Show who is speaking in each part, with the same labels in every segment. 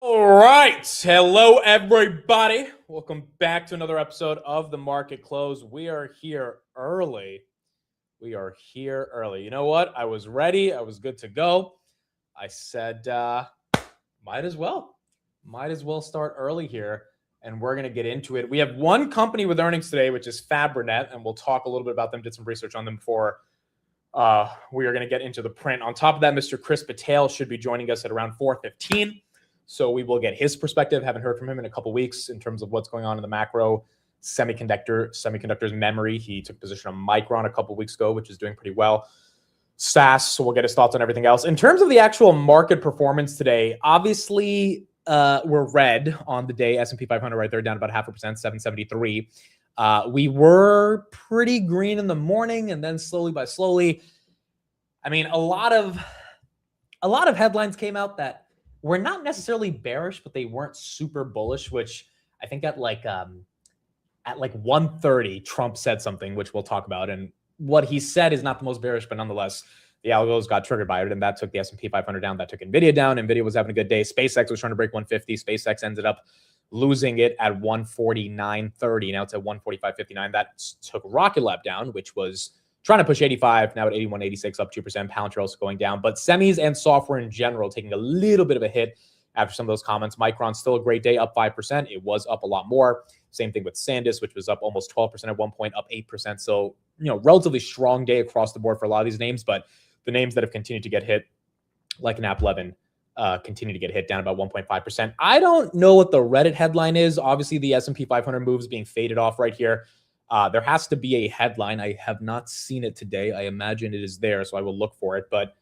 Speaker 1: All right. Hello, everybody. Welcome back to another episode of The Market Close. We are here early. You know what? I was ready. I was good to go. I said, might as well start early here, and we're going to get into it. We have one company with earnings today, which is Fabrinet, and we'll talk a little bit about them, did some research on them before we are going to get into the print. On top of that, Mr. Chris Patel should be joining us at around 4:15. So we will get his perspective. Haven't heard from him in a couple weeks in terms of what's going on in the macro semiconductors memory. He took position on Micron a couple weeks ago, which is doing pretty well. SAS, so we'll get his thoughts on everything else. In terms of the actual market performance today, obviously we're red on the day. S&P 500 right there, down about 0.5%, 773. We were pretty green in the morning, and then slowly, I mean, a lot of headlines came out that were not necessarily bearish, but they weren't super bullish, which I think at like 1:30, Trump said something, which we'll talk about. And what he said is not the most bearish, but nonetheless, the algos got triggered by it, and that took the S&P 500 down. That took NVIDIA down. NVIDIA was having a good day. SpaceX was trying to break 150. SpaceX ended up losing it at 149.30. Now it's at 145.59. That took Rocket Lab down, which was trying to push 85, now at 81.86, up 2%. Palantir also going down. But semis and software in general taking a little bit of a hit after some of those comments. Micron, still a great day, up 5%. It was up a lot more. Same thing with SanDisk, which was up almost 12% at one point, up 8%. So, relatively strong day across the board for a lot of these names. But the names that have continued to get hit, like an AppLovin, continue to get hit, down about 1.5%. I don't know what the Reddit headline is. Obviously, the S&P 500 moves being faded off right here. There has to be a headline. I have not seen it today. I imagine it is there, so I will look for it. But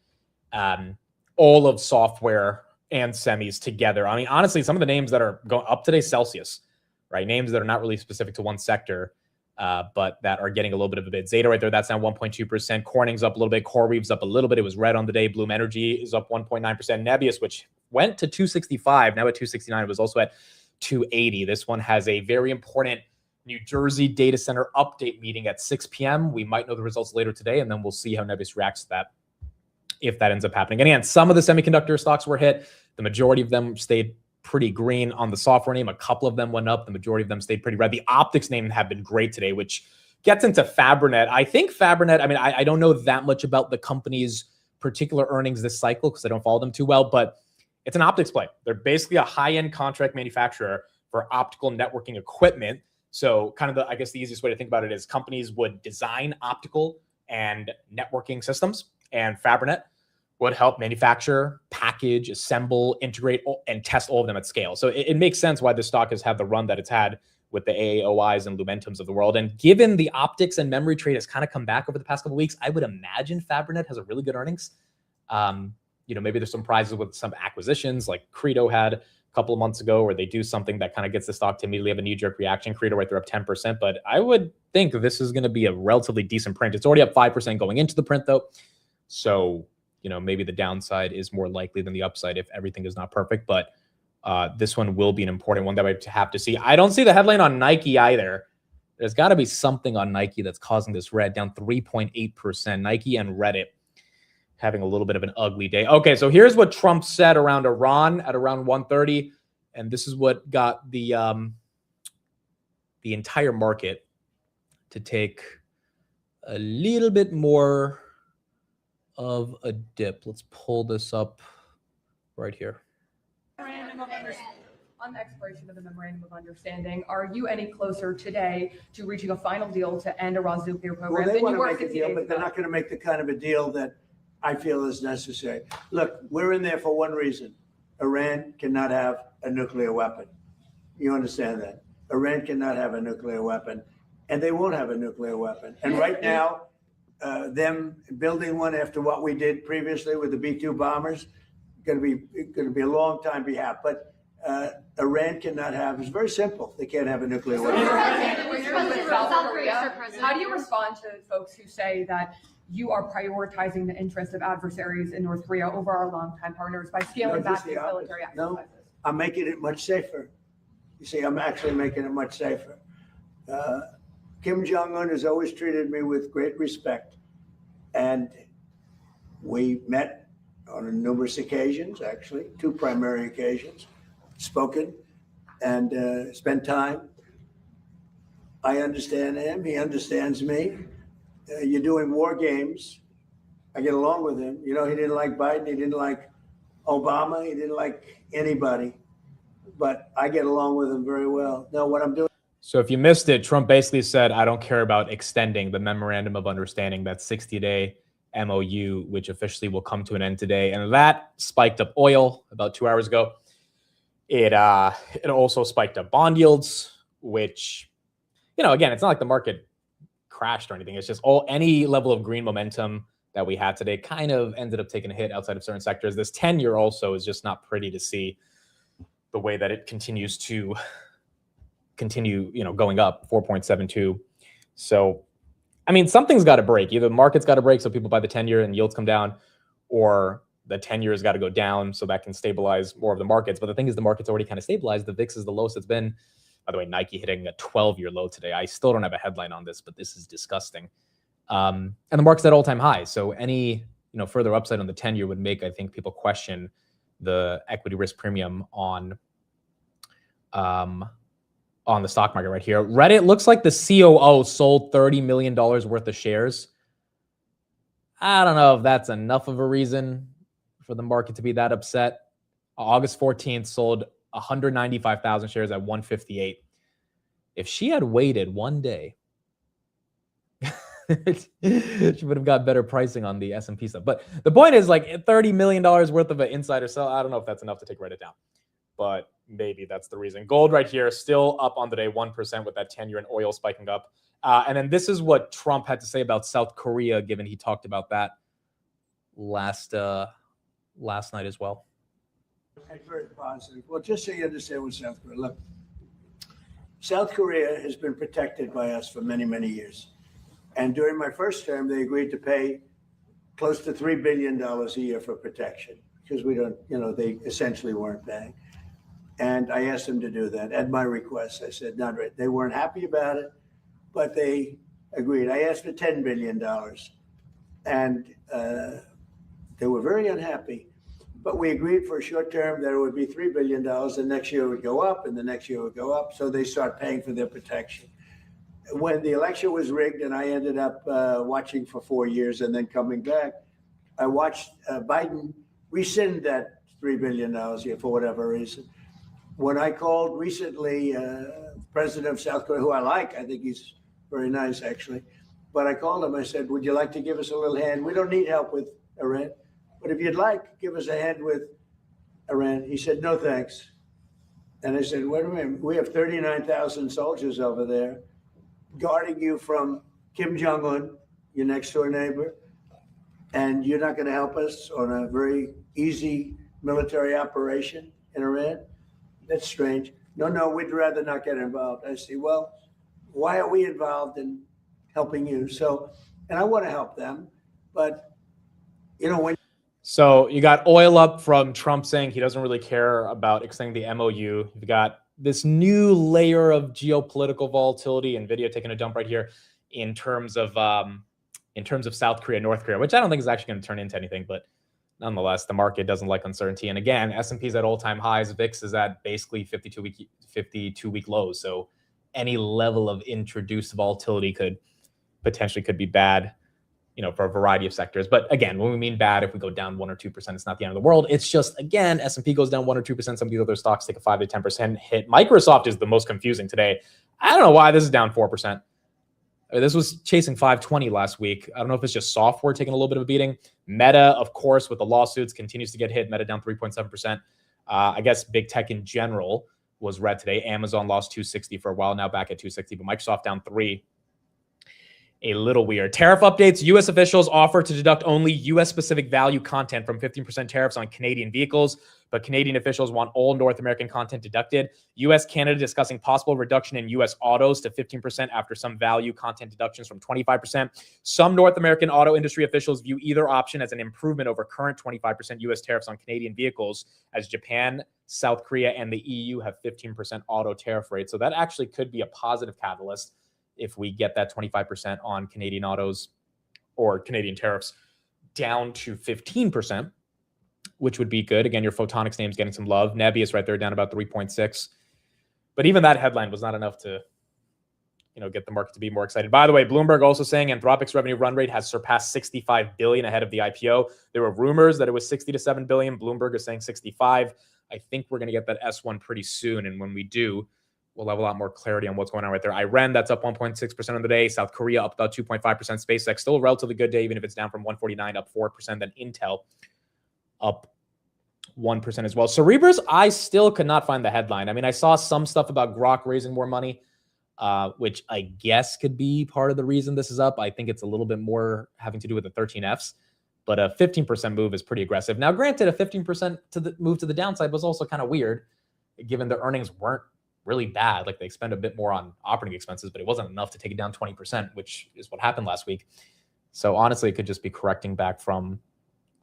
Speaker 1: all of software and semis together. I mean, honestly, some of the names that are going up today, Celsius, right? Names that are not really specific to one sector, but that are getting a little bit of a bid. Zeta right there, that's down 1.2%. Corning's up a little bit. CoreWeave's up a little bit. It was red on the day. Bloom Energy is up 1.9%. Nebius, which went to 265, now at 269. It was also at 280. This one has a very important New Jersey data center update meeting at 6 p.m. We might know the results later today, and then we'll see how Nebius reacts to that if that ends up happening. And again, some of the semiconductor stocks were hit. The majority of them stayed pretty green. On the software name, a couple of them went up. The majority of them stayed pretty red. The optics name have been great today, which gets into Fabrinet. I think Fabrinet, I mean, I don't know that much about the company's particular earnings this cycle because I don't follow them too well, but it's an optics play. They're basically a high-end contract manufacturer for optical networking equipment. So kind of I guess the easiest way to think about it is companies would design optical and networking systems, and Fabrinet would help manufacture, package, assemble, integrate, and test all of them at scale. So it makes sense why the stock has had the run that it's had with the AAOIs and Lumentums of the world. And given the optics and memory trade has kind of come back over the past couple of weeks, I would imagine Fabrinet has a really good earnings. Maybe there's some prizes with some acquisitions like Credo had a couple of months ago, where they do something that kind of gets the stock to immediately have a knee-jerk reaction. Credo right there up 10%, but I would think this is going to be a relatively decent print. It's already up 5% going into the print though. So, maybe the downside is more likely than the upside if everything is not perfect, but this one will be an important one that I have to see. I don't see the headline on Nike either. There's got to be something on Nike that's causing this red, down 3.8%. Nike and Reddit having a little bit of an ugly day. Okay, so here's what Trump said around Iran at around 1:30, and this is what got the entire market to take a little bit more of a dip. Let's pull this up right here.
Speaker 2: On the expiration of the memorandum of understanding, are you any closer today to reaching a final deal to end Iran's nuclear program?
Speaker 3: Well, they want to make a deal, but they're not going to make the kind of a deal that I feel is necessary. Look, we're in there for one reason. Iran cannot have a nuclear weapon. You understand that? Iran cannot have a nuclear weapon, and they won't have a nuclear weapon. And right now, them building one after what we did previously with the B-2 bombers, going to be a long time behalf. But Iran cannot have. It's very simple. They can't have a nuclear weapon.
Speaker 2: How do you respond to folks who say that you are prioritizing the interest of adversaries in North Korea over our longtime partners by scaling back these military exercises?
Speaker 3: No, I'm making it much safer. You see, I'm actually making it much safer. Kim Jong-un has always treated me with great respect. And we met on numerous occasions, actually, two primary occasions. spoken and spent time. I understand him. He understands me. You're doing war games. I get along with him. You know, he didn't like Biden. He didn't like Obama. He didn't like anybody. But I get along with him very well. Now, what I'm doing.
Speaker 1: So if you missed it, Trump basically said, I don't care about extending the memorandum of understanding, that 60-day MOU, which officially will come to an end today. And that spiked up oil about 2 hours ago. It also spiked up bond yields, which, you know, again, it's not like the market crashed or anything. It's just any level of green momentum that we had today kind of ended up taking a hit outside of certain sectors. This 10-year also is just not pretty to see the way that it continues to continue, you know, going up 4.72. So, I mean, something's got to break. Either the market's got to break so people buy the 10-year and yields come down, or the 10-year has got to go down so that can stabilize more of the markets. But the thing is, the market's already kind of stabilized. The VIX is the lowest it's been. By the way, Nike hitting a 12-year low today. I still don't have a headline on this, but this is disgusting. And the market's at all-time high. So any, you know, further upside on the 10-year would make, I think, people question the equity risk premium on the stock market right here. Reddit looks like the COO sold $30 million worth of shares. I don't know if that's enough of a reason for the market to be that upset. August 14th sold 195,000 shares at 158. If she had waited one day, she would have got better pricing on the S&P stuff. But the point is, like, $30 million worth of an insider sell. I don't know if that's enough to take Reddit down, but maybe that's the reason. Gold right here, still up on the day, 1% with that 10-year, and oil spiking up. And then this is what Trump had to say about South Korea, given he talked about that last night as well.
Speaker 3: Very positive. Well, just so you understand what South Korea, look, South Korea has been protected by us for many, many years. And during my first term, they agreed to pay close to $3 billion a year for protection because we don't, you know, they essentially weren't paying. And I asked them to do that at my request. I said, not right. They weren't happy about it, but they agreed. I asked for $10 billion and they were very unhappy. But we agreed for a short term that it would be $3 billion, and next year it would go up, and the next year it would go up. So they start paying for their protection. When the election was rigged, and I ended up watching for 4 years and then coming back, I watched Biden rescind that $3 billion a year for whatever reason. When I called recently, President of South Korea, who I like, I think he's very nice actually, but I called him. I said, "Would you like to give us a little hand? We don't need help with Iran. But if you'd like, give us a hand with Iran." He said, "No, thanks." And I said, "Wait a minute, we have 39,000 soldiers over there guarding you from Kim Jong-un, your next door neighbor, and you're not going to help us on a very easy military operation in Iran? That's strange." No, we'd rather not get involved." I say, "Well, why are we involved in helping you?" So, and I want to help them, but, you know, when
Speaker 1: So you got oil up from Trump saying he doesn't really care about extending the MOU. You've got this new layer of geopolitical volatility, NVIDIA taking a dump right here in terms of South Korea, North Korea, which I don't think is actually going to turn into anything, but nonetheless, the market doesn't like uncertainty. And again, S&P's at all-time highs. VIX is at basically 52-week lows. So any level of introduced volatility could be bad, you know, for a variety of sectors. But again, when we mean bad, if we go down 1 or 2%, it's not the end of the world. It's just, again, S&P goes down 1 or 2%. Some of these other stocks take a 5 to 10% hit. Microsoft is the most confusing today. I don't know why this is down 4%. This was chasing 520 last week. I don't know if it's just software taking a little bit of a beating. Meta, of course, with the lawsuits, continues to get hit. Meta down 3.7%. I guess big tech in general was red today. Amazon lost 260 for a while, now back at 260, but Microsoft down 3. A little weird. Tariff updates. U.S. officials offer to deduct only U.S.-specific value content from 15% tariffs on Canadian vehicles, but Canadian officials want all North American content deducted. U.S. Canada discussing possible reduction in U.S. autos to 15% after some value content deductions from 25%. Some North American auto industry officials view either option as an improvement over current 25% U.S. tariffs on Canadian vehicles, as Japan, South Korea, and the EU have 15% auto tariff rates. So that actually could be a positive catalyst if we get that 25% on Canadian autos or Canadian tariffs down to 15%. which would be good. Again, your photonics name's getting some love. Nebius right there down about 3.6. But even that headline was not enough to, get the market to be more excited. By the way, Bloomberg also saying Anthropic's revenue run rate has surpassed 65 billion ahead of the IPO. There were rumors that it was 60 to 7 billion. Bloomberg is saying 65. I think we're going to get that S1 pretty soon. And when we do, we'll have a lot more clarity on what's going on right there. Iran, that's up 1.6% on the day. South Korea up about 2.5%. SpaceX, still a relatively good day, even if it's down from 149, up 4%. Then Intel up 1% as well. Cerebras, I still could not find the headline. I mean, I saw some stuff about Grok raising more money, which I guess could be part of the reason this is up. I think it's a little bit more having to do with the 13Fs, but a 15% move is pretty aggressive. Now, granted, a 15% move to the downside was also kind of weird, given the earnings weren't really bad. Like, they spend a bit more on operating expenses, but it wasn't enough to take it down 20%, which is what happened last week. So honestly, it could just be correcting back from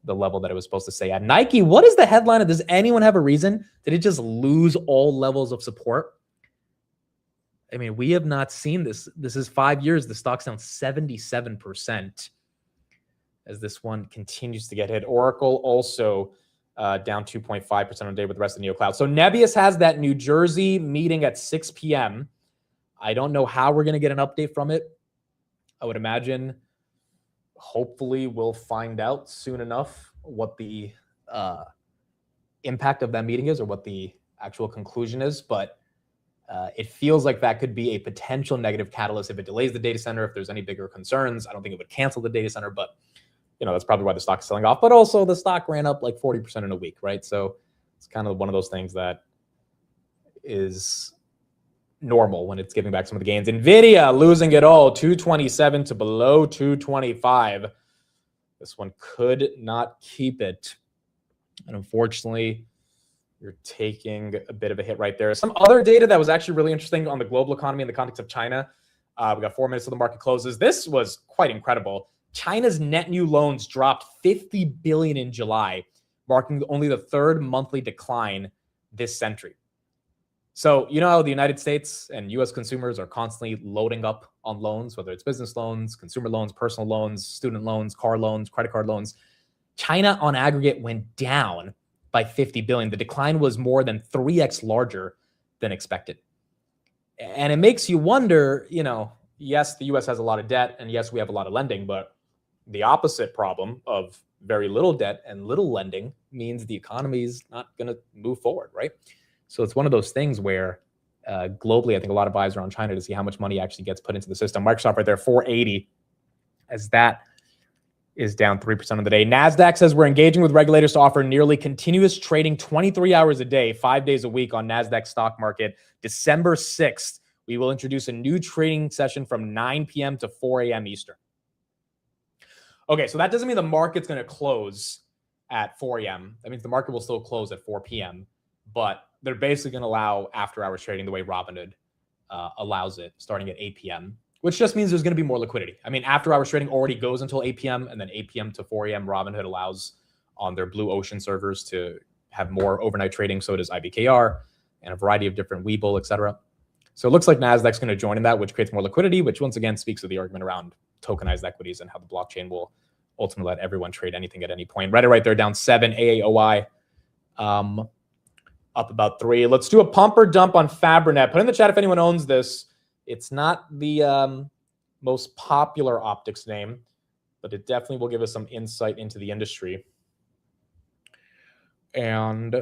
Speaker 1: the level that it was supposed to stay at. Nike, what is the headline? Does anyone have a reason? Did it just lose all levels of support? I mean, we have not seen this. This is 5 years. The stock's down 77% as this one continues to get hit. Oracle also down 2.5% on the day with the rest of the NeoCloud. So Nebius has that New Jersey meeting at 6 p.m. I don't know how we're going to get an update from it. I would imagine hopefully we'll find out soon enough what the impact of that meeting is or what the actual conclusion is. But it feels like that could be a potential negative catalyst if it delays the data center, if there's any bigger concerns. I don't think it would cancel the data center, but that's probably why the stock is selling off. But also the stock ran up like 40% in a week, right? So it's kind of one of those things that is normal when it's giving back some of the gains. Nvidia losing it all, 227 to below 225. This one could not keep it. And unfortunately, you're taking a bit of a hit right there. Some other data that was actually really interesting on the global economy in the context of China. We got 4 minutes till the market closes. This was quite incredible. China's net new loans dropped 50 billion in July, marking only the third monthly decline this century. So, how the United States and U.S. consumers are constantly loading up on loans, whether it's business loans, consumer loans, personal loans, student loans, car loans, credit card loans. China on aggregate went down by 50 billion. The decline was more than 3x larger than expected. And it makes you wonder, yes, the U.S. has a lot of debt, and yes, we have a lot of lending, but the opposite problem of very little debt and little lending means the economy is not going to move forward, right? So it's one of those things where globally, I think a lot of eyes are on China to see how much money actually gets put into the system. Microsoft right there, 480, as that is down 3% of the day. NASDAQ says we're engaging with regulators to offer nearly continuous trading 23 hours a day, 5 days a week on NASDAQ stock market. December 6th, we will introduce a new trading session from 9 p.m. to 4 a.m. Eastern. Okay, so that doesn't mean the market's going to close at 4 a.m. That means the market will still close at 4 p.m., but they're basically going to allow after-hours trading the way Robinhood allows it, starting at 8 p.m., which just means there's going to be more liquidity. I mean, after-hours trading already goes until 8 p.m., and then 8 p.m. to 4 a.m. Robinhood allows on their Blue Ocean servers to have more overnight trading. So does IBKR and a variety of different Webull, et cetera. So it looks like NASDAQ's going to join in that, which creates more liquidity, which once again speaks to the argument around tokenized equities and how the blockchain will ultimately let everyone trade anything at any point. Reddit right there down 7, AAOI up about 3. Let's do a pump or dump on Fabrinet. Put in the chat if anyone owns this. It's not the most popular optics name, but it definitely will give us some insight into the industry and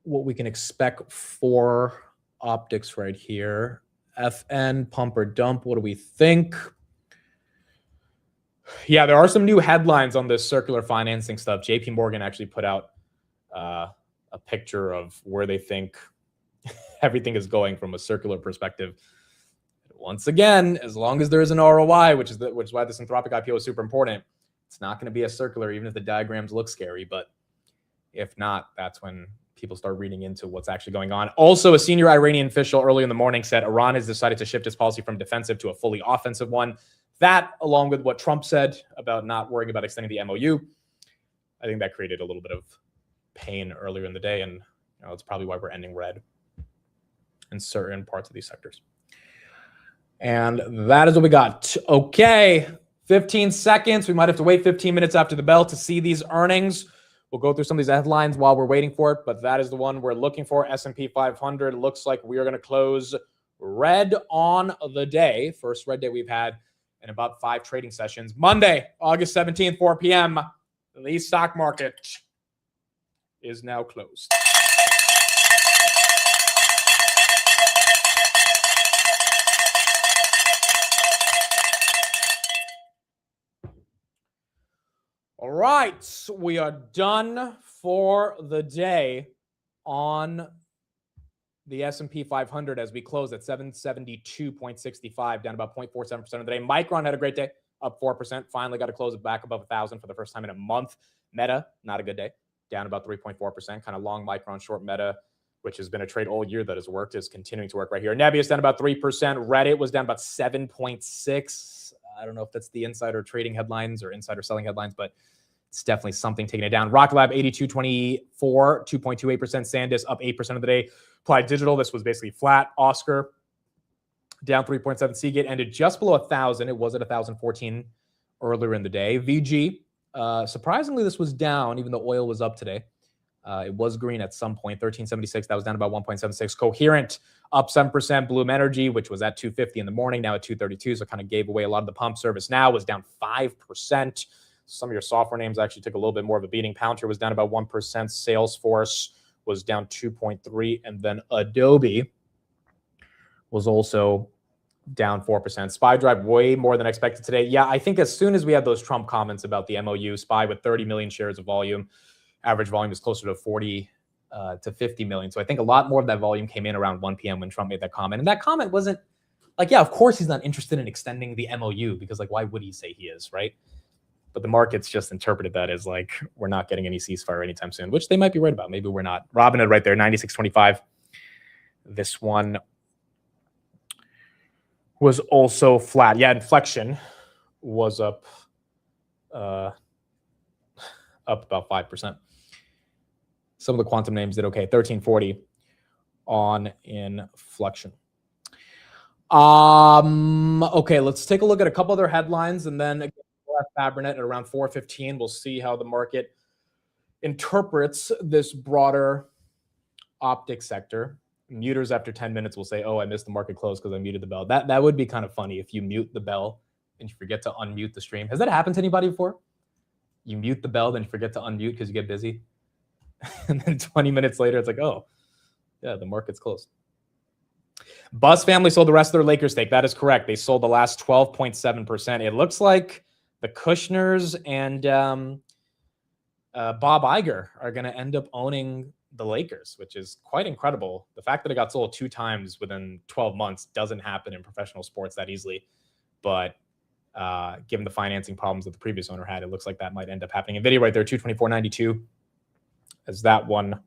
Speaker 1: what we can expect for optics right here. FN, pump or dump, what do we think? Yeah, there are some new headlines on this circular financing stuff. JP Morgan actually put out a picture of where they think everything is going from a circular perspective. Once again, as long as there is an ROI, which is why this Anthropic IPO is super important, it's not going to be a circular, even if the diagrams look scary. But if not, that's when people start reading into what's actually going on. Also, a senior Iranian official early in the morning said Iran has decided to shift its policy from defensive to a fully offensive one. That, along with what Trump said about not worrying about extending the MOU, I think that created a little bit of pain earlier in the day. And it's probably why we're ending red in certain parts of these sectors. And that is what we got. Okay, 15 seconds. We might have to wait 15 minutes after the bell to see these earnings. We'll go through some of these headlines while we're waiting for it, but that is the one we're looking for. S&P 500 looks like we are going to close red on the day. First red day we've had in about 5 trading sessions. Monday, August 17th, 4 p.m. The stock market is now closed. All right, we are done for the day on the S&P 500 as we close at 772.65, down about 0.47% of the day. Micron had a great day, up 4%. Finally got to close it back above 1,000 for the first time in a month. Meta, not a good day, down about 3.4%. Kind of long Micron, short Meta, which has been a trade all year that has worked, is continuing to work right here. Nebius down about 3%. Reddit was down about 7.6%. I don't know if that's the insider trading headlines or insider selling headlines, but it's definitely something taking it down. Rocket Lab, 82.24, 2.28%. SanDisk up 8% of the day. Applied Digital, this was basically flat. Oscar, down 3.7. Seagate ended just below 1,000. It was at 1,014 earlier in the day. VG, surprisingly, this was down, even though oil was up today. It was green at some point, 1376. That was down about 1.76. Coherent up 7%. Bloom Energy, which was at 250 in the morning, now at 232. So kind of gave away a lot of the pump. ServiceNow was down 5%. Some of your software names actually took a little bit more of a beating. Palantir was down about 1%. Salesforce was down 2.3%. And then Adobe was also down 4%. SpyDrive way more than expected today. Yeah, I think as soon as we had those Trump comments about the MOU, Spy with 30 million shares of volume, average volume is closer to 40 to 50 million. So I think a lot more of that volume came in around 1 p.m. when Trump made that comment. And that comment wasn't like, yeah, of course he's not interested in extending the MOU because like, why would he say he is, right? But the markets just interpreted that as like, we're not getting any ceasefire anytime soon, which they might be right about. Maybe we're not. Robinhood right there, 96.25. This one was also flat. Yeah, Inflection was up about 5%. Some of the quantum names did okay. 1340 on Inflection. Okay, let's take a look at a couple other headlines, and then again, we'll have Fabrinet at around 4:15. We'll see how the market interprets this broader optic sector. Muters after 10 minutes will say, "Oh, I missed the market close because I muted the bell." That would be kind of funny if you mute the bell and you forget to unmute the stream. Has that happened to anybody before? You mute the bell, then you forget to unmute because you get busy. And then 20 minutes later, it's like, oh, yeah, the market's closed. Buzz family sold the rest of their Lakers stake. That is correct. They sold the last 12.7%. It looks like the Kushners and Bob Iger are going to end up owning the Lakers, which is quite incredible. The fact that it got sold 2 times within 12 months doesn't happen in professional sports that easily. But given the financing problems that the previous owner had, it looks like that might end up happening. NVIDIA right there, 224.92, as that one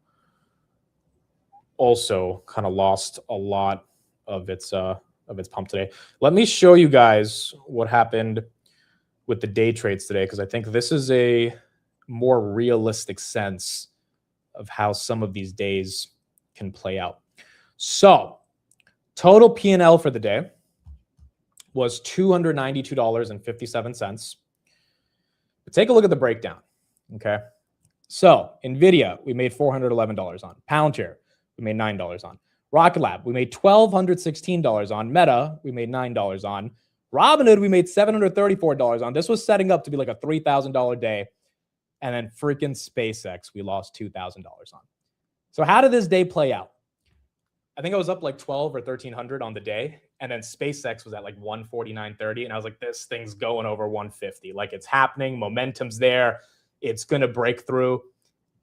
Speaker 1: also kind of lost a lot of its pump today. Let me show you guys what happened with the day trades today, because I think this is a more realistic sense of how some of these days can play out. So total P&L for the day was $292.57. But take a look at the breakdown, okay? So NVIDIA, we made $411 on. Palantir, we made $9 on. Rocket Lab, we made $1,216 on. Meta, we made $9 on. Robinhood, we made $734 on. This was setting up to be like a $3,000 day. And then freaking SpaceX, we lost $2,000 on. So how did this day play out? I think I was up like 12 or 1,300 on the day. And then SpaceX was at like 149.30. And I was like, this thing's going over 150. Like it's happening. Momentum's there. It's going to break through.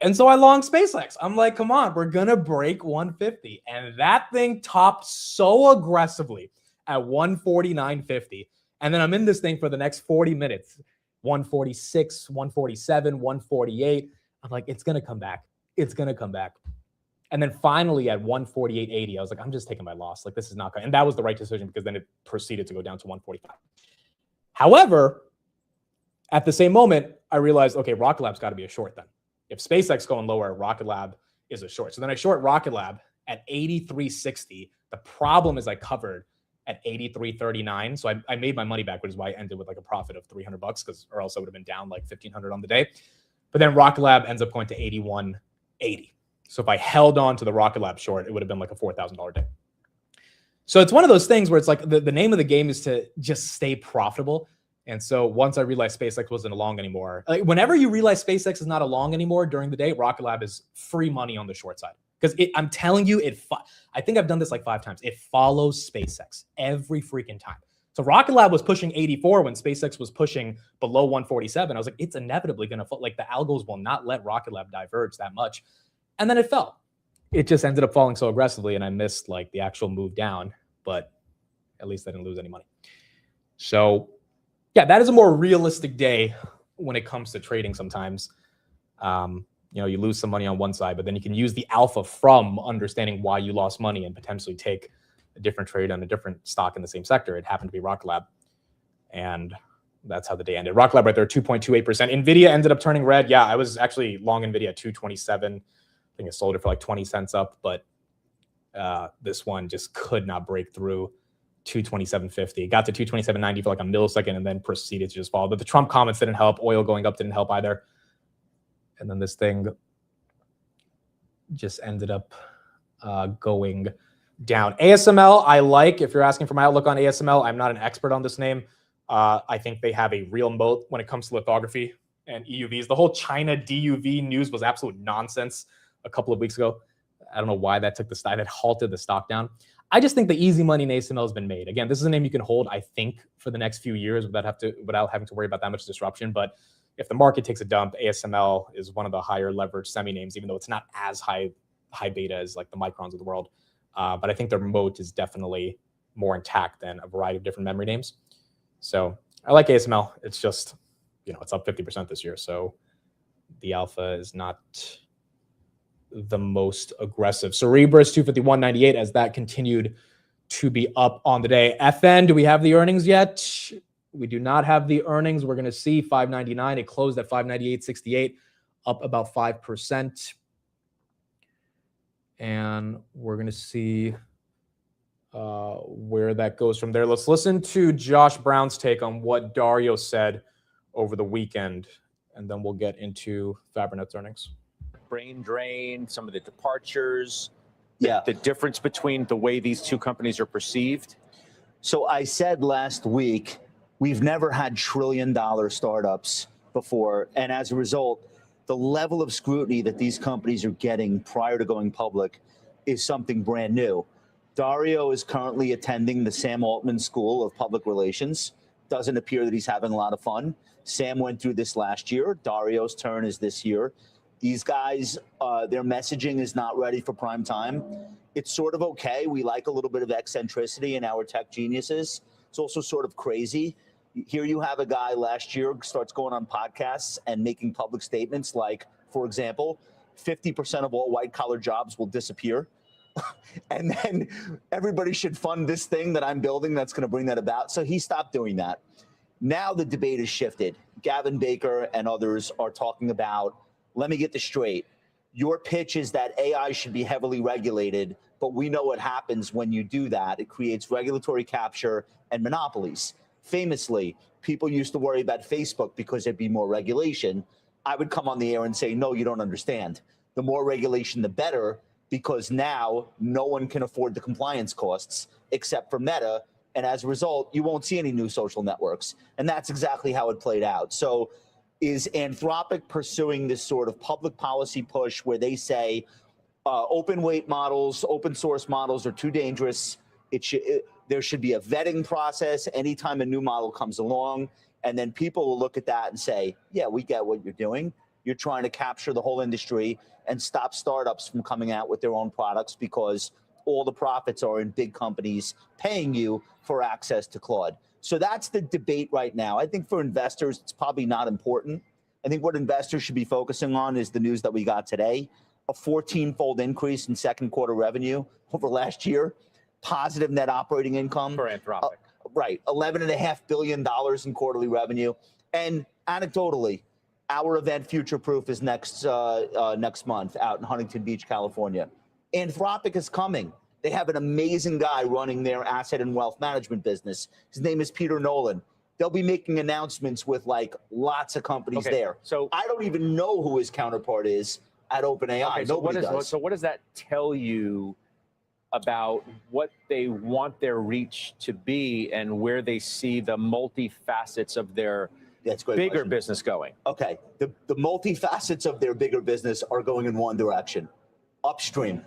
Speaker 1: And so I long SpaceX. I'm like, come on, we're going to break 150. And that thing topped so aggressively at 149.50. And then I'm in this thing for the next 40 minutes. 146, 147, 148. I'm like, it's going to come back. It's going to come back. And then finally at 148.80, I was like, I'm just taking my loss. Like, this is not going. And that was the right decision because then it proceeded to go down to 145. However, at the same moment, I realized, okay, Rocket Lab's got to be a short then. If SpaceX going lower, Rocket Lab is a short. So then I short Rocket Lab at 83.60. The problem is I covered at 83.39. So I made my money back, which is why I ended with like a profit of $300 or else I would have been down like $1,500 on the day. But then Rocket Lab ends up going to 81.80. So if I held on to the Rocket Lab short, it would have been like a $4,000 day. So it's one of those things where it's like the name of the game is to just stay profitable. And so once I realized SpaceX wasn't a long anymore, like whenever you realize SpaceX is not a long anymore during the day, Rocket Lab is free money on the short side. Because I'm telling you, I think I've done this like 5 times. It follows SpaceX every freaking time. So Rocket Lab was pushing 84 when SpaceX was pushing below 147. I was like, it's inevitably going to fall. Like the algos will not let Rocket Lab diverge that much. And then it fell. It just ended up falling so aggressively, and I missed like the actual move down, but at least I didn't lose any money. So yeah, that is a more realistic day when it comes to trading sometimes. You lose some money on one side, but then you can use the alpha from understanding why you lost money and potentially take a different trade on a different stock in the same sector. It happened to be Rocket Lab, and that's how the day ended. Rocket Lab right there, 2.28%. NVIDIA ended up turning red. Yeah, I was actually long NVIDIA, 227. I think I sold it for like 20 cents up, but this one just could not break through 227.50. Got to 227.90 for like a millisecond and then proceeded to just fall. But the Trump comments didn't help. Oil going up didn't help either. And then this thing just ended up going down. ASML, I like. If you're asking for my outlook on ASML, I'm not an expert on this name. I think they have a real moat when it comes to lithography and EUVs. The whole China DUV news was absolute nonsense a couple of weeks ago. I don't know why that halted the stock down. I just think the easy money in ASML has been made. Again, this is a name you can hold, I think, for the next few years without having to worry about that much disruption. But if the market takes a dump, ASML is one of the higher leveraged semi names, even though it's not as high beta as like the Microns of the world. But I think their moat is definitely more intact than a variety of different memory names. So I like ASML. It's just, it's up 50% this year. So the alpha is not the most aggressive. Cerebras 251.98 as that continued to be up on the day. FN, do we have the earnings yet? We do not have the earnings. We're going to see 5.99. It closed at 5.9868, up about 5%. And we're going to see where that goes from there. Let's listen to Josh Brown's take on what Dario said over the weekend, and then we'll get into Fabrinet's earnings.
Speaker 4: Brain drain, some of the departures,
Speaker 5: Yeah.
Speaker 4: the difference between the way these two companies are perceived.
Speaker 5: So I said last week, we've never had trillion-dollar startups before. And as a result, the level of scrutiny that these companies are getting prior to going public is something brand new. Dario is currently attending the Sam Altman School of Public Relations. Doesn't appear that he's having a lot of fun. Sam went through this last year. Dario's turn is this year. These guys, their messaging is not ready for prime time. It's sort of okay. We like a little bit of eccentricity in our tech geniuses. It's also sort of crazy. Here you have a guy last year starts going on podcasts and making public statements like, for example, 50% of all white-collar jobs will disappear. And then everybody should fund this thing that I'm building that's going to bring that about. So he stopped doing that. Now the debate has shifted. Gavin Baker and others are talking about, let me get this straight. Your pitch is that AI should be heavily regulated, but we know what happens when you do that. It creates regulatory capture and monopolies. Famously, people used to worry about Facebook because there'd be more regulation. I would come on the air and say, no, you don't understand. The more regulation, the better, because now no one can afford the compliance costs except for Meta. And as a result, you won't see any new social networks. And that's exactly how it played out. So is Anthropic pursuing this sort of public policy push where they say open weight models, open source models are too dangerous? There should be a vetting process anytime a new model comes along. And then people will look at that and say, yeah, we get what you're doing. You're trying to capture the whole industry and stop startups from coming out with their own products because all the profits are in big companies paying you for access to Claude. So that's the debate right now. I think for investors, it's probably not important. I think what investors should be focusing on is the news that we got today, a 14-fold increase in second quarter revenue over last year, positive net operating income.
Speaker 4: For Anthropic.
Speaker 5: Right, $11.5 billion in quarterly revenue. And anecdotally, our event Future Proof is next month out in Huntington Beach, California. Anthropic is coming. They have an amazing guy running their asset and wealth management business. His name is Peter Nolan. they'll be making announcements with like lots of companies
Speaker 4: Okay,
Speaker 5: there.
Speaker 4: so
Speaker 5: I don't even know who his counterpart is at OpenAI.
Speaker 4: okay, so
Speaker 5: Nobody does.
Speaker 4: So what does that tell you about what they want their reach to be and where they see the multifacets of their
Speaker 5: That's a great
Speaker 4: bigger
Speaker 5: question.
Speaker 4: business going?
Speaker 5: Okay, the multifacets of their bigger business are going in one direction, upstream.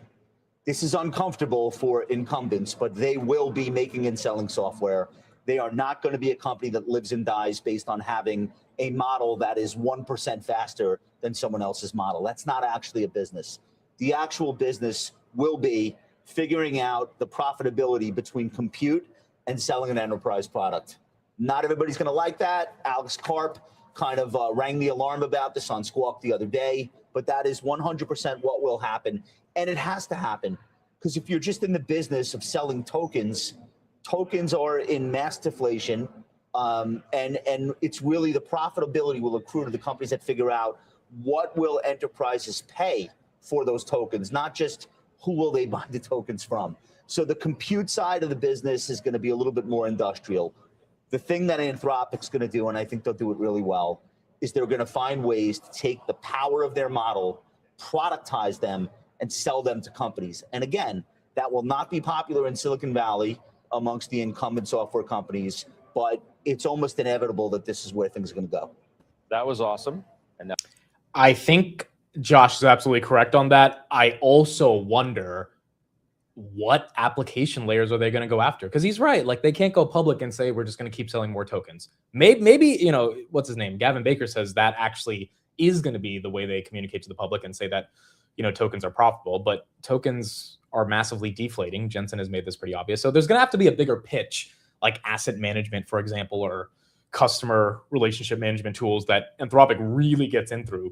Speaker 5: This is uncomfortable for incumbents, but they will be making and selling software. They are not going to be a company that lives and dies based on having a model that is 1% faster than someone else's model. That's not actually a business. The actual business will be figuring out the profitability between compute and selling an enterprise product. Not everybody's going to like that. Alex Karp kind of rang the alarm about this on Squawk the other day, but that is 100% what will happen. And it has to happen, because if you're just in the business of selling tokens, tokens are in mass deflation, and it's really the profitability will accrue to the companies that figure out what will enterprises pay for those tokens, not just who will they buy the tokens from. So the compute side of the business is going to be a little bit more industrial. The thing that Anthropic's going to do, and I think they'll do it really well, is they're going to find ways to take the power of their model, productize them, and sell them to companies. And again, that will not be popular in Silicon Valley amongst the incumbent software companies, but it's almost inevitable that this is where things are going to go.
Speaker 4: That was awesome. And now
Speaker 1: I think Josh is absolutely correct on that. I also wonder what application layers are they going to go after? Because he's right. Like, they can't go public and say, we're just going to keep selling more tokens. Maybe, you know, what's his name? Gavin Baker says that actually is going to be the way they communicate to the public and say that, you know, tokens are profitable, but tokens are massively deflating. Jensen has made this pretty obvious. So there's going to have to be a bigger pitch, like asset management, for example, or customer relationship management tools that Anthropic really gets in through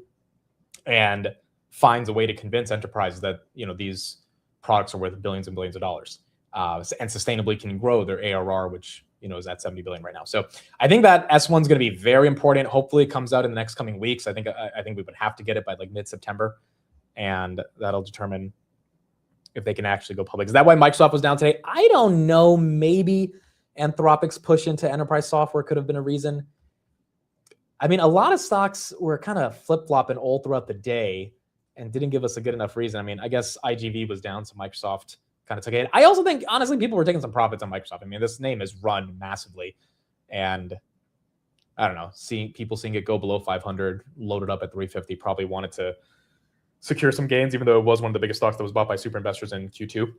Speaker 1: and finds a way to convince enterprises that, you know, these products are worth billions and billions of dollars, and sustainably can grow their ARR, which, you know, is at 70 billion right now. So I think that S1 is going to be very important. Hopefully it comes out in the next coming weeks. I think we would have to get it by like mid-September, and that'll determine if they can actually go public. Is that why Microsoft was down today? I don't know. Maybe Anthropic's push into enterprise software could have been a reason. I mean, a lot of stocks were kind of flip-flopping all throughout the day and didn't give us a good enough reason. I mean, I guess IGV was down, so Microsoft kind of took it. I also think, honestly, people were taking some profits on Microsoft. I mean, this name is run massively, and I don't know, seeing it go below 500, loaded up at 350, probably wanted to secure some gains, even though it was one of the biggest stocks that was bought by super investors in Q2.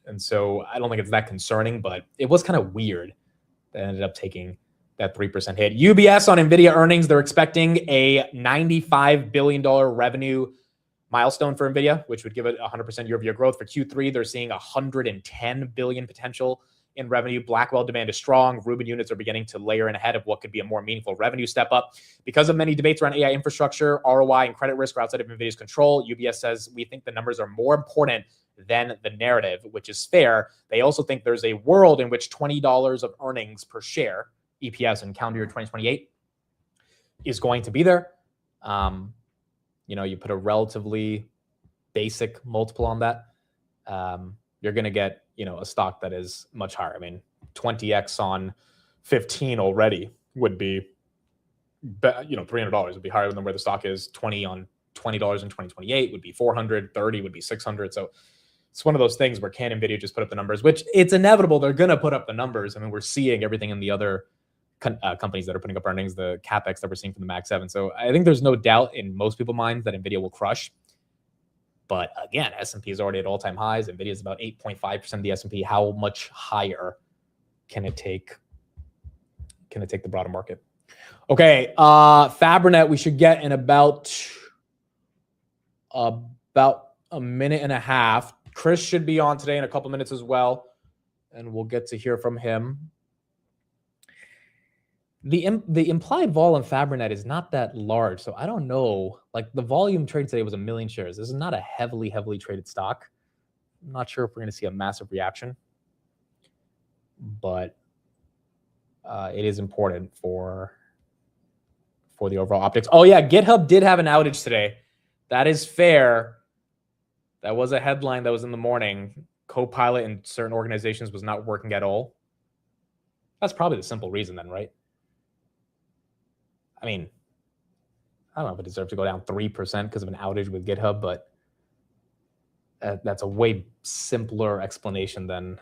Speaker 1: And so I don't think it's that concerning, but it was kind of weird that ended up taking that 3% hit. UBS on NVIDIA earnings, they're expecting a $95 billion revenue milestone for NVIDIA, which would give it 100% year-over-year growth. For Q3, they're seeing 110 billion potential in revenue. Blackwell demand is strong. Rubin units are beginning to layer in ahead of what could be a more meaningful revenue step up. Because of many debates around AI infrastructure, ROI, and credit risk are outside of NVIDIA's control, UBS says, we think the numbers are more important than the narrative, which is fair. They also think there's a world in which $20 of earnings per share, EPS, in calendar year 2028 is going to be there. You know, you put a relatively basic multiple on that, you're going to get, you know, a stock that is much higher. I mean, 20x on 15 already would be, you know, $300 would be higher than where the stock is. 20 on $20 in 2028 would be 400, 30 would be 600. So it's one of those things where can NVIDIA just put up the numbers, which it's inevitable. They're going to put up the numbers. I mean, we're seeing everything in the other companies that are putting up earnings, the CapEx that we're seeing from the Mag 7. So I think there's no doubt in most people's minds that NVIDIA will crush. But again, S&P is already at all-time highs. NVIDIA is about 8.5% of the S&P. How much higher can it take? Can it take the broader market? Okay, Fabrinet we should get in about a minute and a half. Chris should be on today in a couple minutes as well, and we'll get to hear from him. The implied vol in Fabrinet is not that large, so I don't know. Like, the volume trade today was 1 million shares. This is not a heavily traded stock. I'm not sure if we're going to see a massive reaction, but it is important for the overall optics. Oh yeah, GitHub did have an outage today. That is fair. That was a headline that was in the morning. Copilot in certain organizations was not working at all. That's probably the simple reason then, right? I mean, I don't know if it deserves to go down 3% because of an outage with GitHub, but that's a way simpler explanation than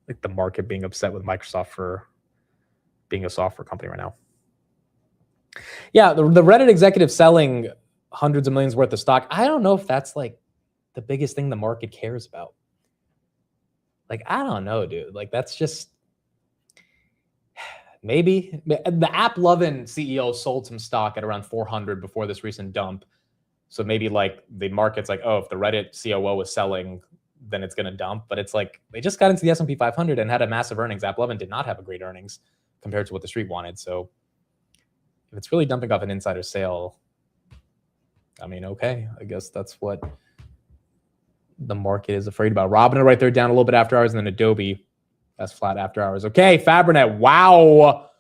Speaker 1: like the market being upset with Microsoft for being a software company right now. Yeah, the Reddit executive selling hundreds of millions worth of stock. I don't know if that's like the biggest thing the market cares about. Like, I don't know, dude. Like, that's just maybe the AppLovin CEO sold some stock at around 400 before this recent dump. So maybe like the market's like, oh, if the Reddit COO is selling, then it's going to dump. But it's like they just got into the S&P 500 and had a massive earnings. AppLovin did not have a great earnings compared to what the street wanted. So if it's really dumping off an insider sale, I mean, okay, I guess that's what the market is afraid about. Robinhood right there down a little bit after hours, and then Adobe, that's flat after hours. Okay, Fabrinet, wow.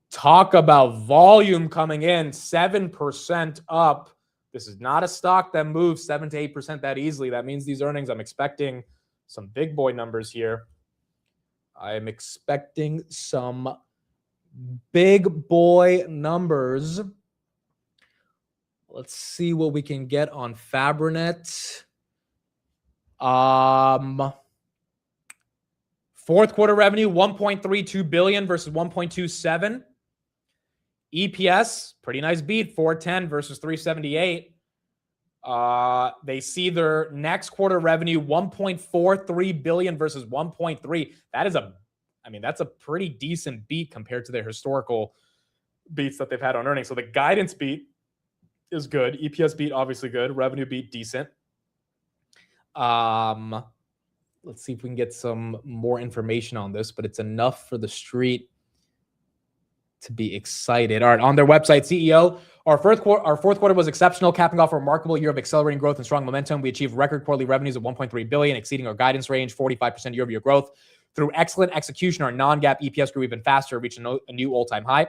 Speaker 1: Talk about volume coming in, 7% up. This is not a stock that moves 7 to 8% that easily. That means these earnings, I'm expecting some big boy numbers here. I'm expecting some big boy numbers. Let's see what we can get on Fabrinet. Fourth quarter revenue, 1.32 billion versus 1.27. EPS, pretty nice beat, 410 versus 378. They see their next quarter revenue, 1.43 billion versus 1.3. That's a pretty decent beat compared to their historical beats that they've had on earnings. So the guidance beat is good. EPS beat, obviously good. Revenue beat, decent. Let's see if we can get some more information on this, but it's enough for the street to be excited. All right, on their website, CEO, our fourth quarter was exceptional, capping off a remarkable year of accelerating growth and strong momentum. We achieved record quarterly revenues of 1.3 billion, exceeding our guidance range, 45% year-over-year growth. Through excellent execution, our non-GAAP EPS grew even faster, reaching a new all-time high.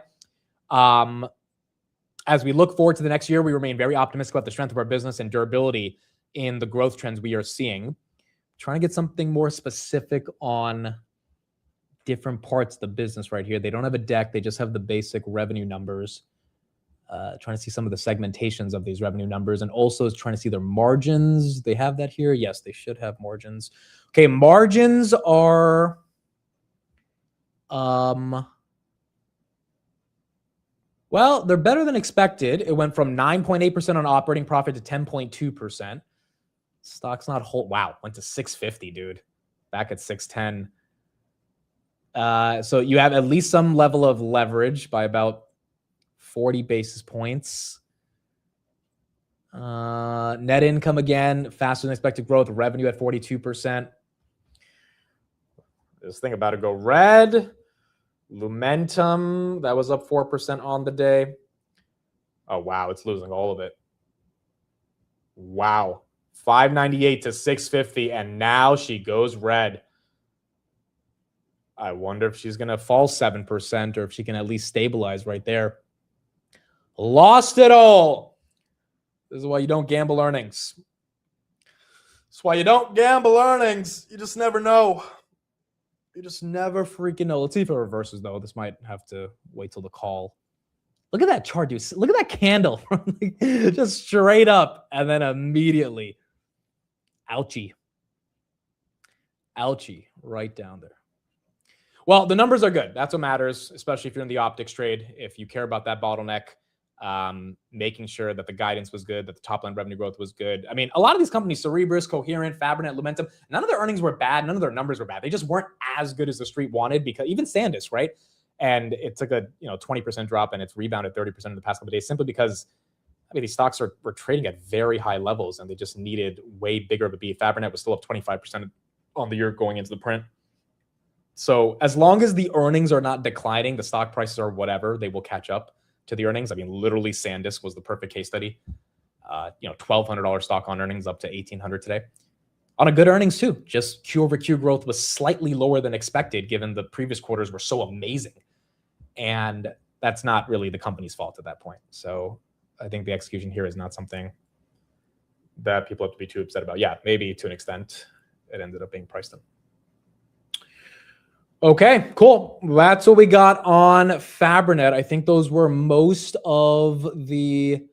Speaker 1: As we look forward to the next year, we remain very optimistic about the strength of our business and durability in the growth trends we are seeing. Trying to get something more specific on different parts of the business right here. They don't have a deck. They just have the basic revenue numbers. Trying to see some of the segmentations of these revenue numbers, and also is trying to see their margins. They have that here. Yes, they should have margins. Okay, margins are well, they're better than expected. It went from 9.8% on operating profit to 10.2%. Stock's not wow, went to 650, dude. Back at 610. So you have at least some level of leverage by about 40 basis points. Net income again, faster than expected growth. Revenue at 42%. This thing about to go red. Lumentum, that was up 4% on the day. Oh, wow, it's losing all of it. Wow. 598 to 650, and now she goes red. I wonder if she's going to fall 7% or if she can at least stabilize right there. Lost it all. This is why you don't gamble earnings. That's why you don't gamble earnings. You just never know. You just never freaking know. Let's see if it reverses, though. This might have to wait till the call. Look at that chart, dude. Look at that candle. Just straight up and then immediately. Ouchie. Ouchie. Right down there. Well, the numbers are good. That's what matters, especially if you're in the optics trade. If you care about that bottleneck, making sure that the guidance was good, that the top line revenue growth was good. I mean, a lot of these companies, Cerebras, Coherent, Fabrinet, Lumentum, none of their earnings were bad. None of their numbers were bad. They just weren't as good as the street wanted, because even SanDisk, right? And it took a 20% drop, and it's rebounded 30% in the past couple of days, simply because these stocks were trading at very high levels, and they just needed way bigger of a beat. Fabrinet was still up 25% on the year going into the print. So as long as the earnings are not declining, the stock prices are whatever, they will catch up to the earnings. I mean, literally SanDisk was the perfect case study. $1,200 stock on earnings up to $1,800 today. On a good earnings too. Just Q over Q growth was slightly lower than expected, given the previous quarters were so amazing. And that's not really the company's fault at that point. So I think the execution here is not something that people have to be too upset about. Yeah, maybe to an extent it ended up being priced in. Okay, cool. That's what we got on Fabrinet. I think those were most of the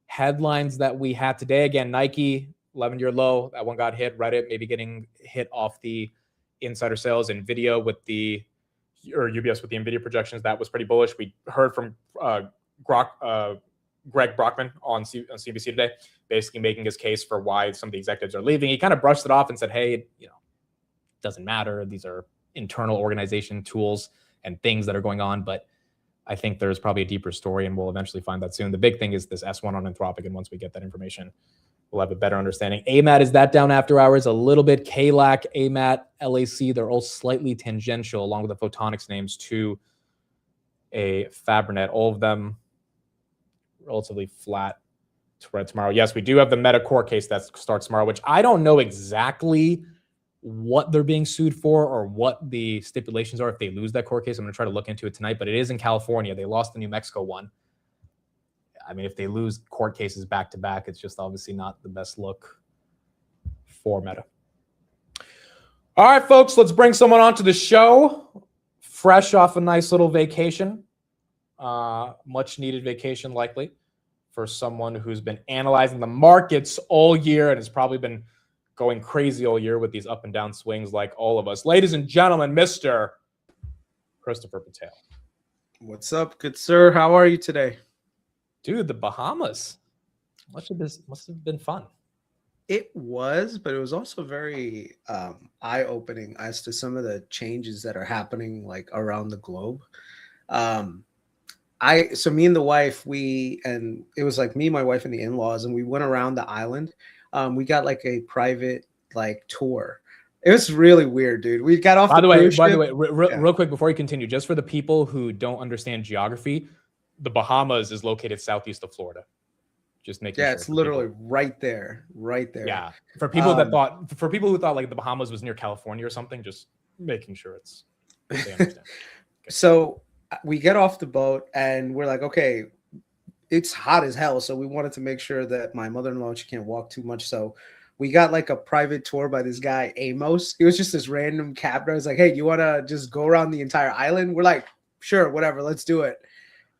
Speaker 1: headlines that we had today. Again, Nike, 11-year low. That one got hit. Reddit maybe getting hit off the insider sales. NVIDIA with the, or UBS with the NVIDIA projections. That was pretty bullish. We heard from Greg Brockman on CNBC today, basically making his case for why some of the executives are leaving. He kind of brushed it off and said, hey, it doesn't matter. These are internal organization tools and things that are going on, but I think there's probably a deeper story, and we'll eventually find that soon. The big thing is this S1 on Anthropic, and once we get that information, we'll have a better understanding. AMAT, is that down after hours? A little bit. KLAC, AMAT, LAC, they're all slightly tangential, along with the photonics names, to a Fabrinet. All of them relatively flat tomorrow. Yes, we do have the Meta court case that starts tomorrow, which I don't know exactly what they're being sued for or what the stipulations are if they lose that court case. I'm going to try to look into it tonight, but it is in California. They lost the New Mexico one. I mean, if they lose court cases back to back, it's just obviously not the best look for Meta. All right, folks, let's bring someone onto the show. Fresh off a nice little vacation. Much needed vacation, likely, for someone who's been analyzing the markets all year and has probably been going crazy all year with these up and down swings like all of us. Ladies and gentlemen, Mr. Christopher Patel.
Speaker 6: What's up, good sir? How are you today?
Speaker 1: Dude, the Bahamas. Must have been fun.
Speaker 6: It was, but it was also very eye-opening as to some of the changes that are happening like around the globe. So me and the wife, and it was like me, my wife, and the in-laws, and we went around the island. We got like a private like tour. It was really weird, dude. We got off. By the way,
Speaker 1: real quick before you continue, just for the people who don't understand geography, the Bahamas is located southeast of Florida. Just making sure.
Speaker 6: It's literally right there.
Speaker 1: Yeah. For people who thought like the Bahamas was near California or something, just making sure they understand. Okay.
Speaker 6: So we get off the boat and we're like, okay, it's hot as hell. So we wanted to make sure that my mother-in-law, she can't walk too much. So we got like a private tour by this guy, Amos. He was just this random captain. I was like, hey, you want to just go around the entire island? We're like, sure, whatever, let's do it.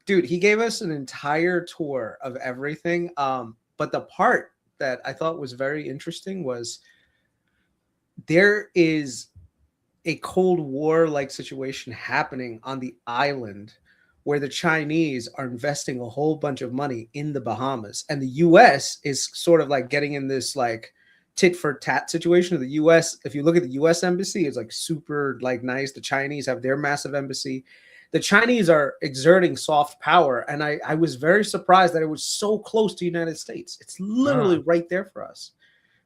Speaker 6: Dude, he gave us an entire tour of everything. But the part that I thought was very interesting was there is a Cold War-like situation happening on the island where the Chinese are investing a whole bunch of money in the Bahamas. And the U.S. is sort of like getting in this like tit for tat situation of the U.S. If you look at the U.S. embassy, it's like super like nice. The Chinese have their massive embassy. The Chinese are exerting soft power. And I was very surprised that it was so close to the United States. It's literally right there for us.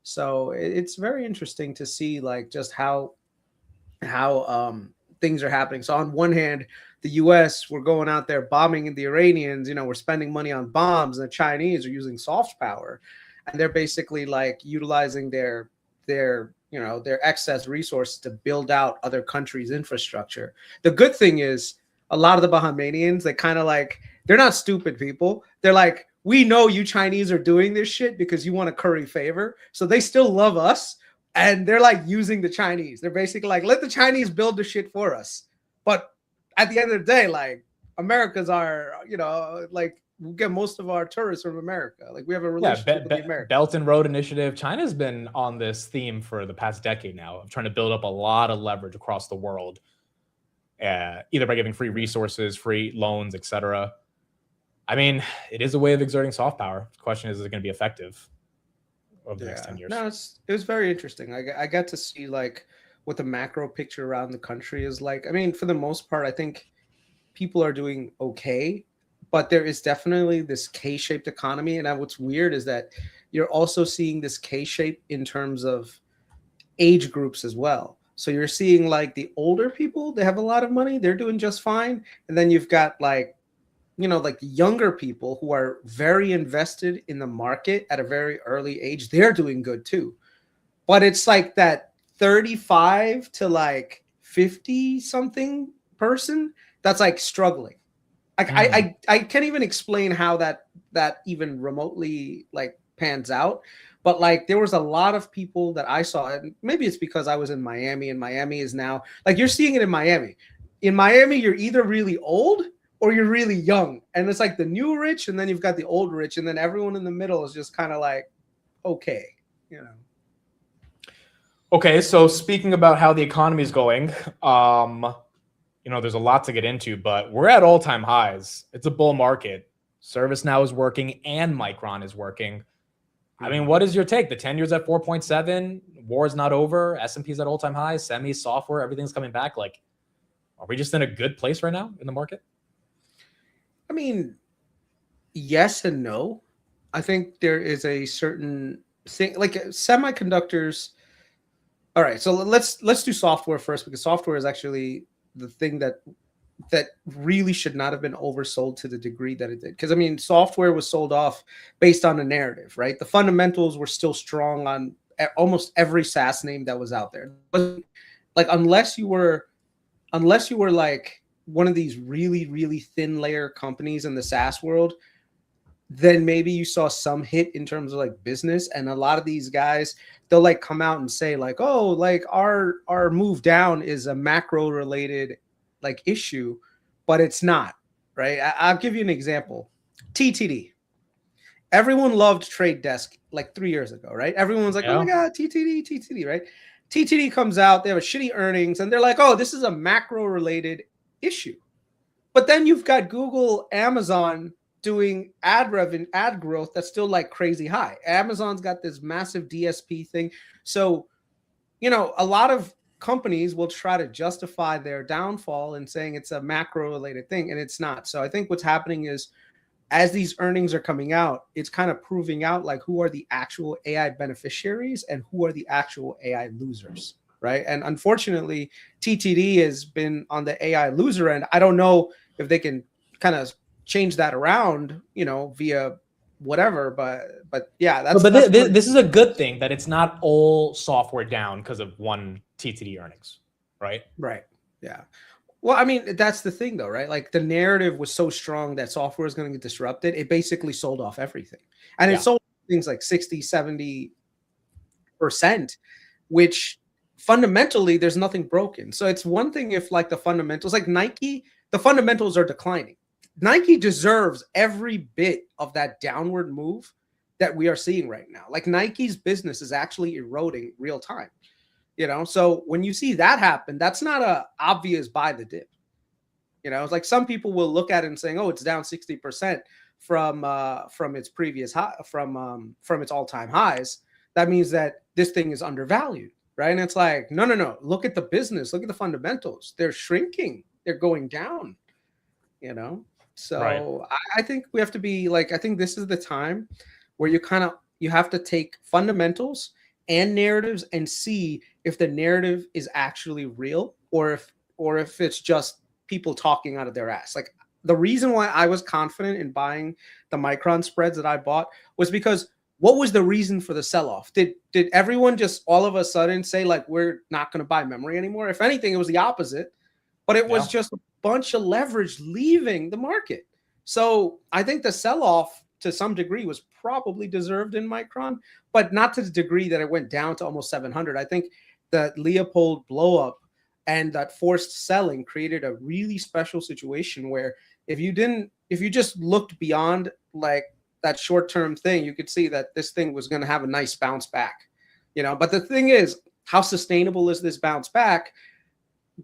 Speaker 6: So it's very interesting to see like just how things are happening. So on one hand, the U.S., we're going out there bombing the Iranians, we're spending money on bombs, and the Chinese are using soft power, and they're basically like utilizing their excess resources to build out other countries' infrastructure. The good thing is a lot of the Bahamanians, they kind of like, they're not stupid people. They're like, we know you Chinese are doing this shit because you want to curry favor. So they still love us. And they're like using the Chinese. They're basically like, let the Chinese build the shit for us. But at the end of the day, like America's like we get most of our tourists from America. Like we have a relationship with the Americans.
Speaker 1: Belt and Road Initiative. China's been on this theme for the past decade now of trying to build up a lot of leverage across the world, either by giving free resources, free loans, etc. I mean, it is a way of exerting soft power. The question is it going to be effective over the next 10 years?
Speaker 6: No, it was very interesting. I got to see like what the macro picture around the country is like. I mean, for the most part, I think people are doing okay, but there is definitely this K-shaped economy. And what's weird is that you're also seeing this K-shape in terms of age groups as well. So you're seeing like the older people, they have a lot of money, they're doing just fine. And then you've got like, like the younger people who are very invested in the market at a very early age, they're doing good too. But it's like that 35 to like 50 something person that's like struggling. Like I can't even explain how that even remotely like pans out. But like there was a lot of people that I saw, and maybe it's because I was in Miami, and Miami is now like you're seeing it in Miami. In Miami, you're either really old or you're really young. And it's like the new rich, and then you've got the old rich, and then everyone in the middle is just kind of like, okay, you know.
Speaker 1: Okay, so speaking about how the economy is going, there's a lot to get into, but we're at all-time highs. It's a bull market. ServiceNow is working and Micron is working. I mean, what is your take? The 10 years at 4.7, war is not over, S&P's at all-time highs, semi, software, everything's coming back. Like, are we just in a good place right now in the market?
Speaker 6: I mean, yes and no. I think there is a certain thing, like semiconductors. All right, so let's do software first, because software is actually the thing that really should not have been oversold to the degree that it did. Because I mean, software was sold off based on a narrative, right? The fundamentals were still strong on almost every SaaS name that was out there. But like, unless you were like one of these really, really thin layer companies in the SaaS world, then maybe you saw some hit in terms of like business. And a lot of these guys, they'll like come out and say like, oh, like our move down is a macro related like issue, but it's not, right? I'll give you an example. TTD. Everyone loved Trade Desk like 3 years ago, right? Everyone was like, oh my God, TTD, right? TTD comes out, they have a shitty earnings, and they're like, oh, this is a macro related issue. But then you've got Google, Amazon doing ad growth that's still like crazy high. Amazon's got this massive DSP thing. So, a lot of companies will try to justify their downfall and saying it's a macro related thing, and it's not. So I think what's happening is, as these earnings are coming out, it's kind of proving out like who are the actual AI beneficiaries and who are the actual AI losers, right? And unfortunately, TTD has been on the AI loser end. I don't know if they can kind of change that around, via whatever, but yeah,
Speaker 1: this is a good thing that it's not all software down because of one TTD earnings, right?
Speaker 6: Right. Yeah. Well, I mean, that's the thing though, right? Like the narrative was so strong that software is going to get disrupted. It basically sold off everything. And it sold things like 60, 70%, which fundamentally there's nothing broken. So it's one thing if like the fundamentals, like Nike, the fundamentals are declining. Nike deserves every bit of that downward move that we are seeing right now. Like Nike's business is actually eroding real time, So when you see that happen, that's not a obvious buy the dip. It's like some people will look at it and saying, "Oh, it's down 60% from its previous high, from its all-time highs." That means that this thing is undervalued, right? And it's like, no. Look at the business. Look at the fundamentals. They're shrinking. They're going down. So right. I think we have to be like, I think this is the time where you have to take fundamentals and narratives and see if the narrative is actually real or if it's just people talking out of their ass. Like the reason why I was confident in buying the Micron spreads that I bought was because what was the reason for the sell-off? Did everyone just all of a sudden say like, we're not going to buy memory anymore? If anything, it was the opposite, but it was just bunch of leverage leaving the market. So I think the sell-off to some degree was probably deserved in Micron, but not to the degree that it went down to almost 700. I think that Leopold blow up and that forced selling created a really special situation where if you just looked beyond like that short-term thing, you could see that this thing was going to have a nice bounce back, but the thing is, how sustainable is this bounce back?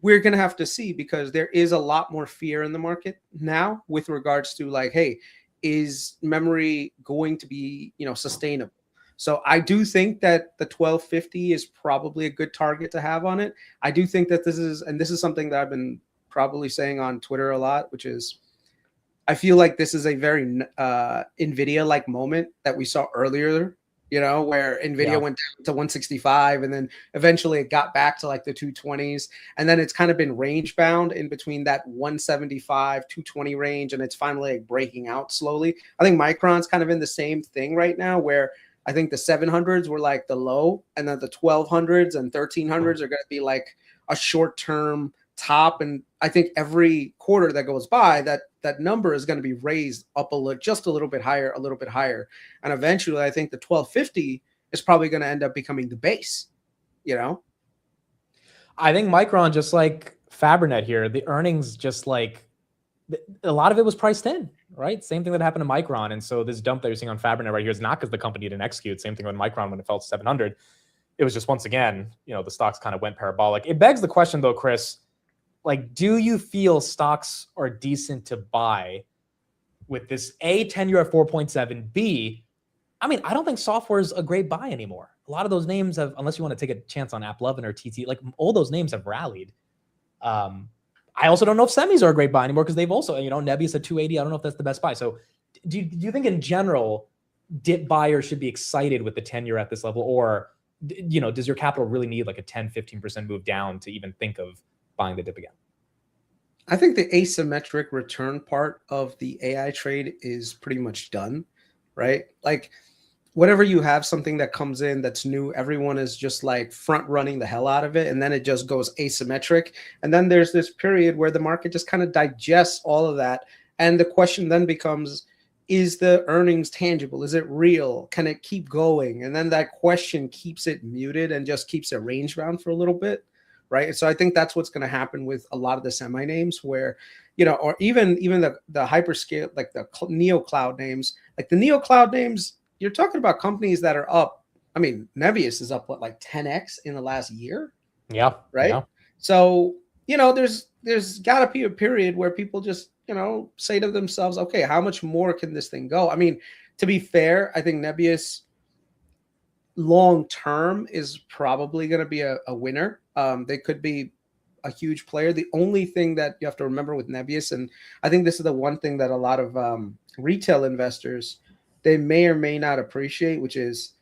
Speaker 6: We're going to have to see, because there is a lot more fear in the market now with regards to like, hey, is memory going to be, sustainable? So I do think that the 1250 is probably a good target to have on it. I do think that this is something that I've been probably saying on Twitter a lot, which is I feel like this is a very NVIDIA-like moment that we saw earlier, where NVIDIA went down to 165 and then eventually it got back to like the 220s. And then it's kind of been range bound in between that 175, 220 range. And it's finally like breaking out slowly. I think Micron's kind of in the same thing right now, where I think the 700s were like the low, and then the 1200s and 1300s are going to be like a short-term top. And I think every quarter that goes by, that number is going to be raised up just a little bit higher. And eventually I think the 1250 is probably going to end up becoming the base, you know?
Speaker 1: I think Micron, just like Fabrinet here, the earnings just like a lot of it was priced in, right? Same thing that happened to Micron. And so this dump that you're seeing on Fabrinet right here is not because the company didn't execute. Same thing with Micron when it fell to 700. It was just, once again, the stocks kind of went parabolic. It begs the question though, Chris, like, do you feel stocks are decent to buy with this A, 10-year at 4.7, B, I mean, I don't think software is a great buy anymore. A lot of those names have, unless you want to take a chance on AppLovin or TT, like all those names have rallied. I also don't know if semis are a great buy anymore because they've also, Nebius at 280. I don't know if that's the best buy. So do you think in general, dip buyers should be excited with the 10-year at this level? Or, does your capital really need like a 10, 15% move down to even think of buying the dip again?
Speaker 6: I think the asymmetric return part of the AI trade is pretty much done, right? Like, whenever you have something that comes in that's new, everyone is just like front running the hell out of it. And then it just goes asymmetric. And then there's this period where the market just kind of digests all of that. And the question then becomes, is the earnings tangible? Is it real? Can it keep going? And then that question keeps it muted and just keeps it range bound for a little bit. Right. So I think that's what's going to happen with a lot of the semi names where, or even the hyperscale, like the neo cloud names, like the neo cloud names, you're talking about companies that are up. I mean, Nebius is up, what, like 10x in the last year?
Speaker 1: Yeah.
Speaker 6: Right.
Speaker 1: Yeah.
Speaker 6: So, there's got to be a period where people just, say to themselves, okay, how much more can this thing go? I mean, to be fair, I think Nebius long term is probably going to be a winner. They could be a huge player. The only thing that you have to remember with Nebius, and I think this is the one thing that a lot of retail investors, they may or may not appreciate, which is,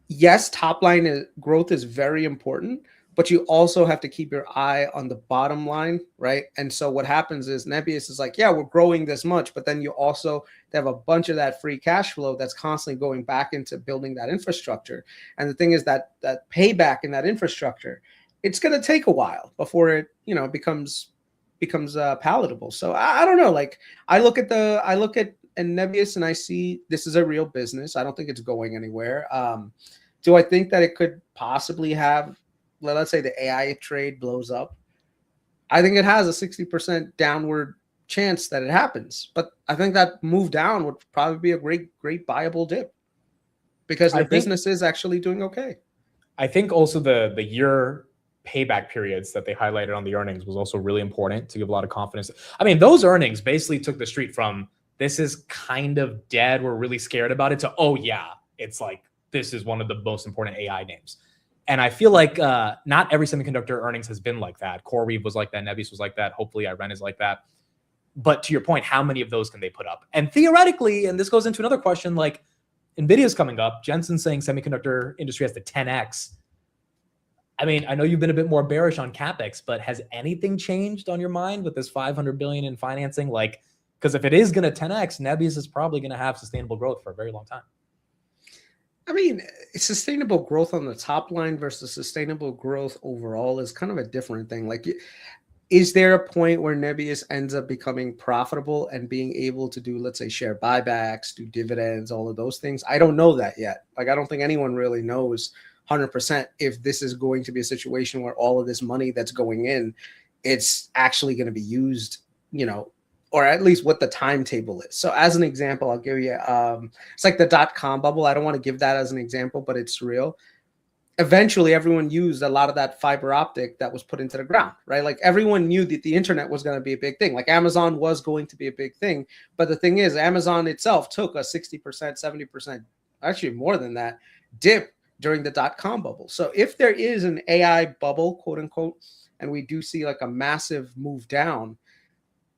Speaker 6: yes, top line growth is very important, but you also have to keep your eye on the bottom line, right? And so what happens is Nebius is like, yeah, we're growing this much, but then you also have a bunch of that free cash flow that's constantly going back into building that infrastructure. And the thing is that payback in that infrastructure, it's going to take a while before it, becomes palatable. So I don't know. Like, I look at Nebius and I see this is a real business. I don't think it's going anywhere. Do I think that it could possibly have, let's say the AI trade blows up? I think it has a 60% downward chance that it happens. But I think that move down would probably be a great buyable dip because their business is actually doing okay. I
Speaker 1: think also the year payback periods that they highlighted on the earnings was also really important to give a lot of confidence. I mean, those earnings basically took the street from, this is kind of dead, we're really scared about it, to, oh yeah, it's like, this is one of the most important AI names. And I feel like not every semiconductor earnings has been like that. CoreWeave was like that. Nebius was like that. Hopefully Iren is like that. But to your point, how many of those can they put up? And theoretically, and this goes into another question, like NVIDIA's coming up. Jensen's saying semiconductor industry has to 10x. I mean, I know you've been a bit more bearish on CapEx, but has anything changed on your mind with this $500 billion in financing? Like, because if it is going to 10x, Nebius is probably going to have sustainable growth for a very long time.
Speaker 6: I mean, sustainable growth on the top line versus sustainable growth overall is kind of a different thing. Like, is there a point where Nebius ends up becoming profitable and being able to do, let's say, share buybacks, do dividends, all of those things? I don't know that yet. Like, I don't think anyone really knows 100% if this is going to be a situation where all of this money that's going in, it's actually going to be used, or at least what the timetable is. So as an example, I'll give you, it's like the .com bubble. I don't want to give that as an example, but it's real. Eventually, everyone used a lot of that fiber optic that was put into the ground, right? Like, everyone knew that the internet was going to be a big thing. Like, Amazon was going to be a big thing. But the thing is, Amazon itself took a 60%, 70%, actually more than that, dip during the .com bubble. So if there is an AI bubble, quote unquote, and we do see like a massive move down,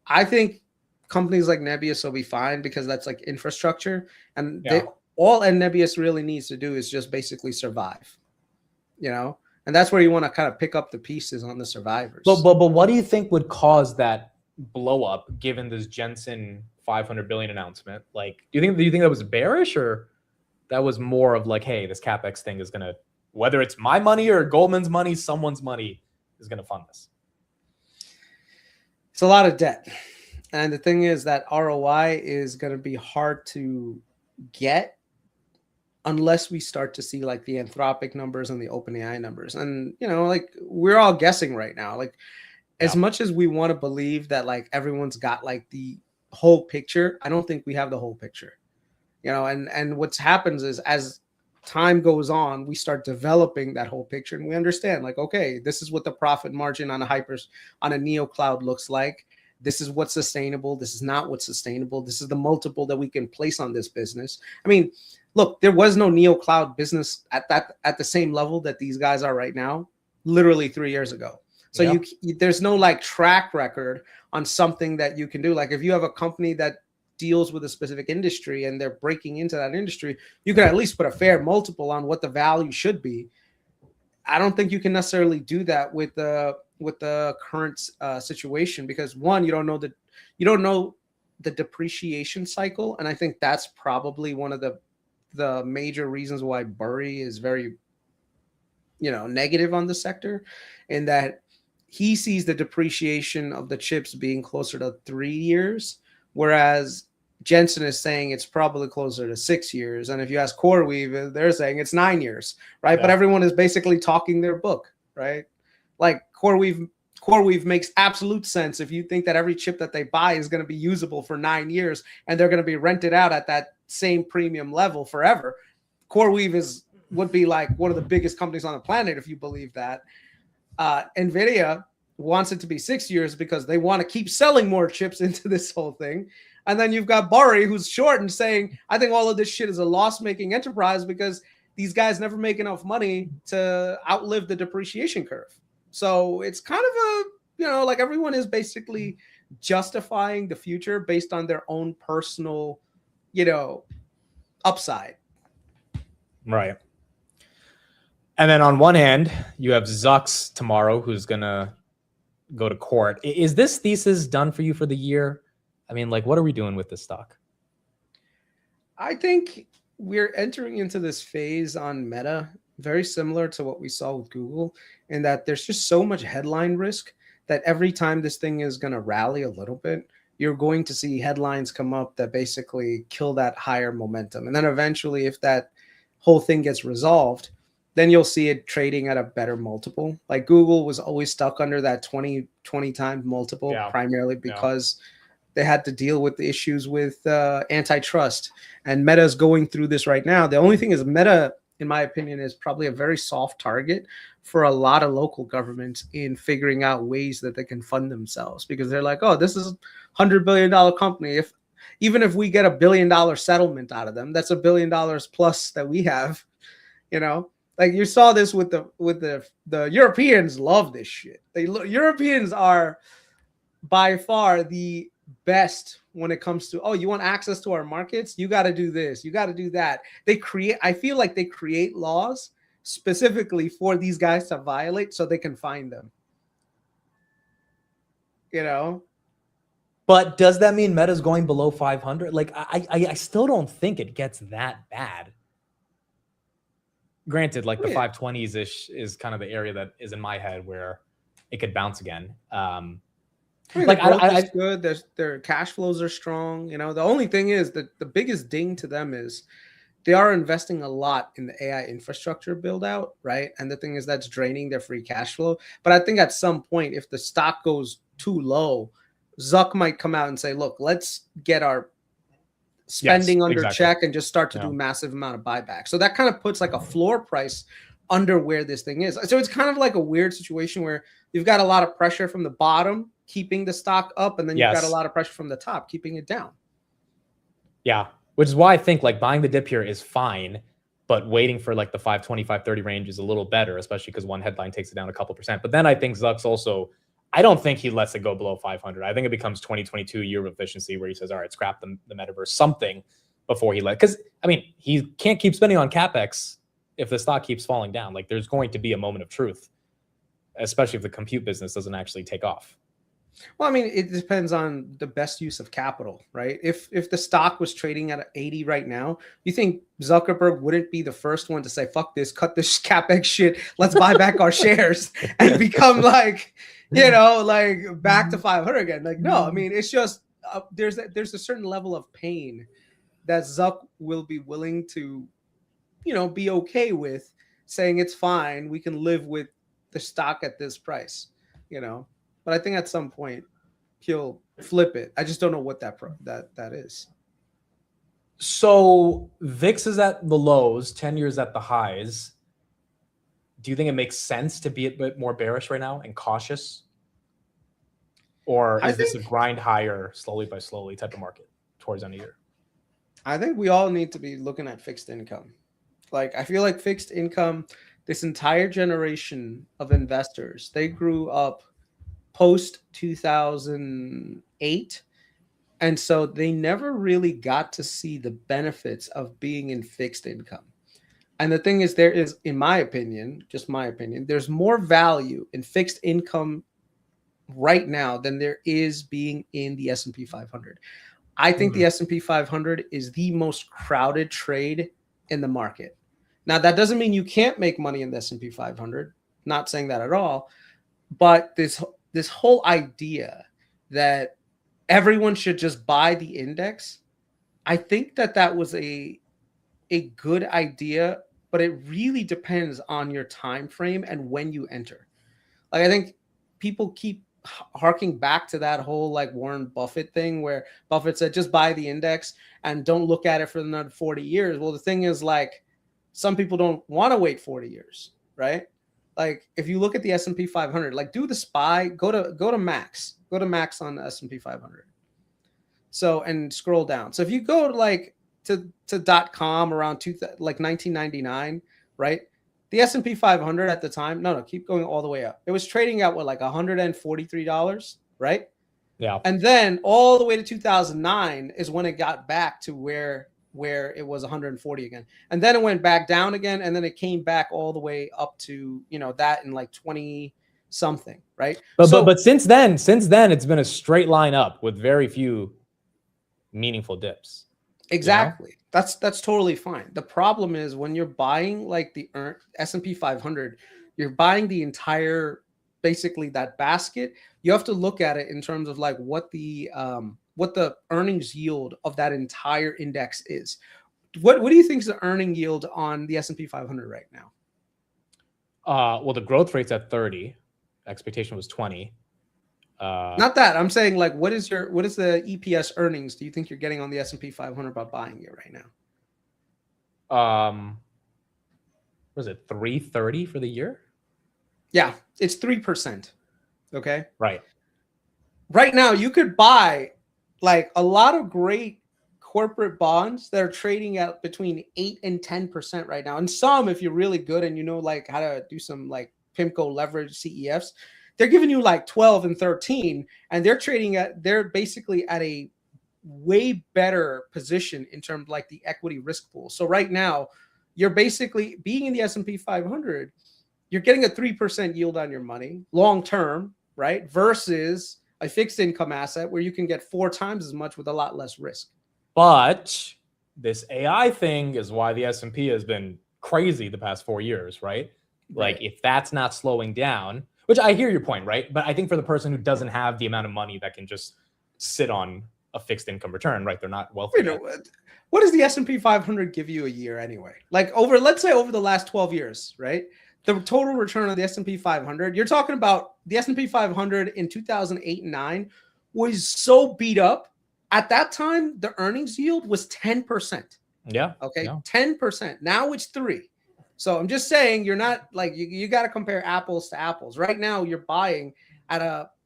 Speaker 6: I think companies like Nebius will be fine because that's like infrastructure, and all Nebius really needs to do is just basically survive, and that's where you want to kind of pick up the pieces on the survivors.
Speaker 1: But what do you think would cause that blow up given this Jensen $500 billion announcement? Like, do you think that was bearish, or that was more of like, hey, this CapEx thing is gonna, whether it's my money or Goldman's money, someone's money is gonna fund this?
Speaker 6: It's a lot of debt. And the thing is that ROI is going to be hard to get unless we start to see like the Anthropic numbers and the OpenAI numbers. And, you know, like we're all guessing right now. Like as much as we want to believe that like everyone's got like the whole picture, I don't think we have the whole picture. You know, and what happens is as time goes on, we start developing that whole picture and we understand like, okay, this is what the profit margin on a neo cloud looks like. This is what's sustainable. This is not what's sustainable. This is the multiple that we can place on this business. I mean, look, there was no neo cloud business at the same level that these guys are right now, literally 3 years ago. So there's no like track record on something that you can do. Like if you have a company that deals with a specific industry and they're breaking into that industry, you can at least put a fair multiple on what the value should be. I don't think you can necessarily do that with the current situation because one, you don't know the depreciation cycle, and I think that's probably one of the major reasons why Burry is very, you know, negative on the sector, in that he sees the depreciation of the chips being closer to 3 years, whereas Jensen is saying it's probably closer to 6 years. And if you ask CoreWeave, they're saying it's 9 years, right? Yeah. But everyone is basically talking their book, right? Like CoreWeave makes absolute sense if you think that every chip that they buy is going to be usable for 9 years and they're going to be rented out at that same premium level forever. CoreWeave would be like one of the biggest companies on the planet if you believe that. NVIDIA wants it to be 6 years because they want to keep selling more chips into this whole thing. And then you've got Burry, who's short and saying, I think all of this shit is a loss-making enterprise because these guys never make enough money to outlive the depreciation curve. So it's kind of a, you know, like everyone is basically justifying the future based on their own personal, you know, upside.
Speaker 1: Right. And then on one hand, you have Zucks tomorrow, who's going to go to court. Is this thesis done for you for the year? I mean, like, what are we doing with this stock?
Speaker 6: I think we're entering into this phase on Meta, very similar to what we saw with Google, in that there's just so much headline risk that every time this thing is going to rally a little bit, you're going to see headlines come up that basically kill that higher momentum. And then eventually, if that whole thing gets resolved, then you'll see it trading at a better multiple. Like Google was always stuck under that 20 times multiple, primarily because they had to deal with the issues with antitrust. And Meta is going through this right now. The only thing is Meta, in my opinion, is probably a very soft target for a lot of local governments in figuring out ways that they can fund themselves, because they're like, oh, this is $100 billion company. Even if we get $1 billion settlement out of them, that's $1 billion plus that we have, you know. Like you saw this with the Europeans love this shit. Europeans are by far the best when it comes to, oh, you want access to our markets? You got to do this. You got to do that. I feel like they create laws specifically for these guys to violate so they can find them. You know?
Speaker 1: But does that mean Meta's going below 500? Like, I still don't think it gets that bad. Granted, like the 520s-ish is kind of the area that is in my head where it could bounce again.
Speaker 6: I mean, like I good. Their cash flows are strong. You know, the only thing is that the biggest ding to them is they are investing a lot in the AI infrastructure build out, right? And the thing is that's draining their free cash flow. But I think at some point, if the stock goes too low, Zuck might come out and say, look, let's get our spending under check and just start to do massive amount of buyback. So that kind of puts like a floor price under where this thing is. So it's kind of like a weird situation where you've got a lot of pressure from the bottom keeping the stock up, and then you've got a lot of pressure from the top keeping it down.
Speaker 1: Yeah, which is why I think like buying the dip here is fine, but waiting for like the 520, 530 range is a little better, especially because one headline takes it down a couple percent. But then I think Zuck's also, I don't think he lets it go below 500. I think it becomes 2022 year of efficiency where he says, all right, scrap the metaverse, something before he because I mean, he can't keep spending on CapEx if the stock keeps falling down. Like there's going to be a moment of truth, especially if the compute business doesn't actually take off.
Speaker 6: Well, I mean, it depends on the best use of capital, right? If the stock was trading at 80 right now, you think Zuckerberg wouldn't be the first one to say, fuck this, cut this CapEx shit, let's buy back our shares and become like, you know, like back to 500 again. Like, no, I mean, it's just, there's a certain level of pain that Zuck will be willing to be okay with saying it's fine. We can live with the stock at this price, But I think at some point he'll flip it. I just don't know what that is.
Speaker 1: So VIX is at the lows, 10 years at the highs. Do you think it makes sense to be a bit more bearish right now and cautious? Or is this a grind higher slowly by slowly type of market towards end of year?
Speaker 6: I think we all need to be looking at fixed income. Like, I feel like fixed income, this entire generation of investors, they grew up post 2008. And so they never really got to see the benefits of being in fixed income. And the thing is, there is, in my opinion, just my opinion, there's more value in fixed income right now than there is being in the S&P 500. I think the S&P 500 is the most crowded trade in the market. Now, that doesn't mean you can't make money in the S&P 500. Not saying that at all. But this whole idea that everyone should just buy the index, I think that was a good idea, but it really depends on your time frame and when you enter. Like, I think people keep harking back to that whole like Warren Buffett thing where Buffett said just buy the index and don't look at it for another 40 years. Well, the thing is, like, some people don't want to wait 40 years, right? Like, if you look at the S&P 500, like, do the SPY, go to max on the S&P 500. So, and scroll down. So if you go to .com around 1999, right? The S&P 500 at the time, keep going all the way up. It was trading at like $143, right?
Speaker 1: Yeah.
Speaker 6: And then all the way to 2009 is when it got back to where it was 140 again. And then it went back down again. And then it came back all the way up to, that in like 20 something, right?
Speaker 1: But since then, it's been a straight line up with very few meaningful dips.
Speaker 6: Exactly. That's totally fine. The problem is when you're buying like the S&P 500, you're buying the entire, basically that basket. You have to look at it in terms of like what the earnings yield of that entire index is. What do you think is the earning yield on the S&P 500 right now?
Speaker 1: Well, the growth rate's at 30. Expectation was 20.
Speaker 6: Not that I'm saying, like, what is the EPS earnings do you think you're getting on the S&P 500 by buying it right now?
Speaker 1: Was it 330 for the year?
Speaker 6: Yeah, it's 3%. Okay.
Speaker 1: Right.
Speaker 6: Right now, you could buy like a lot of great corporate bonds that are trading at between 8 and 10% right now. And some, if you're really good and you know like how to do some like PIMCO leverage CEFs, they're giving you like 12 and 13, and they're basically at a way better position in terms of like the equity risk pool. So right now, you're basically being in the S&P 500, you're getting a 3% yield on your money long term, right? Versus a fixed income asset where you can get 4 times as much with a lot less risk.
Speaker 1: But this AI thing is why the S&P has been crazy the past 4 years, right? Like, if that's not slowing down, which I hear your point, right? But I think for the person who doesn't have the amount of money that can just sit on a fixed income return, right? They're not wealthy.
Speaker 6: What does the S&P 500 give you a year anyway? Like let's say over the last 12 years, right? The total return on the S&P 500, you're talking about the S&P 500 in 2008 and 9 was so beat up. At that time, the earnings yield was 10%.
Speaker 1: Yeah.
Speaker 6: Okay.
Speaker 1: Yeah.
Speaker 6: 10%. Now it's 3%. So I'm just saying, you're not like, you got to compare apples to apples. Right now, you're buying at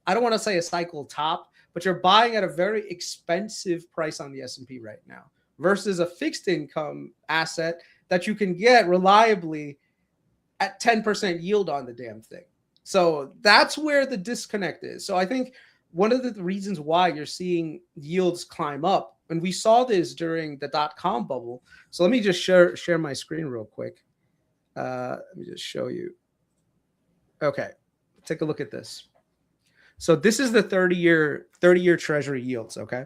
Speaker 6: I don't want to say a cycle top, but you're buying at a very expensive price on the S&P right now versus a fixed income asset that you can get reliably at 10% yield on the damn thing. So that's where the disconnect is. So I think one of the reasons why you're seeing yields climb up, and we saw this during the .com bubble. So let me just share my screen real quick. Let me just show you. Okay, take a look at this. So this is the 30-year treasury yields. Okay.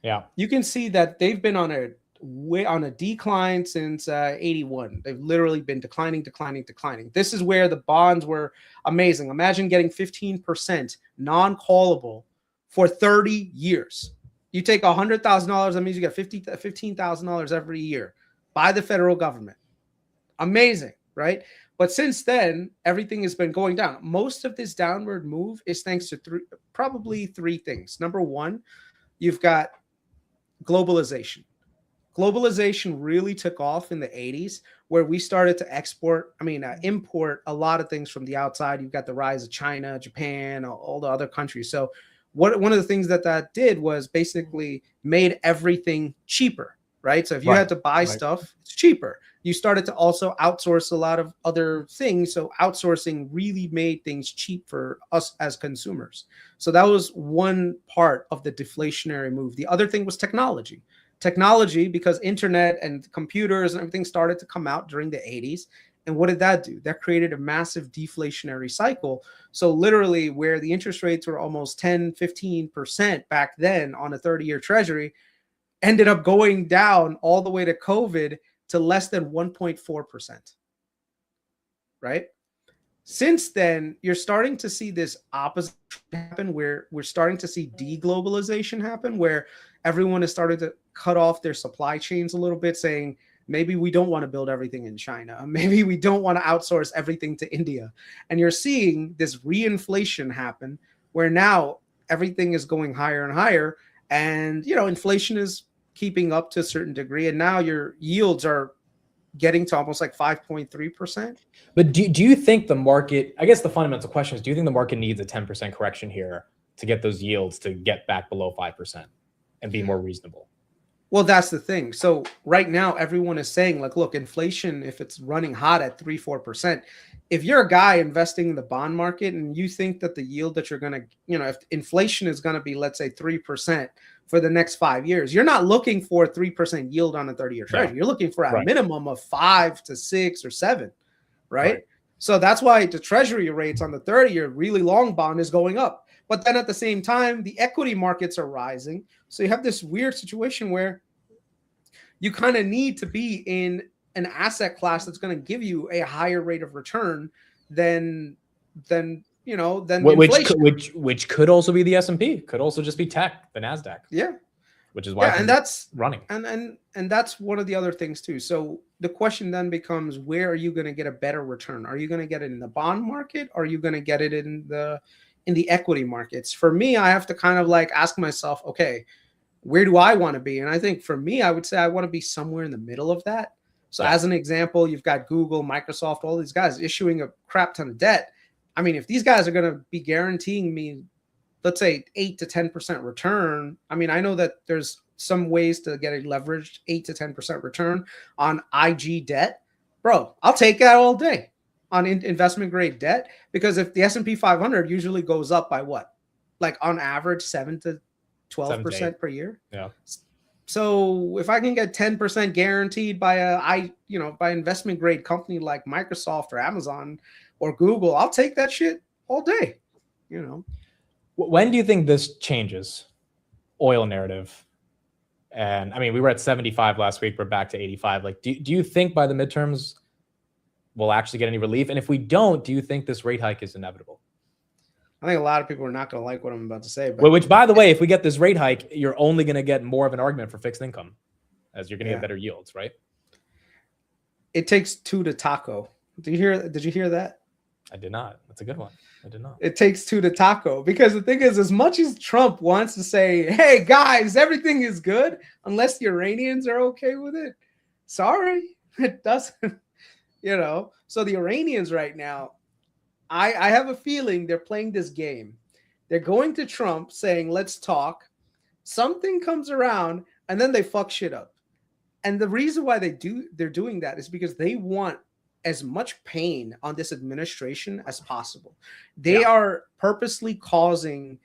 Speaker 1: Yeah.
Speaker 6: You can see that they've been on a decline since 81. They've literally been declining. This is where the bonds were amazing. Imagine getting 15% non-callable for 30 years. You take $100,000, that means you get $15,000 every year by the federal government. Amazing, right? But since then, everything has been going down. Most of this downward move is thanks to probably three things. Number one, you've got globalization. Globalization really took off in the 80s, where we started to import a lot of things from the outside. You've got the rise of China, Japan, all the other countries. So one of the things that did was basically made everything cheaper, right? So if you had to buy stuff, it's cheaper. You started to also outsource a lot of other things. So outsourcing really made things cheap for us as consumers. So that was one part of the deflationary move. The other thing was technology. Technology, because internet and computers and everything started to come out during the 80s. And what did that do? That created a massive deflationary cycle. So literally where the interest rates were almost 10, 15% back then on a 30-year treasury, ended up going down all the way to COVID to less than 1.4%, right? Since then, you're starting to see this opposite happen, where we're starting to see deglobalization happen, where everyone is starting to cut off their supply chains a little bit, saying, maybe we don't want to build everything in China. Maybe we don't want to outsource everything to India. And you're seeing this reinflation happen, where now everything is going higher and higher. And, inflation is keeping up to a certain degree. And now your yields are getting to almost like 5.3%.
Speaker 1: But do you think the market, I guess the fundamental question is, do you think the market needs a 10% correction here to get those yields to get back below 5% and be more reasonable?
Speaker 6: Well, that's the thing. So right now, everyone is saying, like, look, inflation, if it's running hot at 3-4%, if you're a guy investing in the bond market and you think that the yield that you're going to, if inflation is going to be, let's say 3% for the next 5 years, you're not looking for a 3% yield on a 30-year treasury.
Speaker 1: No.
Speaker 6: You're looking for a
Speaker 1: Right.
Speaker 6: minimum of 5 to 6 or 7, right? So that's why the treasury rates on the 30-year really long bond is going up. But then at the same time, the equity markets are rising. So you have this weird situation where you kind of need to be in an asset class that's going to give you a higher rate of return than inflation.
Speaker 1: Which could also be the S&P, could also just be tech, the NASDAQ.
Speaker 6: Yeah.
Speaker 1: Which is why
Speaker 6: and that's
Speaker 1: running.
Speaker 6: And that's one of the other things too. So the question then becomes, where are you going to get a better return? Are you going to get it in the bond market? Or are you going to get it in the equity markets? For me, I have to kind of like ask myself, okay, where do I want to be? And I think for me, I would say I want to be somewhere in the middle of that. So as an example, you've got Google, Microsoft, all these guys issuing a crap ton of debt. I mean, if these guys are going to be guaranteeing me, let's say 8 to 10% return. I mean, I know that there's some ways to get a leveraged 8 to 10% return on IG debt. Bro, I'll take that all day on investment grade debt, because if the S&P 500 usually goes up by what? Like on average 7 to 12% per year.
Speaker 1: Yeah.
Speaker 6: So if I can get 10% guaranteed by by investment grade company like Microsoft or Amazon or Google, I'll take that shit all day.
Speaker 1: When do you think this changes? Oil narrative. And I mean, we were at 75 last week. We're back to 85. Like, do you think by the midterms we'll actually get any relief? And if we don't, do you think this rate hike is inevitable?
Speaker 6: I think a lot of people are not going to like what I'm about to say. But
Speaker 1: which, by the way, if we get this rate hike, you're only going to get more of an argument for fixed income, as you're going to get better yields, right?
Speaker 6: It takes two to taco. Did you hear that?
Speaker 1: I did not. That's a good one. I did not.
Speaker 6: It takes two to taco, because the thing is, as much as Trump wants to say, hey, guys, everything is good, unless the Iranians are okay with it, sorry, it doesn't, So the Iranians right now, I have a feeling they're playing this game. They're going to Trump saying, let's talk. Something comes around and then they fuck shit up. And the reason why they're doing that is because they want as much pain on this administration as possible. They are purposely causing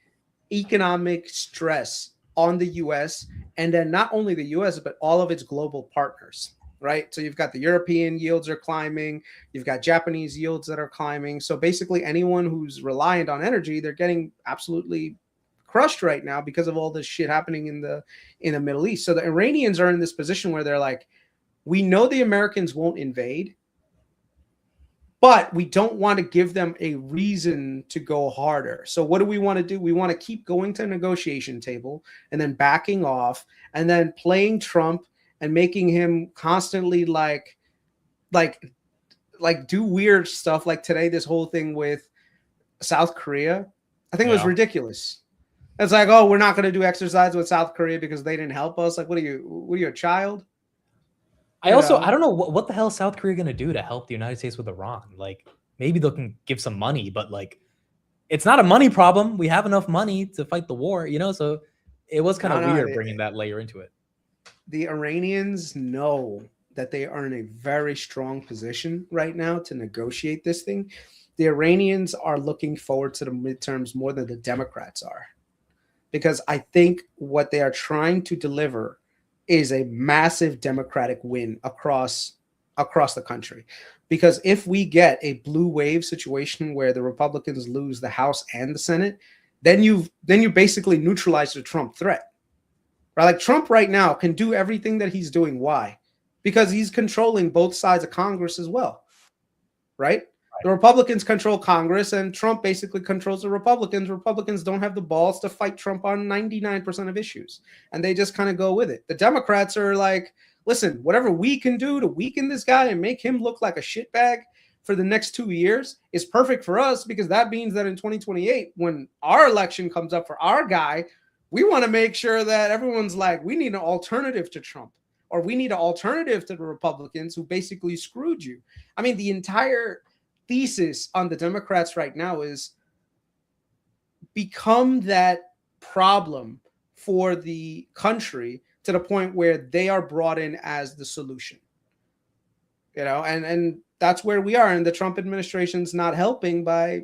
Speaker 6: economic stress on the US, and then not only the US, but all of its global partners. Right. So you've got the European yields are climbing. You've got Japanese yields that are climbing. So basically anyone who's reliant on energy, they're getting absolutely crushed right now because of all this shit happening in the Middle East. So the Iranians are in this position where they're like, we know the Americans won't invade, but we don't want to give them a reason to go harder. So what do we want to do? We want to keep going to a negotiation table and then backing off and then playing Trump and making him constantly like like do weird stuff like today, this whole thing with South Korea. I think it was
Speaker 1: Yeah.
Speaker 6: ridiculous. It's like, oh, we're not going to do exercise with South Korea because they didn't help us. Like, what are you, a child?
Speaker 1: I
Speaker 6: You
Speaker 1: also
Speaker 6: know?
Speaker 1: I don't know what the hell is South Korea gonna do to help the United States with Iran. Like maybe they can give some money, but like it's not a money problem. We have enough money to fight the war, you know. So it was kind of
Speaker 6: No,
Speaker 1: weird bringing that layer into it.
Speaker 6: The Iranians know that they are in a very strong position right now to negotiate this thing. The Iranians are looking forward to the midterms more than the Democrats are, because I think what they are trying to deliver is a massive Democratic win across the country. Because if we get a blue wave situation where the Republicans lose the House and the Senate, then you basically neutralize the Trump threat. Right? Like Trump right now can do everything that he's doing. Why? Because he's controlling both sides of Congress as well. Right? The Republicans control Congress and Trump basically controls the Republicans. Republicans don't have the balls to fight Trump on 99% of issues. And they just kind of go with it. The Democrats are like, listen, whatever we can do to weaken this guy and make him look like a shitbag for the next 2 years is perfect for us, because that means that in 2028, when our election comes up for our guy, we want to make sure that everyone's like, we need an alternative to Trump, or we need an alternative to the Republicans who basically screwed you. I mean, the entire thesis on the Democrats right now is become that problem for the country to the point where they are brought in as the solution. You know, and that's where we are. And the Trump administration's not helping by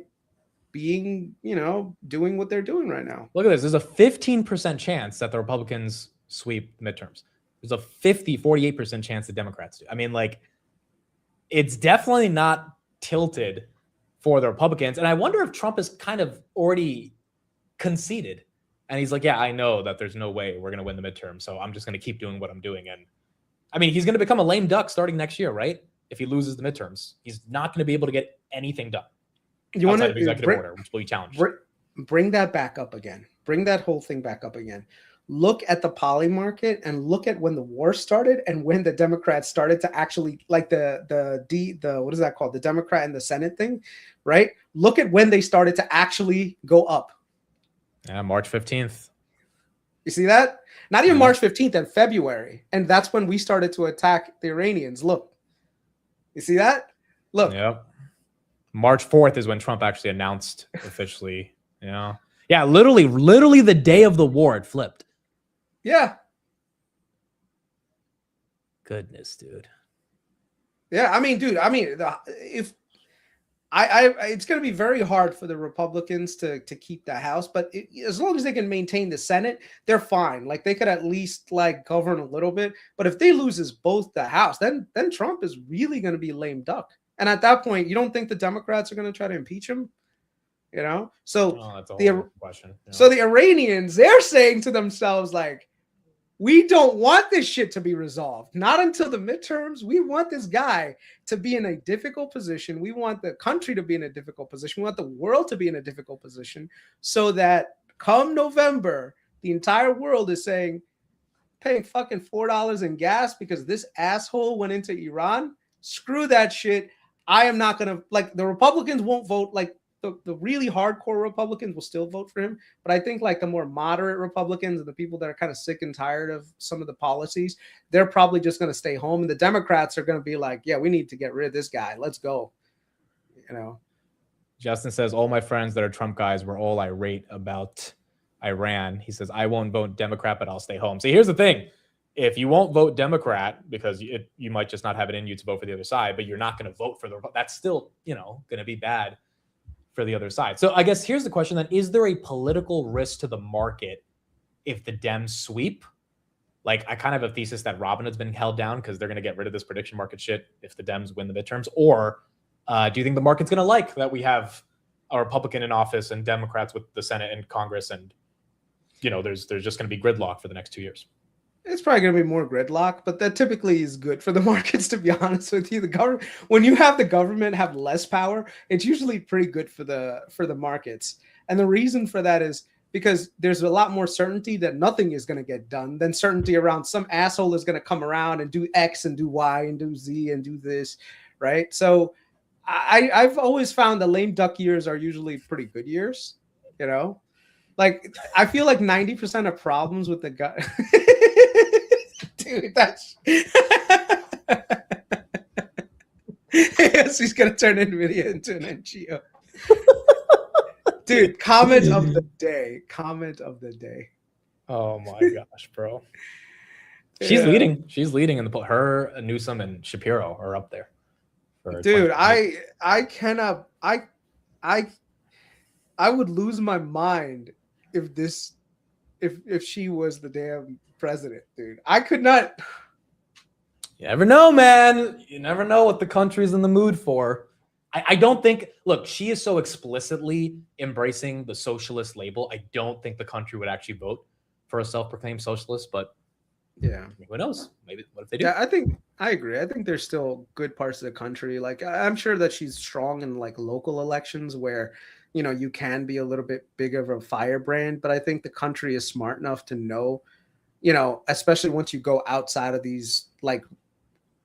Speaker 6: being, you know, doing what they're doing right now.
Speaker 1: Look at this. There's a 15% chance that the Republicans sweep midterms. There's a 48% chance the Democrats do. I mean, like, it's definitely not tilted for the Republicans. And I wonder if Trump is kind of already conceded. And he's like, yeah, I know that there's no way we're going to win the midterm, so I'm just going to keep doing what I'm doing. And I mean, he's going to become a lame duck starting next year, right? If he loses the midterms, he's not going to be able to get anything done.
Speaker 6: You want
Speaker 1: to executive
Speaker 6: bring,
Speaker 1: order, which will be challenged.
Speaker 6: Bring that back up again. Bring that whole thing back up again. Look at the poly market and look at when the war started and when the Democrats started to actually, like the what is that called? The Democrat and the Senate thing, right? Look at when they started to actually go up.
Speaker 1: Yeah, March 15th.
Speaker 6: You see that? Not even
Speaker 1: Yeah.
Speaker 6: March 15th and February. And that's when we started to attack the Iranians. Look. You see that? Look.
Speaker 1: Yep. March 4th is when Trump actually announced officially. Yeah. Yeah, literally the day of the war, it flipped.
Speaker 6: Yeah.
Speaker 1: Goodness, dude.
Speaker 6: Yeah, I mean, dude, if it's going to be very hard for the Republicans to keep the House, but as long as they can maintain the Senate, they're fine. Like they could at least like govern a little bit. But if they loses both the House, then Trump is really going to be lame duck. And at that point, you don't think the Democrats are going to try to impeach him? You know, so
Speaker 1: That's a whole
Speaker 6: the
Speaker 1: different question. Yeah.
Speaker 6: so the Iranians, they're saying to themselves like, we don't want this shit to be resolved. Not until the midterms. We want this guy to be in a difficult position. We want the country to be in a difficult position. We want the world to be in a difficult position so that come November, the entire world is saying, paying fucking $4 in gas because this asshole went into Iran. Screw that shit. I am not going to, like, the Republicans won't vote, like, the really hardcore Republicans will still vote for him. But I think like the more moderate Republicans and the people that are kind of sick and tired of some of the policies, they're probably just going to stay home. And the Democrats are going to be like, yeah, we need to get rid of this guy. Let's go. You know,
Speaker 1: Justin says, all my friends that are Trump guys were all irate about Iran. He says, I won't vote Democrat, but I'll stay home. See, here's the thing. If you won't vote Democrat because you might just not have it in you to vote for the other side, but you're not going to vote for that's still, going to be bad for the other side. So I guess here's the question then, is there a political risk to the market if the Dems sweep? Like I kind of have a thesis that Robinhood's been held down because they're going to get rid of this prediction market shit if the Dems win the midterms. Or do you think the market's going to like that we have a Republican in office and Democrats with the Senate and Congress and, there's just going to be gridlock for the next 2 years?
Speaker 6: it's probably going to be more gridlock, but that typically is good for the markets, to be honest with you. The government, when you have the government have less power, it's usually pretty good for the markets. And the reason for that is because there's a lot more certainty that nothing is going to get done than certainty around some asshole is going to come around and do X and do Y and do Z and do this, right? So I've always found the lame duck years are usually pretty good years. You know, like I feel like 90% of problems with the guy, dude. That's yes, he's gonna turn NVIDIA into an NGO. Dude, comment of the day. Comment of the day.
Speaker 1: Oh my gosh, bro. She's
Speaker 6: Yeah.
Speaker 1: leading. She's leading in the poll. Her, Newsom, and Shapiro are up there. for
Speaker 6: Dude,
Speaker 1: 2028.
Speaker 6: I cannot I would lose my mind if this if she was the damn president, dude. I could not.
Speaker 1: You never know, man. You never know what the country's in the mood for. I don't think, look, she is so explicitly embracing the socialist label. I don't think the country would actually vote for a self-proclaimed socialist, but
Speaker 6: Yeah.
Speaker 1: who knows? Maybe, what if they do?
Speaker 6: Yeah, I agree. I think there's still good parts of the country. Like I'm sure that she's strong in like local elections where, you know, you can be a little bit bigger of a firebrand, but I think the country is smart enough to know, you know, especially once you go outside of these like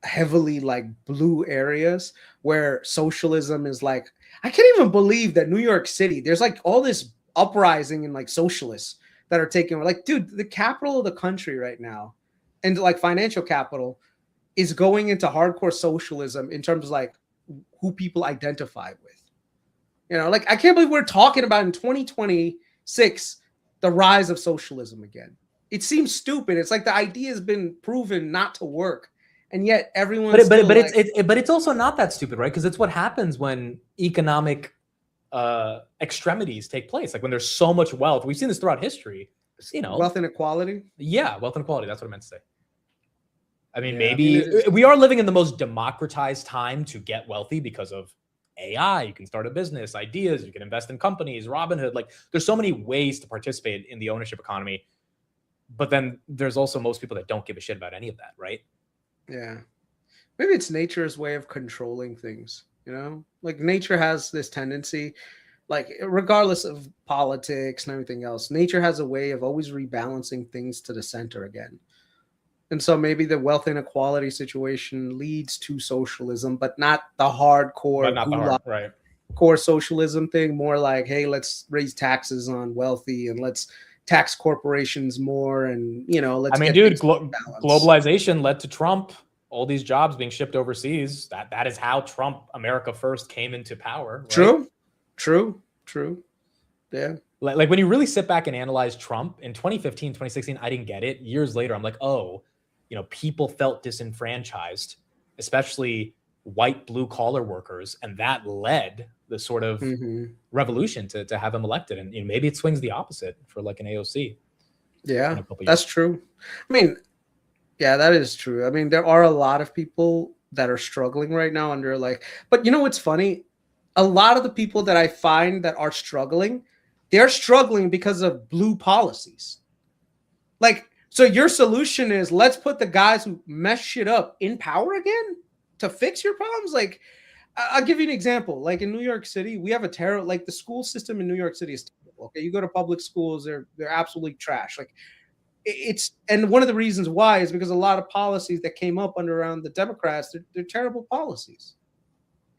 Speaker 6: heavily like blue areas where socialism is like, I can't even believe that New York City, there's like all this uprising and like socialists that are taking, like, dude, the capital of the country right now and like financial capital is going into hardcore socialism in terms of like who people identify with. You know, like I can't believe we're talking about in 2026 the rise of socialism again. It seems stupid. It's like the idea has been proven not to work, and yet everyone.
Speaker 1: But it's also not that stupid, right? Because it's what happens when economic extremities take place. Like when there's so much wealth. We've seen this throughout history. You know,
Speaker 6: wealth inequality.
Speaker 1: Yeah, wealth inequality. That's what I meant to say. I mean,
Speaker 6: Yeah,
Speaker 1: maybe
Speaker 6: I mean,
Speaker 1: we are living in the most democratized time to get wealthy because of AI. You can start a business, ideas, you can invest in companies, Robinhood. Like there's so many ways to participate in the ownership economy. But then there's also most people that don't give a shit about any of that, right?
Speaker 6: Yeah. Maybe it's nature's way of controlling things, you know? Like nature has this tendency, like regardless of politics and everything else, nature has a way of always rebalancing things to the center again. And so maybe the wealth inequality situation leads to socialism, but not the hardcore,
Speaker 1: But not the hard, right?
Speaker 6: core socialism thing. More like, hey, let's raise taxes on wealthy and let's tax corporations more, and you know, let's.
Speaker 1: I mean,
Speaker 6: get
Speaker 1: dude,
Speaker 6: things in balance.
Speaker 1: globalization led to Trump. All these jobs being shipped overseas. That is how Trump, America First, came into power. Right?
Speaker 6: True. Yeah.
Speaker 1: Like when you really sit back and analyze Trump in 2015, 2016, I didn't get it. Years later, I'm like, oh, you know, people felt disenfranchised, especially white blue collar workers, and that led the sort of revolution to have him elected. And you know, maybe it swings the opposite for like an AOC.
Speaker 6: Yeah, that's true. I mean, yeah, that is true. I mean, there are a lot of people that are struggling right now under like, but you know what's funny? A lot of the people that I find that are struggling, they're struggling because of blue policies. Like, so your solution is let's put the guys who mess shit up in power again to fix your problems. Like, I'll give you an example. Like in New York City, we have a terrible, like the school system in New York City is terrible. Okay, you go to public schools, they're absolutely trash. Like it's, and one of the reasons why is because a lot of policies that came up around the Democrats, they're terrible policies.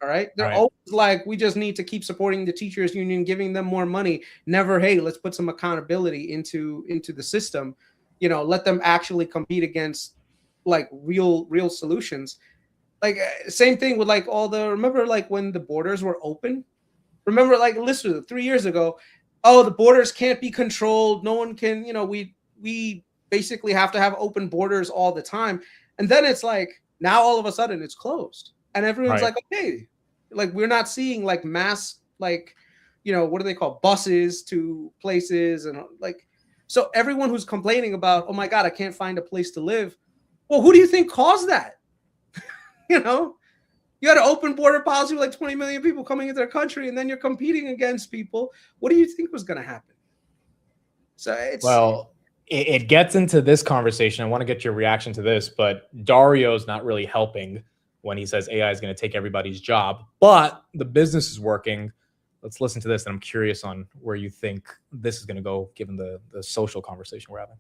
Speaker 6: All right, they're always like, we just need to keep supporting the teachers union, giving them more money. Never, hey, let's put some accountability into the system. You know, let them actually compete against like real solutions. Like same thing with like all the, remember like when the borders were open? Remember like listen, 3 years ago, oh, the borders can't be controlled. No one can, you know, we basically have to have open borders all the time. And then it's like now all of a sudden it's closed. And everyone's like, okay, like we're not seeing like mass, like, you know, what do they call buses to places and like, so everyone who's complaining about, oh my God, I can't find a place to live. Well, who do you think caused that? You know, you had an open border policy with like 20 million people coming into the country, and then you're competing against people. What do you think was going to happen? So it's, well,
Speaker 1: it gets into this conversation. I want to get your reaction to this, but Dario's not really helping when he says AI is going to take everybody's job, but the business is working. Let's listen to this, and I'm curious on where you think this is going to go, given the social conversation we're having.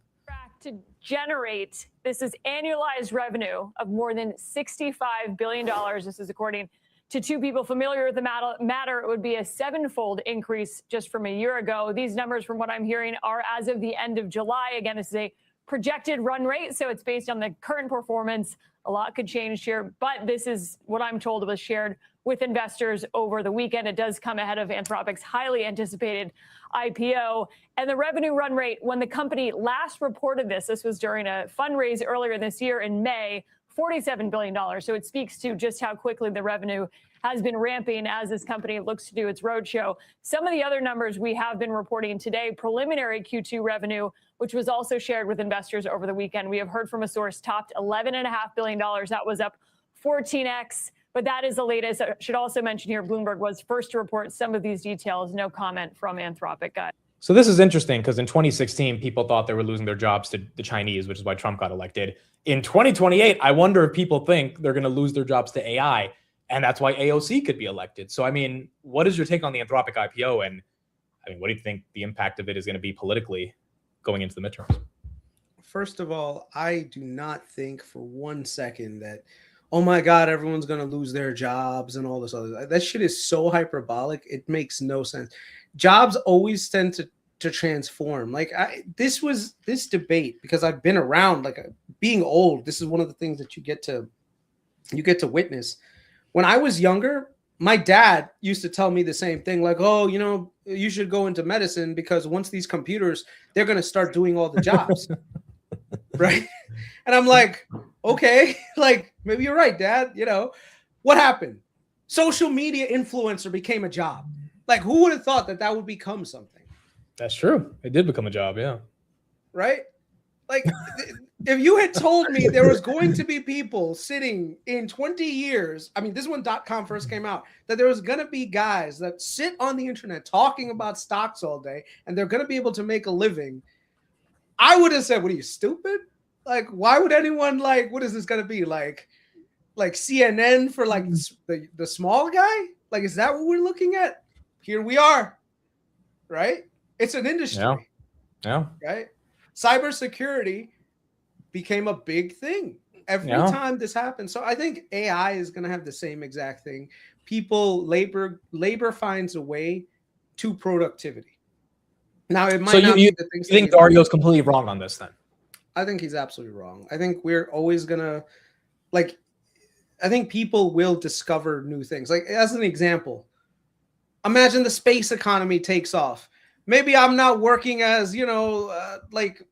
Speaker 7: To generate, this is annualized revenue of more than $65 billion. This is according To two people familiar with the matter, it would be a 7-fold increase just from a year ago. These numbers, from what I'm hearing, are as of the end of July. Again, this is a projected run rate, so it's based on the current performance. A lot could change here, but this is what I'm told was shared with investors over the weekend. It does come ahead of Anthropic's highly anticipated IPO. And the revenue run rate, when the company last reported this was during a fundraise earlier this year in May, $47 billion. So it speaks to just how quickly the revenue has been ramping as this company looks to do its roadshow. Some of the other numbers we have been reporting today, preliminary Q2 revenue, which was also shared with investors over the weekend. We have heard from a source topped $11.5 billion. That was up 14x. But that is the latest. I should also mention here, Bloomberg was first to report some of these details. No comment from Anthropic, guys.
Speaker 1: So this is interesting because in 2016, people thought they were losing their jobs to the Chinese, which is why Trump got elected. In 2028, I wonder if people think they're going to lose their jobs to AI, and that's why AOC could be elected. So, I mean, what is your take on the Anthropic IPO? And I mean, what do you think the impact of it is going to be politically going into the midterms?
Speaker 6: First of all, I do not think for 1 second that, oh my God, everyone's going to lose their jobs and all this other. That shit is so hyperbolic. It makes no sense. Jobs always tend to transform. Like this debate, because I've been around, like being old, this is one of the things that you get to witness. When I was younger, my dad used to tell me the same thing, like, oh, you know, you should go into medicine because once these computers, they're going to start doing all the jobs. Right. And I'm like, okay, like maybe you're right, Dad. You know, what happened? Social media influencer became a job. Like, who would have thought that would become something?
Speaker 1: That's true. It did become a job. Yeah.
Speaker 6: Right. Like, if you had told me there was going to be people sitting in 20 years, I mean, this is when .com first came out, that there was going to be guys that sit on the internet talking about stocks all day and they're going to be able to make a living, I would have said, what are you, stupid? Like, why would anyone, like, what is this going to be? Like CNN for like the small guy? Like, is that what we're looking at? Here we are, right? It's an industry.
Speaker 1: Yeah.
Speaker 6: Right? Cybersecurity became a big thing every time this happens. So I think AI is going to have the same exact thing. Labor finds a way to productivity. Now, it might
Speaker 1: So
Speaker 6: not
Speaker 1: you
Speaker 6: be the things
Speaker 1: think Dario's completely wrong on this then?
Speaker 6: I think he's absolutely wrong. I think we're always going to, like, I think people will discover new things. Like, as an example, imagine the space economy takes off. Maybe I'm not working as, you know, like,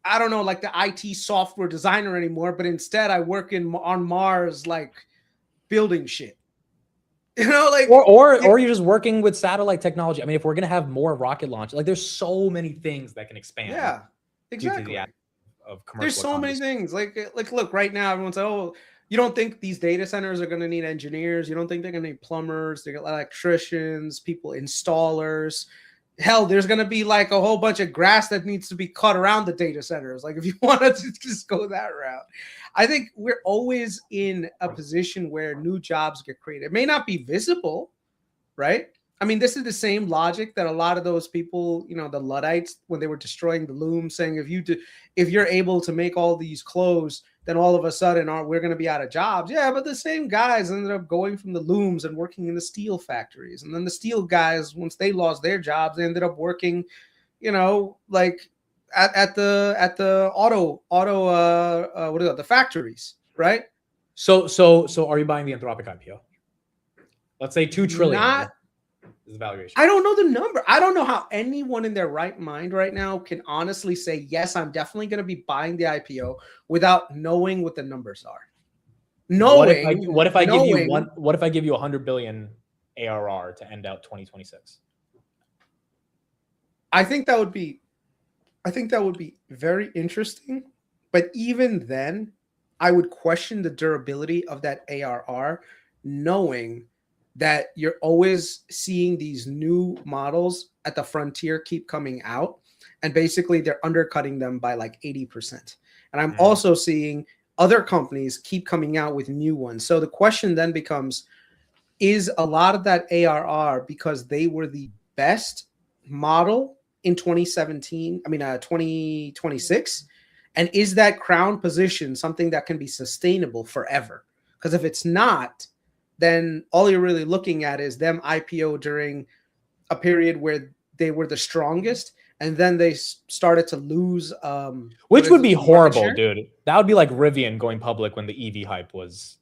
Speaker 6: I don't know, like the IT software designer anymore, but instead I work on Mars, like building shit. You know, like,
Speaker 1: or you're just working with satellite technology. I mean, if we're gonna have more rocket launch, like there's so many things that can expand.
Speaker 6: Yeah, exactly.
Speaker 1: Due to the act of commercial
Speaker 6: There's so many things. Like look, right now everyone's like, oh, you don't think these data centers are going to need engineers? You don't think they're going to need plumbers? They're electricians, people, installers. Hell, there's going to be like a whole bunch of grass that needs to be cut around the data centers. Like, if you wanted to just go that route, I think we're always in a position where new jobs get created. It may not be visible, right? I mean, this is the same logic that a lot of those people, you know, the Luddites, when they were destroying the loom, saying if you're able to make all these clothes, then all of a sudden we're going to be out of jobs. Yeah, but the same guys ended up going from the looms and working in the steel factories. And then the steel guys, once they lost their jobs, they ended up working, you know, like at the the factories, right?
Speaker 1: So are you buying the Anthropic IPO? Let's say $2 trillion is the valuation.
Speaker 6: I don't know the number. I don't know how anyone in their right mind right now can honestly say, yes, I'm definitely going to be buying the IPO without knowing what the numbers are.
Speaker 1: What if I give you $100 billion ARR to end out 2026?
Speaker 6: I think that would be very interesting. But even then, I would question the durability of that ARR, knowing that you're always seeing these new models at the frontier keep coming out, and basically they're undercutting them by like 80%. And I'm also seeing other companies keep coming out with new ones. So the question then becomes, is a lot of that ARR because they were the best model in 2026? And is that crown position something that can be sustainable forever? Because if it's not, then all you're really looking at is them IPO during a period where they were the strongest, and then they started to lose.
Speaker 1: Which would be
Speaker 6: market
Speaker 1: horrible,
Speaker 6: share.
Speaker 1: dude. That would be like Rivian going public when the EV hype was,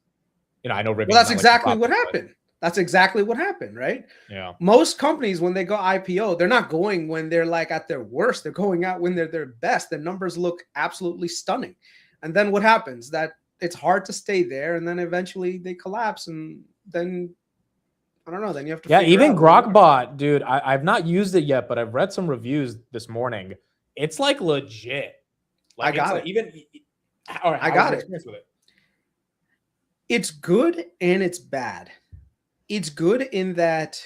Speaker 1: I know Rivian.
Speaker 6: Well, that's exactly what happened. That's exactly what happened, right?
Speaker 1: Yeah.
Speaker 6: Most companies, when they go IPO, they're not going when they're like at their worst. They're going out when they're their best. The numbers look absolutely stunning. And then what happens? That it's hard to stay there, and then eventually they collapse, and then I don't know. Then you have to
Speaker 1: Even
Speaker 6: figure out
Speaker 1: Grokbot, dude. I've not used it yet, but I've read some reviews this morning. It's like legit. Like,
Speaker 6: I got
Speaker 1: it's
Speaker 6: it.
Speaker 1: Even all right,
Speaker 6: I got it.
Speaker 1: Experience with it.
Speaker 6: It's good and it's bad. It's good in that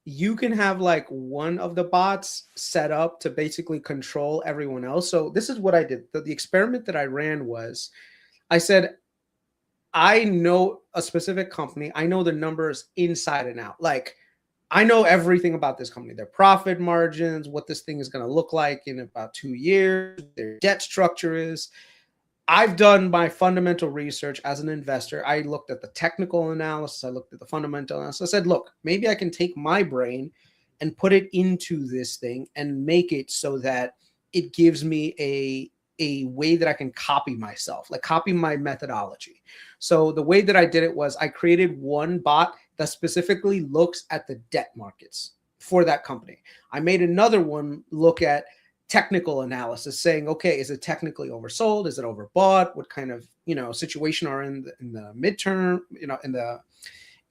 Speaker 6: you can have like one of the bots set up to basically control everyone else. So this is what I did. The experiment that I ran was I said, I know a specific company. I know the numbers inside and out. Like, I know everything about this company, their profit margins, what this thing is going to look like in about 2 years, their debt structure is. I've done my fundamental research as an investor. I looked at the technical analysis. I looked at the fundamental analysis. I said, look, maybe I can take my brain and put it into this thing and make it so that it gives me a way that I can copy myself, like copy my methodology. So the way that I did it was I created one bot that specifically looks at the debt markets for that company. I made another one look at technical analysis, saying, okay, is it technically oversold? Is it overbought? What kind of situation are in the midterm?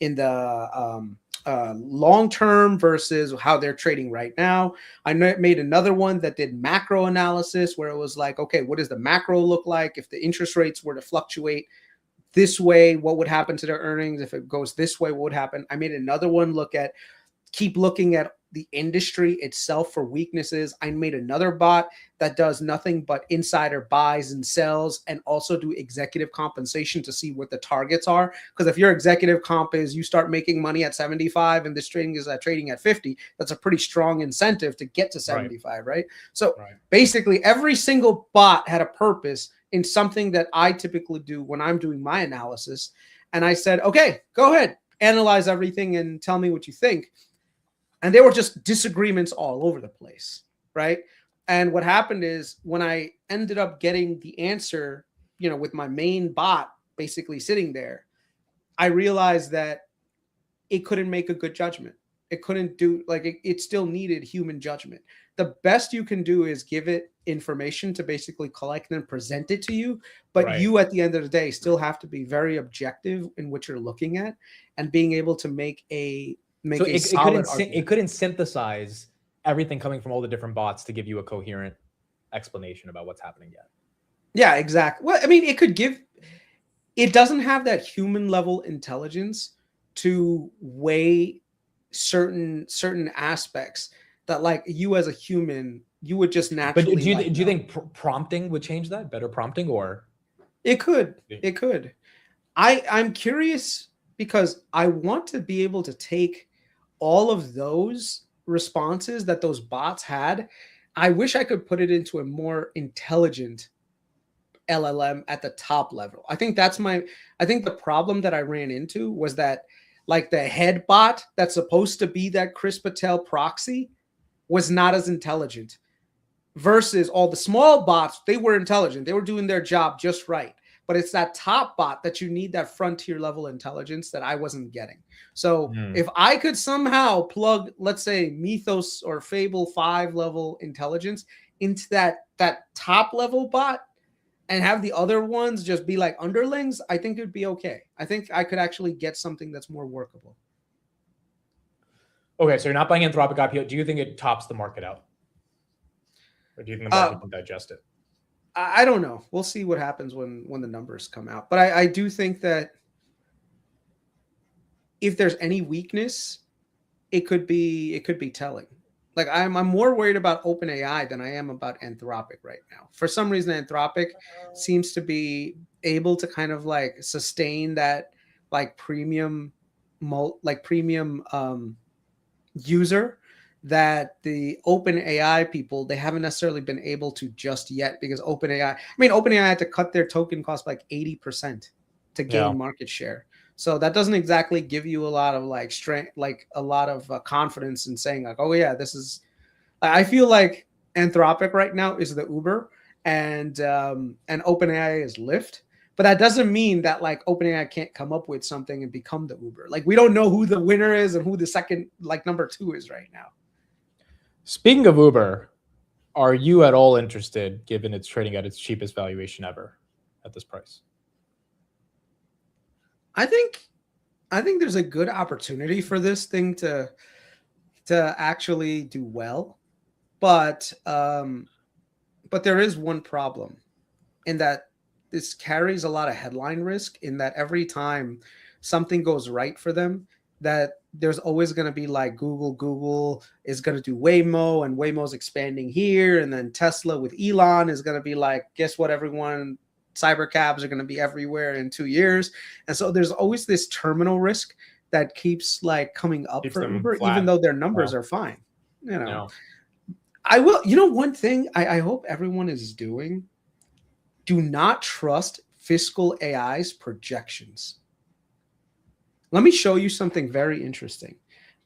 Speaker 6: In the long term versus how they're trading right now. I made another one that did macro analysis, where it was like, okay, what does the macro look like if the interest rates were to fluctuate this way? What would happen to their earnings? If it goes this way, what would happen? I made another one keep looking at the industry itself for weaknesses. I made another bot that does nothing but insider buys and sells, and also do executive compensation to see what the targets are. Because if your executive comp is you start making money at 75 and this trading is trading at 50, that's a pretty strong incentive to get to 75, right? So basically every single bot had a purpose in something that I typically do when I'm doing my analysis. And I said, okay, go ahead, analyze everything and tell me what you think. And there were just disagreements all over the place, right? And what happened is when I ended up getting the answer, with my main bot basically sitting there, I realized that it couldn't make a good judgment. It couldn't do, it still needed human judgment. The best you can do is give it information to basically collect and present it to you. But you, at the end of the day, still have to be very objective in what you're looking at and being able to make it
Speaker 1: couldn't synthesize everything coming from all the different bots to give you a coherent explanation about what's happening yet.
Speaker 6: Yeah, exactly. Well, I mean, it doesn't have that human level intelligence to weigh certain aspects that, like, you as a human, you would just naturally.
Speaker 1: But do you think prompting would change that? Better prompting, or
Speaker 6: it could. I'm curious because I want to be able to take all of those responses that those bots had. I wish I could put it into a more intelligent LLM at the top level. I think the problem that I ran into was that, like, the head bot that's supposed to be that Chris Patel proxy was not as intelligent versus all the small bots. They were intelligent. They were doing their job just right. But it's that top bot that you need that frontier level intelligence that I wasn't getting. So if I could somehow plug, let's say, Mythos or Fable 5 level intelligence into that top level bot and have the other ones just be like underlings, I think it would be okay. I think I could actually get something that's more workable.
Speaker 1: Okay, so you're not buying Anthropic IPO. Do you think it tops the market out? Or do you think the market can digest it?
Speaker 6: I don't know. We'll see what happens when the numbers come out. But I do think that if there's any weakness, it could be telling. Like, I'm more worried about OpenAI than I am about Anthropic right now. For some reason, Anthropic seems to be able to kind of like sustain that premium user that the OpenAI people, they haven't necessarily been able to just yet, because OpenAI had to cut their token cost like 80% to gain market share. So that doesn't exactly give you a lot of like strength, like a lot of confidence in saying like, oh yeah, this is. I feel like Anthropic right now is the Uber, and OpenAI is Lyft. But that doesn't mean that like OpenAI can't come up with something and become the Uber. Like we don't know who the winner is and who the second, like number 2 is right now.
Speaker 1: Speaking of Uber, are you at all interested, given it's trading at its cheapest valuation ever at this price?
Speaker 6: I think there's a good opportunity for this thing to actually do well, but there is one problem in that this carries a lot of headline risk, in that every time something goes right for them, that there's always going to be like Google is going to do Waymo, and Waymo's expanding here, and then Tesla with Elon is going to be like, guess what, everyone, cybercabs are going to be everywhere in 2 years. And so there's always this terminal risk that keeps like coming up
Speaker 1: Keeps
Speaker 6: for
Speaker 1: them
Speaker 6: Uber,
Speaker 1: flat.
Speaker 6: even though their numbers
Speaker 1: Wow.
Speaker 6: are fine. You know,
Speaker 1: No.
Speaker 6: I will, one thing I hope everyone is doing, do not trust Fiscal AI's projections. Let me show you something very interesting.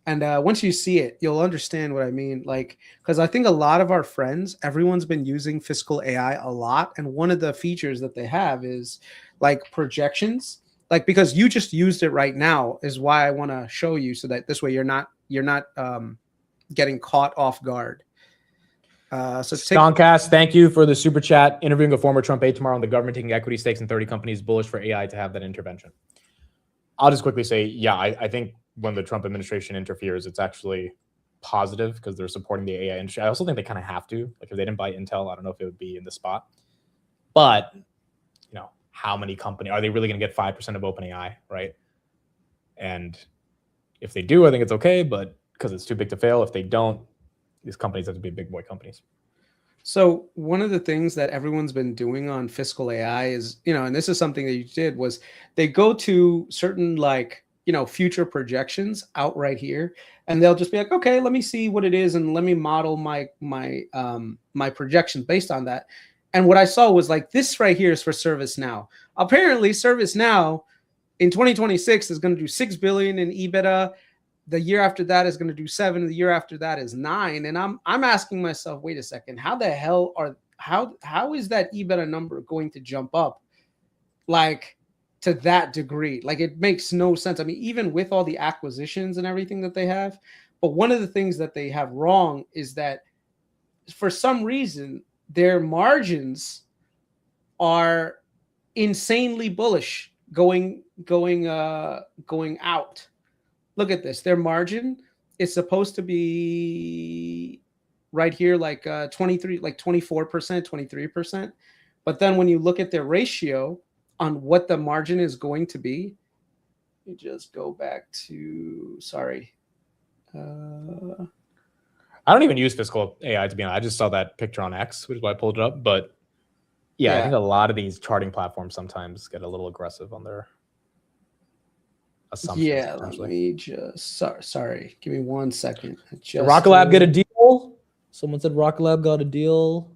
Speaker 6: And once you see it, you'll understand what I mean. Like, because I think a lot of our friends, everyone's been using Fiscal AI a lot. And one of the features that they have is like projections. Like, because you just used it right now is why I want to show you, so that this way you're not getting caught off guard. So
Speaker 1: Stoncast, thank you for the super chat. Interviewing a former Trump aide tomorrow on the government taking equity stakes in 30 companies, bullish for AI to have that intervention. I'll just quickly say, yeah, I think when the Trump administration interferes, it's actually positive because they're supporting the AI industry. I also think they kind of have to. Like if they didn't buy Intel, I don't know if it would be in the spot. But, how many companies, are they really going to get 5% of OpenAI, right? And if they do, I think it's okay, but because it's too big to fail. If they don't, these companies have to be big boy companies.
Speaker 6: So one of the things that everyone's been doing on Fiscal AI is, and this is something that you did, was they go to certain future projections out right here, and they'll just be like, okay, let me see what it is, and let me model my projections based on that. And what I saw was like, this right here is for ServiceNow. Apparently ServiceNow in 2026 is going to do $6 billion in EBITDA. The year after that is going to do 7. The year after that is 9. And I'm asking myself, wait a second, how the hell how is that EBITDA number going to jump up like to that degree? Like it makes no sense. I mean, even with all the acquisitions and everything that they have, but one of the things that they have wrong is that for some reason their margins are insanely bullish going out. Look at this. Their margin is supposed to be right here, like 23, like 24%, 23%. But then when you look at their ratio on what the margin is going to be, you just go back to, sorry.
Speaker 1: I don't even use Fiscal AI, to be honest. I just saw that picture on X, which is why I pulled it up. But yeah, I think a lot of these charting platforms sometimes get a little aggressive on their assumptions.
Speaker 6: Yeah, let me just, sorry. Give me 1 second.
Speaker 1: Did Rocket Lab get a deal? Someone said Rocket Lab got a deal.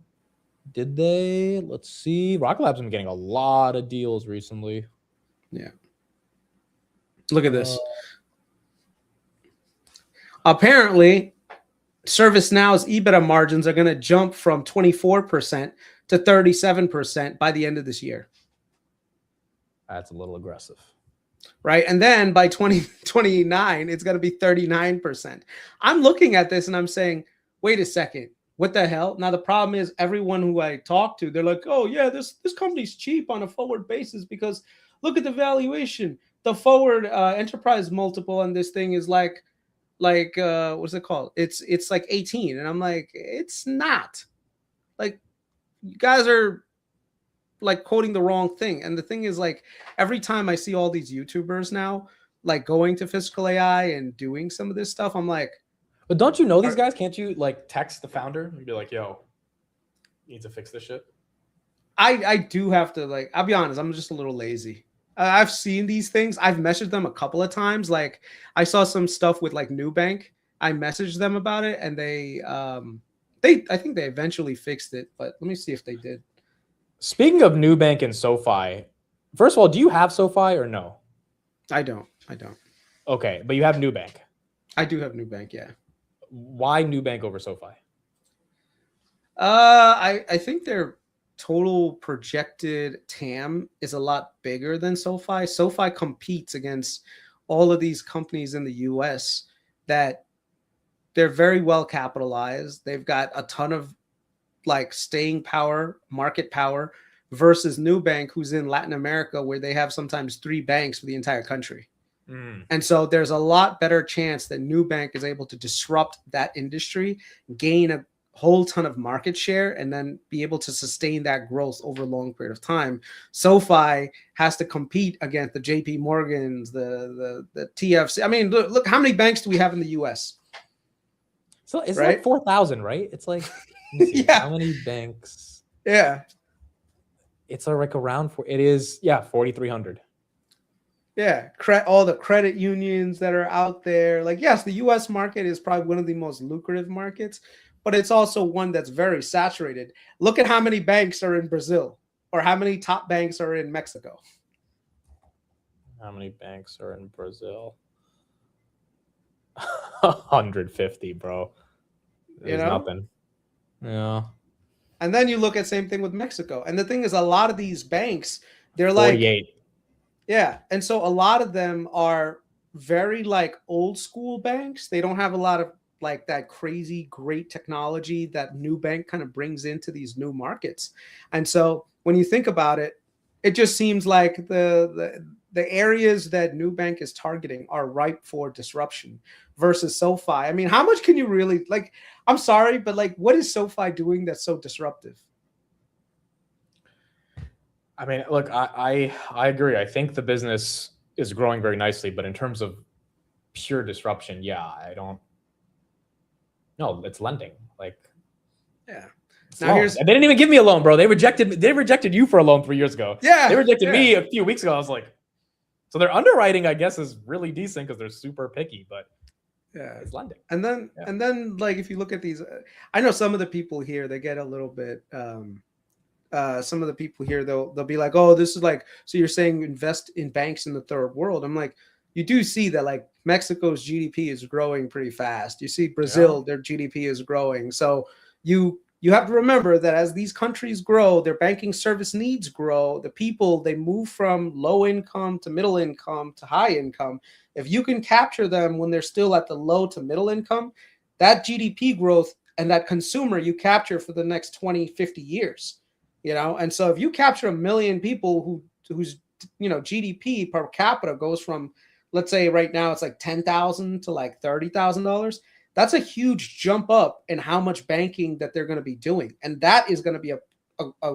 Speaker 1: Did they? Let's see. Rocket Lab's been getting a lot of deals recently.
Speaker 6: Yeah. Look at this. Apparently, ServiceNow's EBITDA margins are going to jump from 24% to 37% by the end of this year.
Speaker 1: That's a little aggressive.
Speaker 6: Right. And then by 2029, it's going to be 39%. I'm looking at this and I'm saying, wait a second, what the hell? Now, the problem is everyone who I talk to, they're like, oh, yeah, this company's cheap on a forward basis because look at the valuation. The forward enterprise multiple on this thing is like what's it called? It's like 18. And I'm like, it's not. Like, you guys are like quoting the wrong thing. And the thing is, like, every time I see all these YouTubers now like going to Fiscal AI and doing some of this stuff, I'm like,
Speaker 1: but don't you know these guys? Can't you like text the founder and be like, yo, you need to fix this shit?
Speaker 6: I do have to, like, I'll be honest, I'm just a little lazy. I've seen these things. I've messaged them a couple of times. Like, I saw some stuff with like Nubank. I messaged them about it, and I think they eventually fixed it. But let me see if they did.
Speaker 1: Speaking of Nubank and SoFi, first of all, do you have SoFi or no?
Speaker 6: I don't.
Speaker 1: Okay, but you have Nubank.
Speaker 6: I do have Nubank, yeah.
Speaker 1: Why Nubank over SoFi?
Speaker 6: I think their total projected TAM is a lot bigger than SoFi. SoFi competes against all of these companies in the US that they're very well capitalized. They've got a ton of like staying power, market power, versus Nubank, who's in Latin America, where they have sometimes 3 banks for the entire country. And so there's a lot better chance that Nubank is able to disrupt that industry, gain a whole ton of market share, and then be able to sustain that growth over a long period of time. SoFi has to compete against the JP Morgans, the TFC. I mean, look, how many banks do we have in the US?
Speaker 1: So it's
Speaker 6: Right?
Speaker 1: like 4,000, right? It's like, let me see,
Speaker 6: Yeah.
Speaker 1: how many banks?
Speaker 6: Yeah.
Speaker 1: It's like around it is, 4,300.
Speaker 6: Yeah, all the credit unions that are out there. Like, yes, the US market is probably one of the most lucrative markets, but it's also one that's very saturated. Look at how many banks are in Brazil, or how many top banks are in Mexico.
Speaker 1: How many banks are in Brazil? 150, bro. There's nothing. Yeah.
Speaker 6: And then you look at same thing with Mexico. And the thing is, a lot of these banks, they're like
Speaker 1: 48.
Speaker 6: Yeah. And so a lot of them are very like old school banks. They don't have a lot of like that crazy great technology that Nubank kind of brings into these new markets. And so when you think about it, it just seems like the areas that Nubank is targeting are ripe for disruption versus SoFi. I mean, how much can you really like? I'm sorry, but like, what is SoFi doing that's so disruptive?
Speaker 1: I mean, look, I agree. I think the business is growing very nicely, but in terms of pure disruption, I don't. No, it's lending. Like,
Speaker 6: Yeah.
Speaker 1: Now they didn't even give me a loan, bro. They rejected you for a loan 3 years ago.
Speaker 6: Yeah.
Speaker 1: They rejected me a few weeks ago. I was like, so their underwriting, I guess, is really decent because they're super picky, but it's lending.
Speaker 6: And then like, if you look at these, I know some of the people here, they get a little bit, some of the people here, they'll be like, oh, this is like, so you're saying invest in banks in the third world. I'm like, you do see that like Mexico's GDP is growing pretty fast. You see Brazil, their GDP is growing. So you have to remember that as these countries grow, their banking service needs grow. The people, they move from low income to middle income to high income. If you can capture them when they're still at the low to middle income, that GDP growth and that consumer you capture for the next 20, 50 years. And so if you capture 1 million people whose GDP per capita goes from, let's say right now it's like $10,000 to like $30,000, that's a huge jump up in how much banking that they're going to be doing, and that is going to be a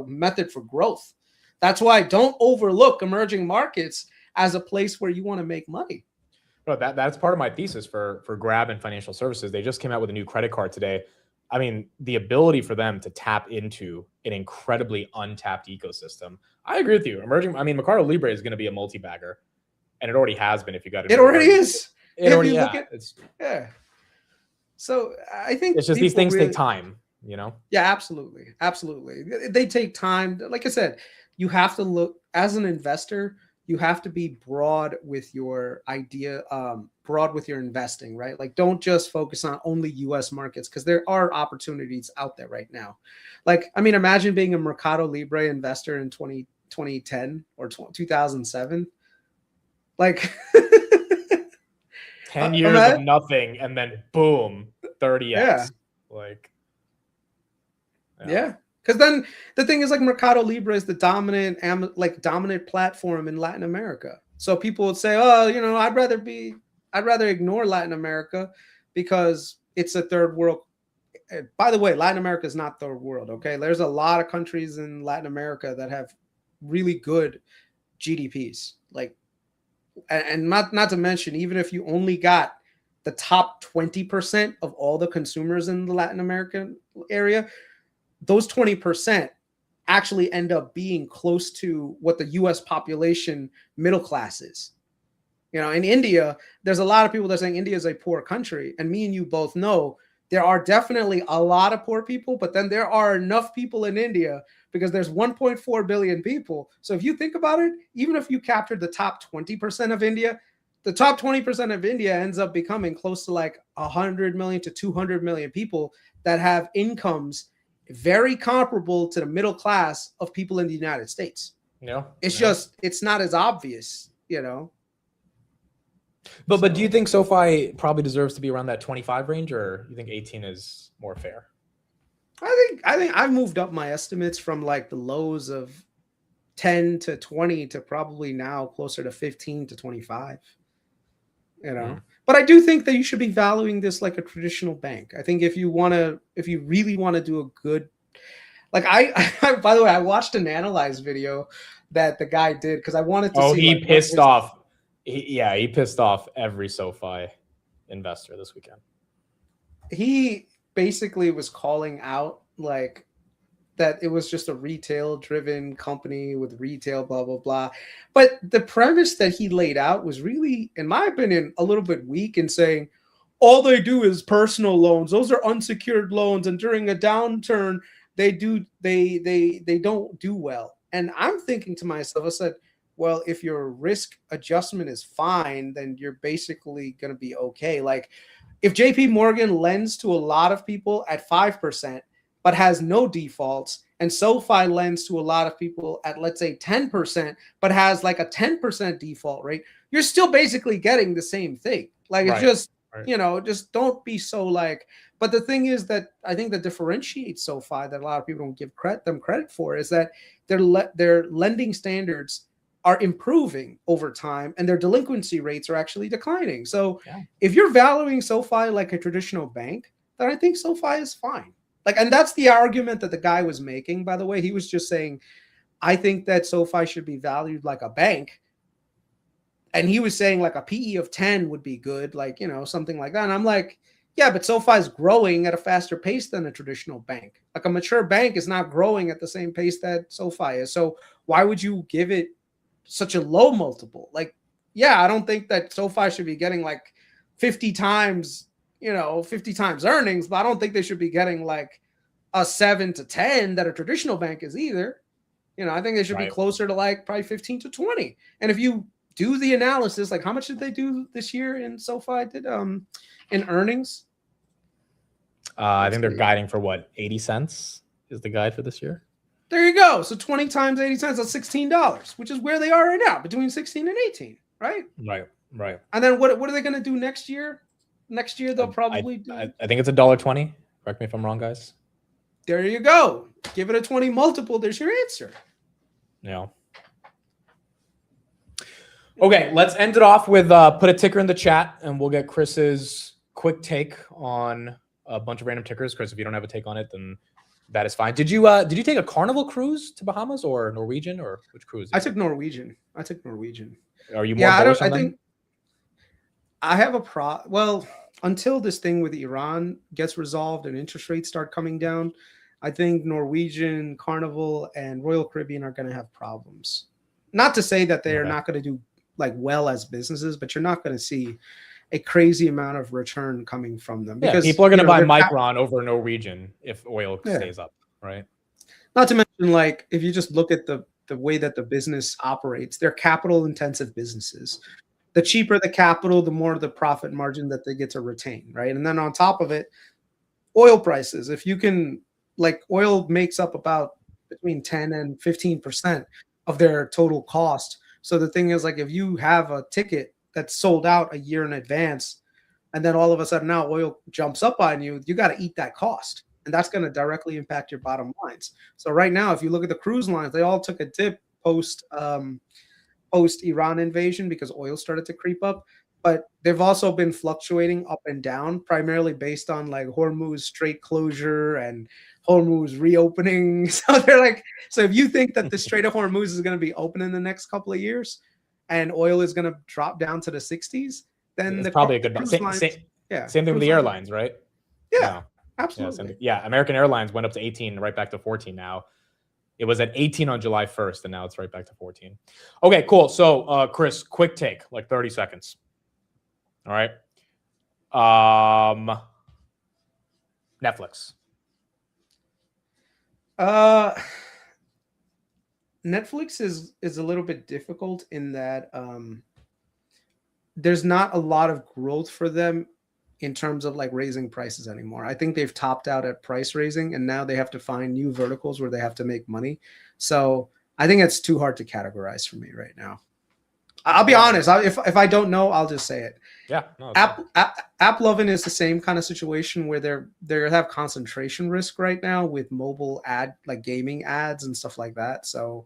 Speaker 6: method for growth. That's why don't overlook emerging markets as a place where you want to make money.
Speaker 1: Bro, that's part of my thesis for Grab and financial services. They just came out with a new credit card today. I mean, the ability for them to tap into an incredibly untapped ecosystem. I agree with you. Mercado Libre is going to be a multi-bagger, and it already has been. If you got it,
Speaker 6: already is.
Speaker 1: Yeah.
Speaker 6: So I think
Speaker 1: it's just these things take time, Yeah,
Speaker 6: absolutely. They take time. Like I said, you have to look as an investor. You have to be broad with your idea, broad with your investing, right? Like, don't just focus on only US markets, because there are opportunities out there right now. Like, I mean, imagine being a Mercado Libre investor in 2010 or 2007. Like
Speaker 1: 10 years of nothing, and then boom, 30x.
Speaker 6: Yeah.
Speaker 1: Like,
Speaker 6: yeah. Because then the thing is, like, Mercado Libre is the dominant platform in Latin America. So people would say, oh, I'd rather ignore Latin America because it's a third world. By the way, Latin America is not third world. Okay. There's a lot of countries in Latin America that have really good GDPs. Like, and not to mention, even if you only got the top 20% of all the consumers in the Latin American area, those 20% actually end up being close to what the US population middle class is. In India, there's a lot of people that are saying India is a poor country. And me and you both know there are definitely a lot of poor people, but then there are enough people in India because there's 1.4 billion people. So if you think about it, even if you captured the top 20% of India, the top 20% of India ends up becoming close to like 100 million to 200 million people that have incomes very comparable to the middle class of people in the United States.
Speaker 1: Yeah.
Speaker 6: It's just, it's not as obvious, you know?
Speaker 1: But do you think SoFi probably deserves to be around that 25 range, or you think 18 is more fair?
Speaker 6: I think I've moved up my estimates from like the lows of 10 to 20 to probably now closer to 15 to 25. You know, but I do think that you should be valuing this like a traditional bank. I think if you really want to do a good, like I by the way, I watched an analyze video that the guy did because I wanted to see.
Speaker 1: Oh, he
Speaker 6: like,
Speaker 1: pissed off. He pissed off every SoFi investor this weekend.
Speaker 6: He basically was calling out like that it was just a retail driven company with retail, blah, blah, blah. But the premise that he laid out was really, in my opinion, a little bit weak in saying all they do is personal loans. Those are unsecured loans. And during a downturn, they don't do well. And I'm thinking to myself, I said, well, if your risk adjustment is fine, then you're basically going to be okay. Like if JP Morgan lends to a lot of people at 5%, but has no defaults, and SoFi lends to a lot of people at, let's say, 10%, but has like a 10% default rate, you're still basically getting the same thing. Like it's just, you know, just don't be so like, but the thing is that I think that differentiates SoFi that a lot of people don't give them credit for is that their lending standards are improving over time and their delinquency rates are actually declining. So if you're valuing SoFi like a traditional bank, then I think SoFi is fine. Like, and that's the argument that the guy was making, by the way. He was just saying, I think that SoFi should be valued like a bank. And he was saying like a PE of 10 would be good, like, you know, something like that. And I'm like, yeah, but SoFi is growing at a faster pace than a traditional bank. Like a mature bank is not growing at the same pace that SoFi is. So why would you give it such a low multiple? Like, yeah, I don't think that SoFi should be getting like 50 times, you know, 50 times earnings, but I don't think they should be getting like a 7 to 10 that a traditional bank is either. You know, I think they should be closer to like probably 15 to 20. And if you do the analysis, like how much did they do this year in SoFi did in earnings?
Speaker 1: I think they're guiding for what, 80 cents is the guide for this year.
Speaker 6: There you go. So 20 times 80 cents, that's $16, which is where they are right now, between 16 and 18, right?
Speaker 1: Right.
Speaker 6: And then what are they going to do next year? Next year, they'll probably do.
Speaker 1: I think it's $1.20. Correct me if I'm wrong, guys.
Speaker 6: There you go. Give it a 20 multiple. There's your answer.
Speaker 1: Yeah. Okay, let's end it off with put a ticker in the chat, and we'll get Chris's quick take on a bunch of random tickers. Chris, if you don't have a take on it, then that is fine. Did you take a Carnival cruise to Bahamas or Norwegian, or which cruise?
Speaker 6: I took Norwegian.
Speaker 1: Are you more bullish on them?
Speaker 6: think I have a well, until this thing with Iran gets resolved and interest rates start coming down, I think Norwegian, Carnival, and Royal Caribbean are going to have problems. Not to say that they're not going to do like well as businesses, but you're not going to see a crazy amount of return coming from them.
Speaker 1: Because people are going to buy Micron over Norwegian if oil stays up, right?
Speaker 6: Not to mention, like, if you just look at the way that the business operates, they're capital-intensive businesses. The cheaper the capital, the more the profit margin that they get to retain, right? And then on top of it, oil prices. If you can, like, oil makes up about between 10 and 15% of their total cost. So the thing is, like, if you have a ticket that's sold out a year in advance, and then all of a sudden now oil jumps up on you, you got to eat that cost. And that's going to directly impact your bottom lines. So right now, if you look at the cruise lines, they all took a dip post Iran invasion because oil started to creep up. But they've also been fluctuating up and down, primarily based on like Hormuz Strait closure and Hormuz reopening. So they're like, so if you think that the Strait of Hormuz is going to be open in the next couple of years and oil is going to drop down to the 60s, then
Speaker 1: it's probably a good same thing with the airlines, right?
Speaker 6: Yeah, absolutely.
Speaker 1: American Airlines went up to 18, right back to 14 now. It was at 18 on July 1st, and now it's right back to 14. Okay, cool. So, Chris, quick take, like 30 seconds. All right. Netflix.
Speaker 6: Netflix is a little bit difficult in that there's not a lot of growth for them in terms of like raising prices anymore. I think they've topped out at price raising, and now they have to find new verticals where they have to make money. So I think it's too hard to categorize for me right now. I'll be honest. If I don't know, I'll just say it.
Speaker 1: Yeah. No, it's fine.
Speaker 6: AppLovin is the same kind of situation where they have concentration risk right now with mobile ad, like gaming ads and stuff like that. So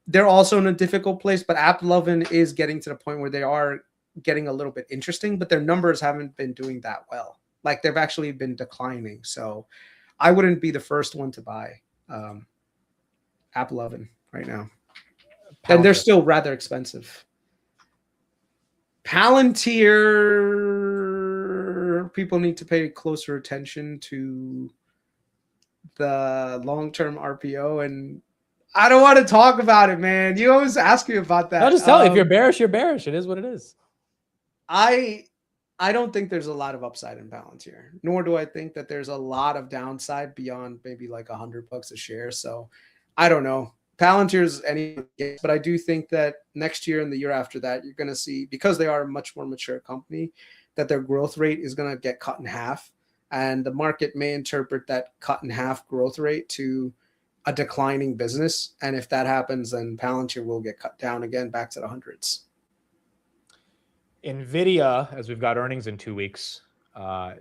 Speaker 6: they're also in a difficult place, but AppLovin is getting to the point where they are getting a little bit interesting, but their numbers haven't been doing that well. Like they've actually been declining. So I wouldn't be the first one to buy AppLovin right now. And they're still rather expensive. Palantir, people need to pay closer attention to the long-term RPO, and I don't want to talk about it, man. You always ask me about that.
Speaker 1: No, just tell if you're bearish, you're bearish. It is what it is.
Speaker 6: I don't think there's a lot of upside in Palantir, nor do I think that there's a lot of downside beyond maybe like $100 a share. So I don't know. Palantir's any, but I do think that next year and the year after that, you're going to see, because they are a much more mature company, that their growth rate is going to get cut in half. And the market may interpret that cut in half growth rate to a declining business. And if that happens, then Palantir will get cut down again back to the hundreds.
Speaker 1: NVIDIA, as we've got earnings in 2 weeks, I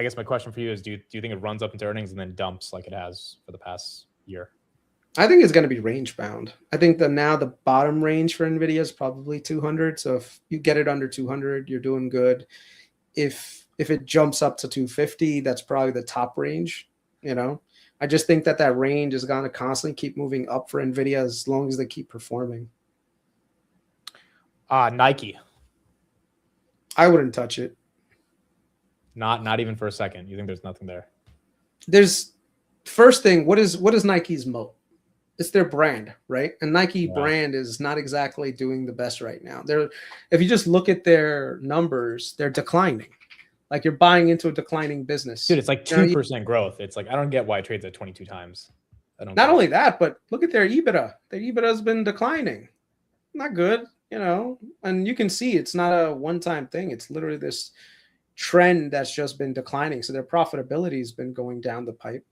Speaker 1: guess my question for you is, do you think it runs up into earnings and then dumps like it has for the past year?
Speaker 6: I think it's going to be range bound. I think that now the bottom range for NVIDIA is probably 200. So if you get it under 200, you're doing good. If it jumps up to 250, that's probably the top range. You know, I just think that range is going to constantly keep moving up for NVIDIA as long as they keep performing.
Speaker 1: Nike.
Speaker 6: I wouldn't touch it.
Speaker 1: Not even for a second. You think there's nothing there?
Speaker 6: There's first thing. What is Nike's moat? It's their brand, right? And Nike brand is not exactly doing the best right now. If you just look at their numbers, they're declining. Like you're buying into a declining business.
Speaker 1: Dude, it's like 2% growth. It's like, I don't get why it trades at 22 times.
Speaker 6: Not only that, but look at their EBITDA. Their EBITDA has been declining. Not good, you know? And you can see it's not a one-time thing. It's literally this trend that's just been declining. So their profitability has been going down the pipe.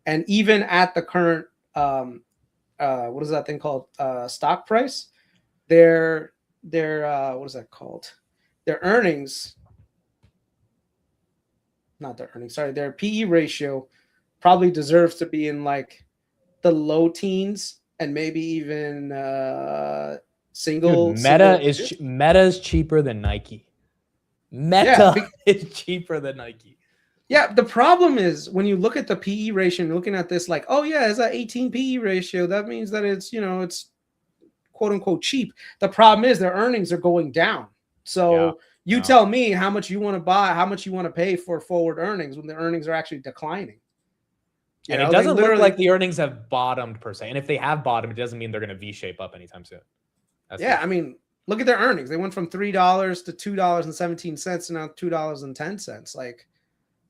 Speaker 6: And even at the current what is that thing called? Stock price. Their what is that called? Their earnings, not their earnings, sorry, their PE ratio probably deserves to be in like the low teens and maybe even single.
Speaker 1: Dude, Meta is cheaper than Nike. Is cheaper than Nike.
Speaker 6: Yeah, the problem is when you look at the PE ratio and looking at this like, oh yeah, it's an 18 PE ratio. That means that it's, you know, it's quote unquote cheap. The problem is their earnings are going down. So tell me how much you want to buy, how much you want to pay for forward earnings when the earnings are actually declining.
Speaker 1: And it doesn't look like the earnings have bottomed per se. And if they have bottomed, it doesn't mean they're going to V-shape up anytime soon.
Speaker 6: I mean, look at their earnings. They went from $3 to $2.17 to now $2.10. Like,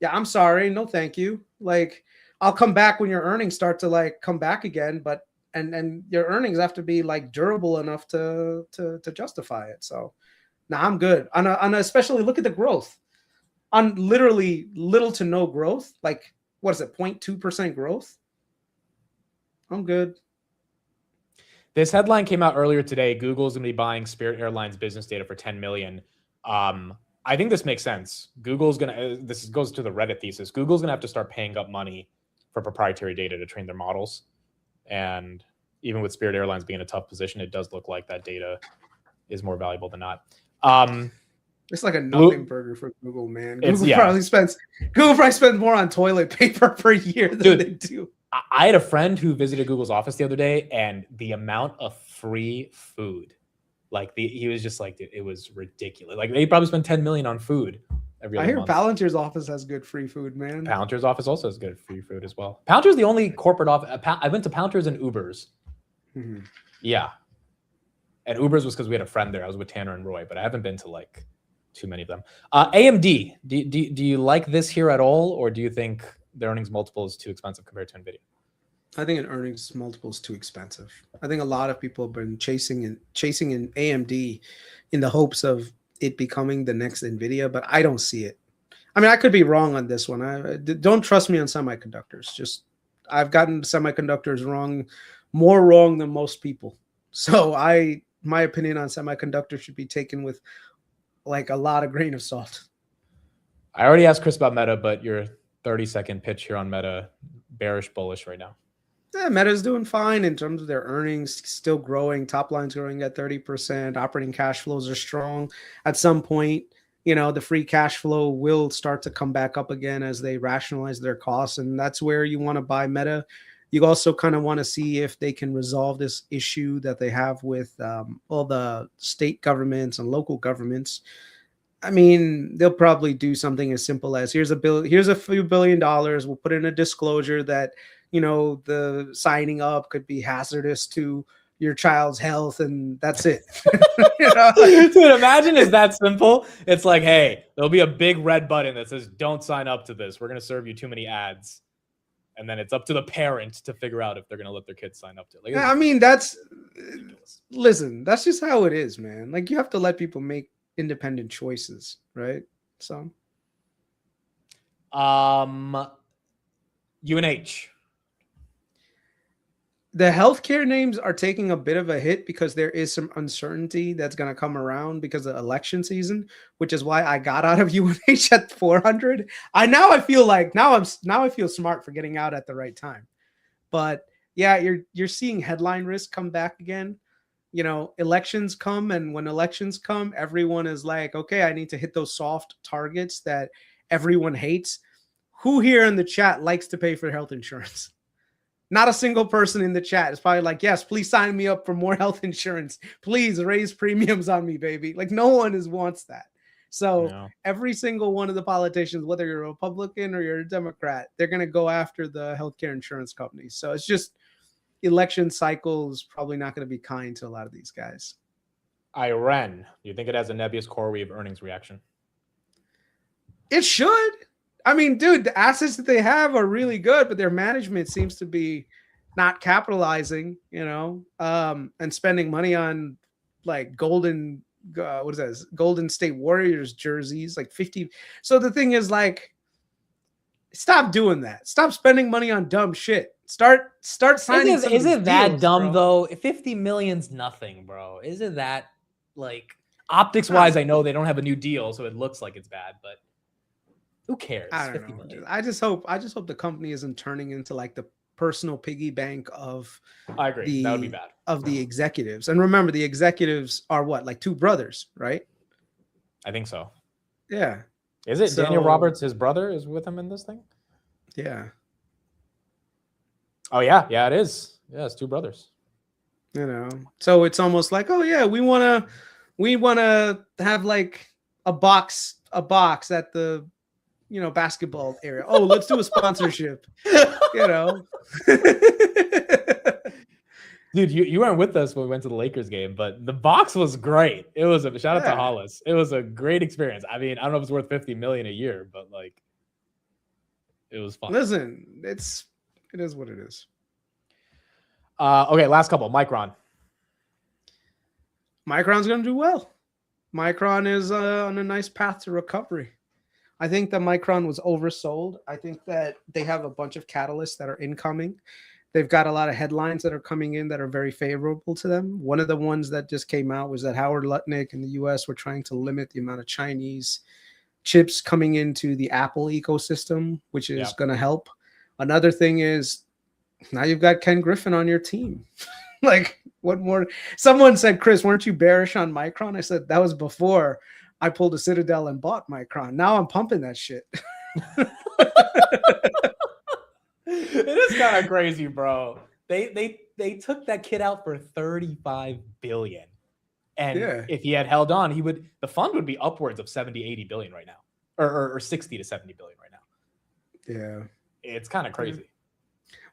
Speaker 6: yeah, I'm sorry. No, thank you. Like, I'll come back when your earnings start to like come back again, but and your earnings have to be like durable enough to justify it. So now I'm good. On especially look at the growth. On literally little to no growth, like what is it, 0.2% growth? I'm good.
Speaker 1: This headline came out earlier today. Google's going to be buying Spirit Airlines business data for $10 million. I think this makes sense. Google's going to, this goes to the Reddit thesis. Google's going to have to start paying up money for proprietary data to train their models. And even with Spirit Airlines being in a tough position, it does look like that data is more valuable than not.
Speaker 6: It's like a nothing burger for Google, man. Google probably spends more on toilet paper per year than they do.
Speaker 1: I had a friend who visited Google's office the other day, and the amount of free food, like he was just like, it was ridiculous. Like they probably spend $10 million on food every other month.
Speaker 6: Palantir's office has good free food, man.
Speaker 1: Palantir's office also has good free food as well. Palantir's the only corporate office. I went to Palantir's and Uber's.
Speaker 6: Mm-hmm.
Speaker 1: Yeah. And Uber's was because we had a friend there. I was with Tanner and Roy, but I haven't been to like too many of them. AMD, do you like this here at all? Or do you think the earnings multiple is too expensive compared to NVIDIA?
Speaker 6: I think an earnings multiple is too expensive. I think a lot of people have been chasing an AMD in the hopes of it becoming the next Nvidia, but I don't see it. I mean, I could be wrong on this one. Don't trust me on semiconductors. Just I've gotten semiconductors wrong, more wrong than most people. So my opinion on semiconductors should be taken with like a lot of grain of salt.
Speaker 1: I already asked Chris about Meta, but your 30-second pitch here on Meta, bearish, bullish right now.
Speaker 6: Yeah, Meta's doing fine in terms of their earnings, still growing. Top line's growing at 30%. Operating cash flows are strong. At some point, the free cash flow will start to come back up again as they rationalize their costs. And that's where you want to buy Meta. You also kind of want to see if they can resolve this issue that they have with all the state governments and local governments. I mean, they'll probably do something as simple as here's a few $1 billion. We'll put in a disclosure that, the signing up could be hazardous to your child's health, and that's it.
Speaker 1: Dude, imagine it's that simple. It's like, hey, there'll be a big red button that says, don't sign up to this. We're going to serve you too many ads. And then it's up to the parent to figure out if they're going to let their kids sign up to it. Like,
Speaker 6: I mean, listen, that's just how it is, man. Like, you have to let people make independent choices, right? So,
Speaker 1: UNH.
Speaker 6: The healthcare names are taking a bit of a hit because there is some uncertainty that's going to come around because of election season, which is why I got out of UNH at 400. I feel smart for getting out at the right time. But yeah, you're seeing headline risk come back again. Elections come, and when elections come, everyone is like, okay, I need to hit those soft targets that everyone hates. Who here in the chat likes to pay for health insurance? Not a single person in the chat is probably like, yes, please sign me up for more health insurance. Please raise premiums on me, baby. Like, no one wants that. So Every single one of the politicians, whether you're a Republican or you're a Democrat, they're going to go after the healthcare insurance companies. So it's just election cycle is probably not going to be kind to a lot of these guys.
Speaker 1: Iran. Do you think it has a Nebius CoreWeave earnings reaction?
Speaker 6: It should. I mean, dude, the assets that they have are really good, but their management seems to be not capitalizing, and spending money on like Golden State Warriors jerseys, like 50. So the thing is, like, stop doing that. Stop spending money on dumb shit. Start signing.
Speaker 1: Is it that
Speaker 6: deals,
Speaker 1: dumb
Speaker 6: bro.
Speaker 1: though? 50 million's nothing, bro. Isn't that like optics wise? I know they don't have a new deal, so it looks like it's bad, but who cares?
Speaker 6: I don't know. Million. I just hope the company isn't turning into like the personal piggy bank of.
Speaker 1: I agree. That would be bad.
Speaker 6: Of the executives. And remember, the executives are what, like two brothers, right?
Speaker 1: I think so.
Speaker 6: Yeah.
Speaker 1: Is it Daniel Roberts? His brother is with him in this thing.
Speaker 6: Yeah.
Speaker 1: Oh yeah, it is. Yeah, it's two brothers.
Speaker 6: So it's almost like, oh yeah, we wanna have like a box at the basketball area. Oh, let's do a sponsorship.
Speaker 1: Dude, you weren't with us when we went to the Lakers game, but the box was great. It was a shout out to Hollis. It was a great experience. I mean, I don't know if it's worth 50 million a year, but like, it was fun.
Speaker 6: Listen, it is what it is.
Speaker 1: Okay, last couple. Micron's
Speaker 6: going to do well. Micron is on a nice path to recovery. I think that Micron was oversold. I think that they have a bunch of catalysts that are incoming. They've got a lot of headlines that are coming in that are very favorable to them. One of the ones that just came out was that Howard Lutnick in the US were trying to limit the amount of Chinese chips coming into the Apple ecosystem, which is going to help. Another thing is now you've got Ken Griffin on your team. Like, what more? Someone said, Chris, weren't you bearish on Micron? I said, that was before I pulled a Citadel and bought Micron. Now I'm pumping that shit.
Speaker 1: It is kind of crazy, bro. They took that kid out for 35 billion. And if he had held on, the fund would be upwards of 70, 80 billion right now. Or 60 to 70 billion right now.
Speaker 6: Yeah.
Speaker 1: It's kind of crazy.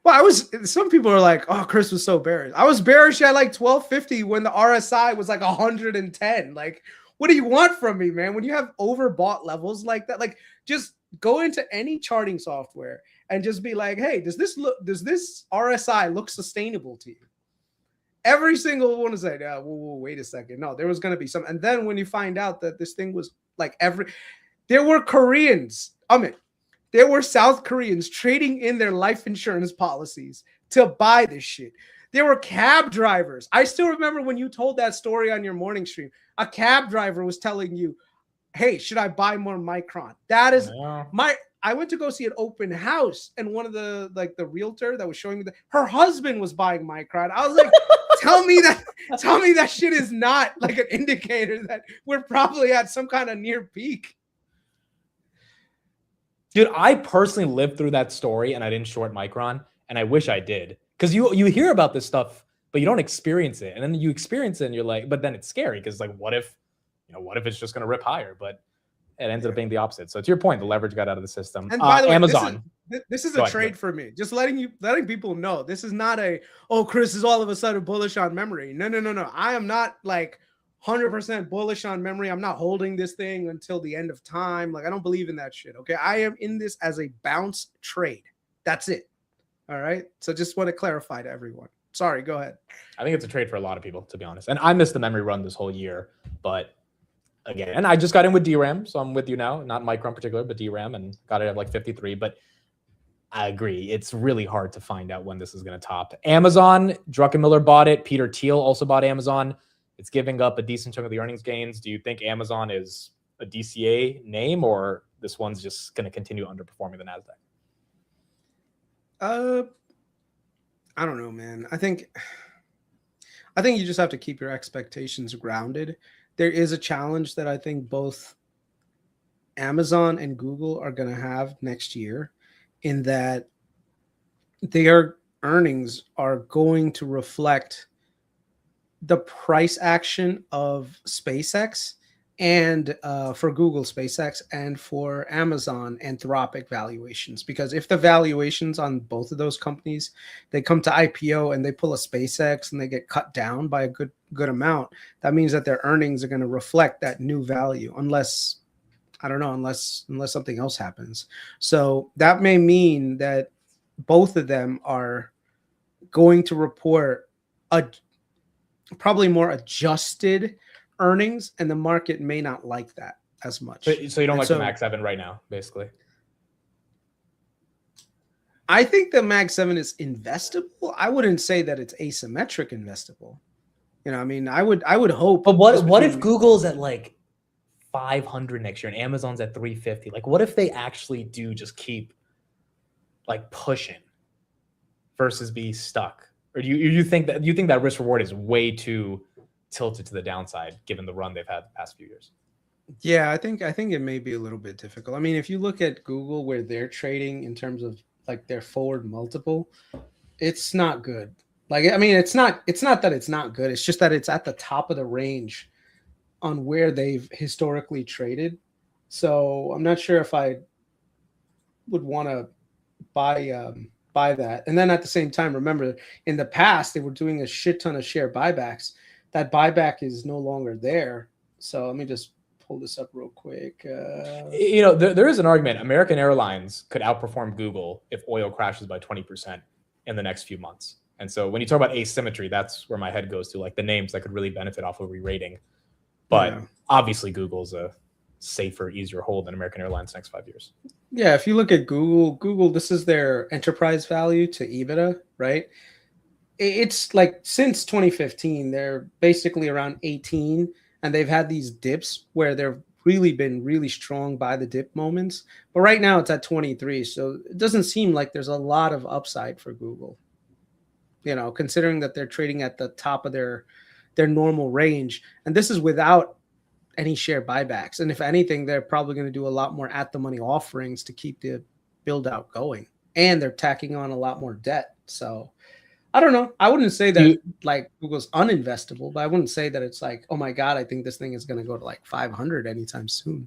Speaker 6: Well, some people are like, oh, Chris was so bearish. I was bearish at like 1250 when the RSI was like 110. Like, what do you want from me, man? When you have overbought levels like that, like, just go into any charting software and just be like, hey, does this RSI look sustainable to you? Every single one is like, whoa, wait a second. No, there was going to be some. And then when you find out that this thing was like there were Koreans, there were South Koreans trading in their life insurance policies to buy this shit. There were cab drivers. I still remember when you told that story on your morning stream, a cab driver was telling you, hey, should I buy more Micron? That is I went to go see an open house, and one of the realtor that was showing me her husband was buying Micron. I was like, tell me that shit is not like an indicator that we're probably at some kind of near peak.
Speaker 1: Dude, I personally lived through that story and I didn't short Micron, and I wish I did. Because you hear about this stuff, but you don't experience it. And then you experience it and you're like, but then it's scary because like what if it's just gonna rip higher? But it ended up being the opposite. So to your point, the leverage got out of the system.
Speaker 6: And by the way,
Speaker 1: Amazon.
Speaker 6: This is a trade for me. Just letting people know. This is not Chris is all of a sudden bullish on memory. No. I am not like 100% bullish on memory. I'm not holding this thing until the end of time. Like I don't believe in that shit. Okay. I am in this as a bounce trade. That's it. All right. So just want to clarify to everyone. Sorry, go ahead.
Speaker 1: I think it's a trade for a lot of people, to be honest. And I missed the memory run this whole year, but again, and I just got in with DRAM, so I'm with you now, not Micron in particular, but DRAM, and got it at like 53. But I agree, it's really hard to find out when this is going to top. Amazon, Druckenmiller bought it. Peter Thiel also bought Amazon. It's giving up a decent chunk of the earnings gains. Do you think Amazon is a DCA name, or this one's just going to continue underperforming the NASDAQ?
Speaker 6: I don't know, man. I think you just have to keep your expectations grounded. There is a challenge that I think both Amazon and Google are going to have next year, in that their earnings are going to reflect the price action of SpaceX, and for Google, SpaceX, and for Amazon, Anthropic valuations. Because if the valuations on both of those companies, they come to IPO and they pull a SpaceX and they get cut down by a good amount, that means that their earnings are going to reflect that new value, unless something else happens. So that may mean that both of them are going to report probably more adjusted earnings, and the market may not like that as much.
Speaker 1: So you don't like the Mag 7 right now, basically?
Speaker 6: I think the Mag 7 is investable. I wouldn't say that it's asymmetric investable. I mean, I would hope.
Speaker 1: But what if Google's at like 500 next year and Amazon's at 350? Like, what if they actually do just keep like pushing versus be stuck? Or do you think that risk reward is way too tilted to the downside given the run they've had the past few years?
Speaker 6: Yeah, I think it may be a little bit difficult. I mean, if you look at Google, where they're trading in terms of like their forward multiple, it's not good. Like, I mean, it's not that it's not good. It's just that it's at the top of the range on where they've historically traded. So I'm not sure if I would want to buy that. And then at the same time, remember, in the past, they were doing a shit ton of share buybacks. That buyback is no longer there. So let me just pull this up real quick.
Speaker 1: There is an argument. American Airlines could outperform Google if oil crashes by 20% in the next few months. And so when you talk about asymmetry, that's where my head goes to, like the names that could really benefit off of re-rating. But obviously Google's a safer, easier hold than American Airlines next 5 years.
Speaker 6: Yeah, if you look at Google, this is their enterprise value to EBITDA, right? It's like since 2015, they're basically around 18, and they've had these dips where they've really been really strong by the dip moments. But right now it's at 23, so it doesn't seem like there's a lot of upside for Google. Considering that they're trading at the top of their normal range, and this is without any share buybacks. And if anything, they're probably going to do a lot more at the money offerings to keep the build out going, and they're tacking on a lot more debt. So I don't know. I wouldn't say that like Google's uninvestable, but I wouldn't say that it's like, oh my God, I think this thing is going to go to like 500 anytime soon.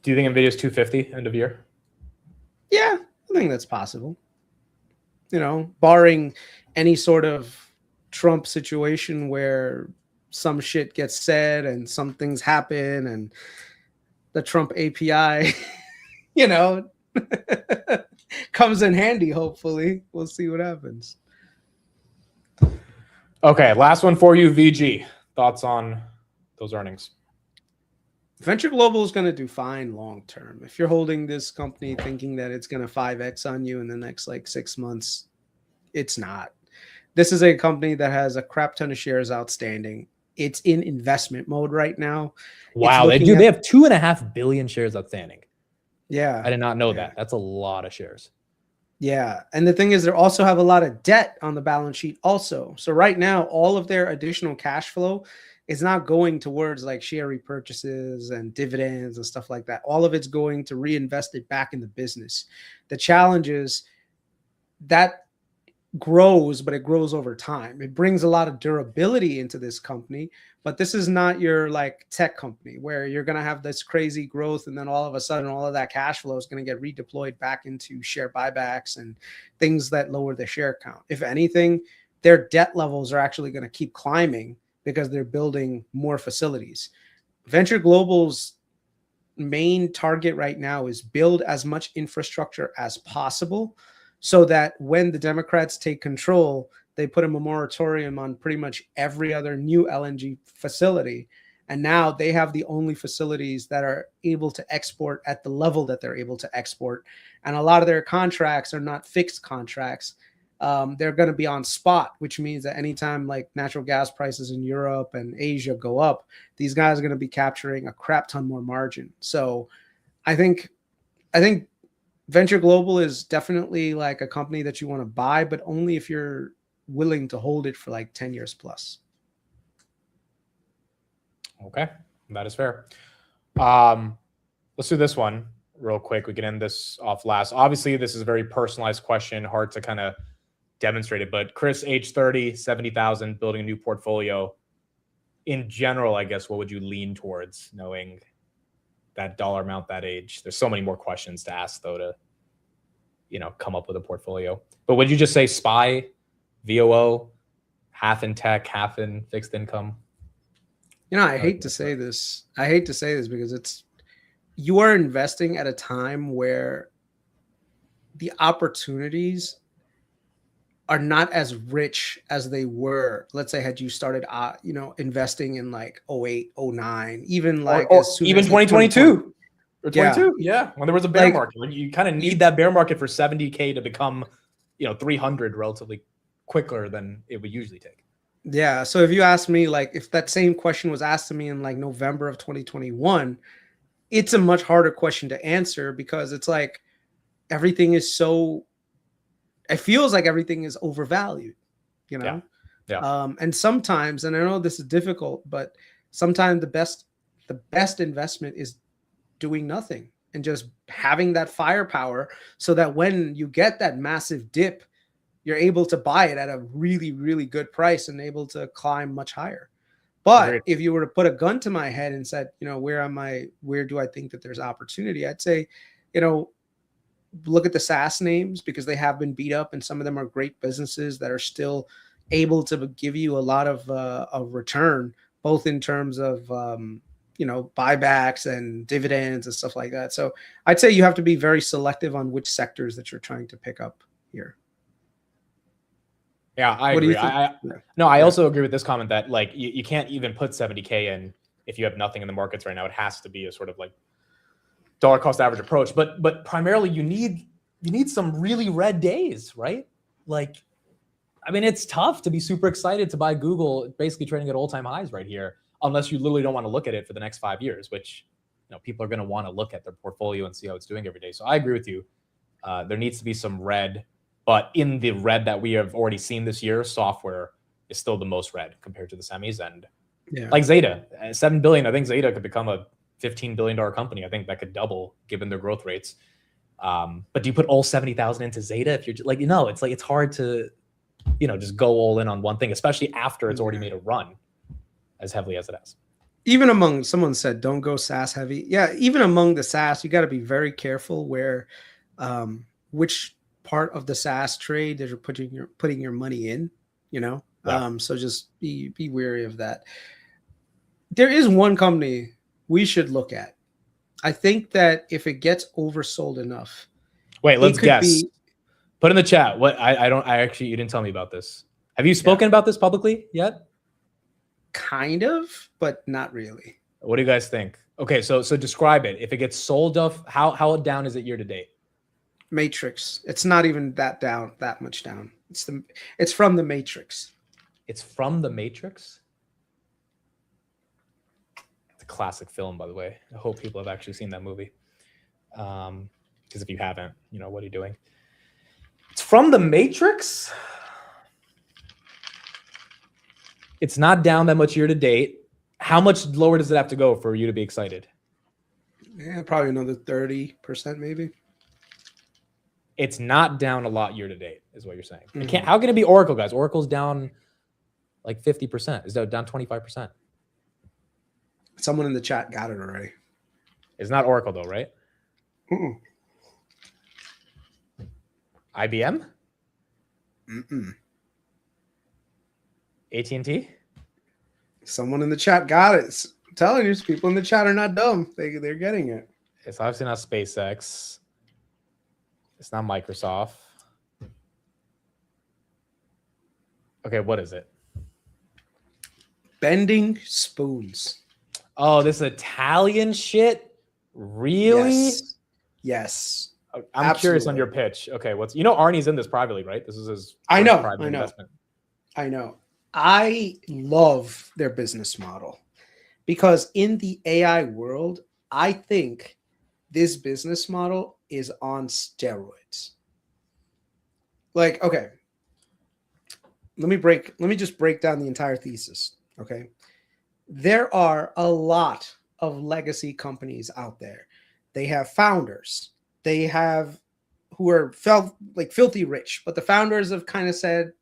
Speaker 1: Do you think Nvidia's 250 end of year?
Speaker 6: Yeah, I think that's possible. Barring any sort of Trump situation where some shit gets said and some things happen and the Trump API, comes in handy. Hopefully, we'll see what happens.
Speaker 1: Okay, last one for you, VG. Thoughts on those earnings?
Speaker 6: Venture Global is going to do fine long term. If you're holding this company thinking that it's going to 5x on you in the next like 6 months, it's not. This is a company that has a crap ton of shares outstanding. It's in investment mode right now.
Speaker 1: Wow, they do. They have 2.5 billion shares outstanding.
Speaker 6: Yeah.
Speaker 1: I did not know that. That's a lot of shares.
Speaker 6: Yeah. And the thing is, they also have a lot of debt on the balance sheet also. So right now, all of their additional cash flow is not going towards like share repurchases and dividends and stuff like that. All of it's going to reinvest it back in the business. The challenge is that grows, but it grows over time. It brings a lot of durability into this company, but this is not your like tech company where you're going to have this crazy growth and then all of a sudden all of that cash flow is going to get redeployed back into share buybacks and things that lower the share count. If anything, their debt levels are actually going to keep climbing because they're building more facilities. Venture Global's main target right now is build as much infrastructure as possible so that when the Democrats take control, they put a moratorium on pretty much every other new LNG facility. And now they have the only facilities that are able to export at the level that they're able to export. And a lot of their contracts are not fixed contracts. They're going to be on spot, which means that anytime like natural gas prices in Europe and Asia go up, these guys are going to be capturing a crap ton more margin. So I think Venture Global is definitely like a company that you want to buy, but only if you're willing to hold it for like 10 years plus.
Speaker 1: Okay, that is fair. Let's do this one real quick. We can end this off last. Obviously, this is a very personalized question, hard to kind of demonstrate it, but Chris, age 30, 70,000, building a new portfolio. In general, I guess, what would you lean towards knowing that dollar amount, that age? There's so many more questions to ask though to, come up with a portfolio. But would you just say SPY, VOO, half in tech, half in fixed income?
Speaker 6: I hate to say this. I hate to say this because you are investing at a time where the opportunities are not as rich as they were. Let's say had you started, investing in like 08, 09, even like
Speaker 1: or
Speaker 6: as soon
Speaker 1: even
Speaker 6: as
Speaker 1: 2022 or 22.
Speaker 6: Yeah.
Speaker 1: Yeah, when there was a bear market, when you kind of need that bear market for 70K to become, 300 relatively quicker than it would usually take.
Speaker 6: Yeah. So if you ask me, like, if that same question was asked to me in like November of 2021, it's a much harder question to answer because it's like everything is it feels like everything is overvalued,
Speaker 1: Yeah.
Speaker 6: And sometimes, and I know this is difficult, but sometimes the best investment is doing nothing and just having that firepower so that when you get that massive dip, you're able to buy it at a really, really good price and able to climb much higher. But
Speaker 1: Agreed.
Speaker 6: if you were to put a gun to my head and said, where do I think that there's opportunity? I'd say, look at the SaaS names because they have been beat up and some of them are great businesses that are still able to give you a lot of return, both in terms of, buybacks and dividends and stuff like that. So I'd say you have to be very selective on which sectors that you're trying to pick up here.
Speaker 1: Yeah, I
Speaker 6: What do you
Speaker 1: agree.
Speaker 6: think?
Speaker 1: I also agree with this comment that like you can't even put 70K in if you have nothing in the markets right now. It has to be a sort of like dollar cost average approach. But primarily you need some really red days, right? Like, I mean, it's tough to be super excited to buy Google, basically trading at all-time highs right here, unless you literally don't want to look at it for the next 5 years, which people are going to want to look at their portfolio and see how it's doing every day. So I agree with you. There needs to be some red. But in the red that we have already seen this year, software is still the most red compared to the semis. And like Zeta, $7 billion, I think Zeta could become a $15 billion company. I think that could double given their growth rates. But do you put all 70,000 into Zeta? If you're like, it's hard to, just go all in on one thing, especially after it's already made a run as heavily as it has.
Speaker 6: Even among, someone said, don't go SaaS heavy. Yeah. Even among the SaaS, you got to be very careful where, which part of the SaaS trade that you're putting your money in, so just be wary of that. There is one company we should look at. I think that if it gets oversold enough,
Speaker 1: Wait, let's
Speaker 6: could
Speaker 1: guess.
Speaker 6: be-
Speaker 1: Put in the chat. What you didn't tell me about this. Have you spoken about this publicly yet?
Speaker 6: Kind of, but not really.
Speaker 1: What do you guys think? Okay, so describe it. If it gets sold off, how down is it year to date?
Speaker 6: Matrix. It's not even that much down. It's from the Matrix.
Speaker 1: It's from The Matrix. It's a classic film, by the way. I hope people have actually seen that movie. Because if you haven't, what are you doing? It's from The Matrix. It's not down that much year to date. How much lower does it have to go for you to be excited?
Speaker 6: Yeah, probably another 30% maybe.
Speaker 1: It's not down a lot year to date, is what you're saying. It can't. How can it be Oracle, guys? Oracle's down like 50%. Is that down 25%?
Speaker 6: Someone in the chat got it already.
Speaker 1: It's not Oracle though, right?
Speaker 6: Mm-mm.
Speaker 1: IBM?
Speaker 6: Mm-mm.
Speaker 1: AT&T?
Speaker 6: Someone in the chat got it. I'm telling you, people in the chat are not dumb. They're getting it.
Speaker 1: It's obviously not SpaceX. It's not Microsoft. Okay, what is it?
Speaker 6: Bending Spoons.
Speaker 1: Oh, this Italian shit? Really?
Speaker 6: Yes.
Speaker 1: I'm curious on
Speaker 6: Absolutely.
Speaker 1: your pitch. Okay, Arnie's in this privately, right? This is his
Speaker 6: I
Speaker 1: first
Speaker 6: know,
Speaker 1: private
Speaker 6: I know.
Speaker 1: investment.
Speaker 6: I know. I love their business model because in the AI world, I think this business model is on steroids. Like, okay, let me just break down the entire thesis. Okay. There are a lot of legacy companies out there. They have founders. They have who are filthy rich, but the founders have kind of said,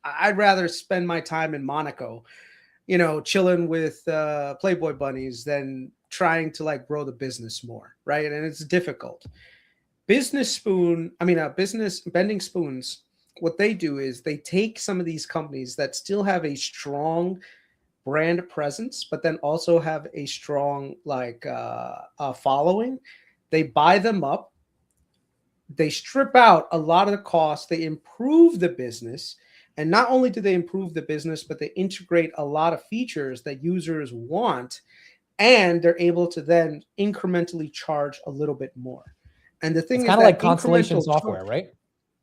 Speaker 6: I'd rather spend my time in Monaco, chilling with Playboy bunnies than trying to grow the business more, right? And it's difficult. Bending Spoons, what they do is they take some of these companies that still have a strong brand presence, but then also have a strong following. They buy them up. They strip out a lot of the costs. They improve the business. And not only do they improve the business, but they integrate a lot of features that users want, and they're able to then incrementally charge a little bit more. And the thing
Speaker 1: It's
Speaker 6: is
Speaker 1: kind of
Speaker 6: that
Speaker 1: like Constellation
Speaker 6: incremental
Speaker 1: Software,
Speaker 6: charge-
Speaker 1: right?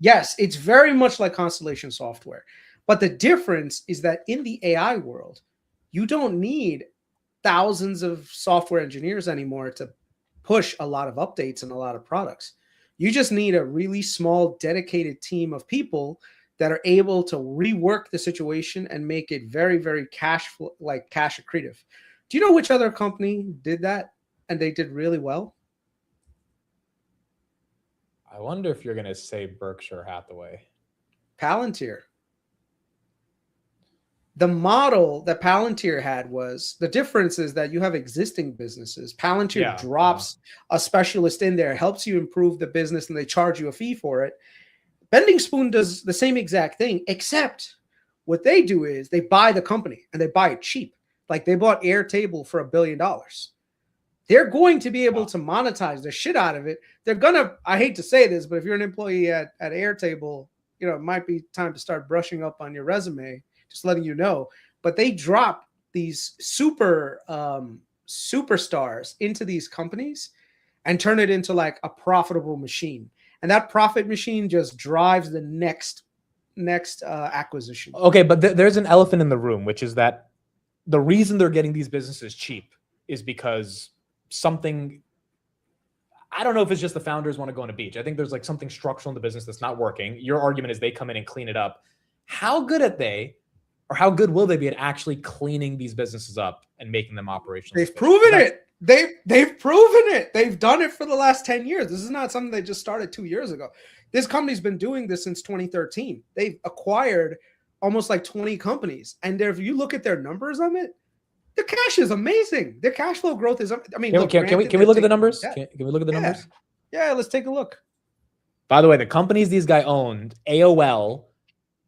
Speaker 6: Yes, it's very much like Constellation Software. But the difference is that in the AI world, you don't need thousands of software engineers anymore to push a lot of updates and a lot of products. You just need a really small, dedicated team of people that are able to rework the situation and make it very, very cash accretive. Do you know which other company did that and they did really well?
Speaker 1: I wonder if you're going to say Berkshire Hathaway.
Speaker 6: Palantir. The model that Palantir had was the difference is that you have existing businesses. Palantir drops a specialist in there, helps you improve the business, and they charge you a fee for it. Bending Spoon does the same exact thing, except what they do is they buy the company and they buy it cheap. Like they bought Airtable for $1 billion. They're going to be able to monetize the shit out of it. They're gonna, I hate to say this, but if you're an employee at Airtable, it might be time to start brushing up on your resume, just letting you know. But they drop these superstars into these companies and turn it into like a profitable machine. And that profit machine just drives the next acquisition.
Speaker 1: Okay, but there's an elephant in the room, which is that the reason they're getting these businesses cheap is because something, I don't know if it's just the founders want to go on a beach. I think there's like something structural in the business that's not working. Your argument is they come in and clean it up. How good how good will they be at actually cleaning these businesses up and making them operational?
Speaker 6: They've proven it. They've proven it. They've done it for the last 10 years. This is not something they just started 2 years ago. This company's been doing this since 2013. They've acquired almost like 20 companies. And if you look at their numbers on it, the cash is amazing. Their cash flow growth is,
Speaker 1: Can we look at the numbers? Can we look at the numbers?
Speaker 6: Yeah, let's take a look.
Speaker 1: By the way, the companies these guys owned, AOL,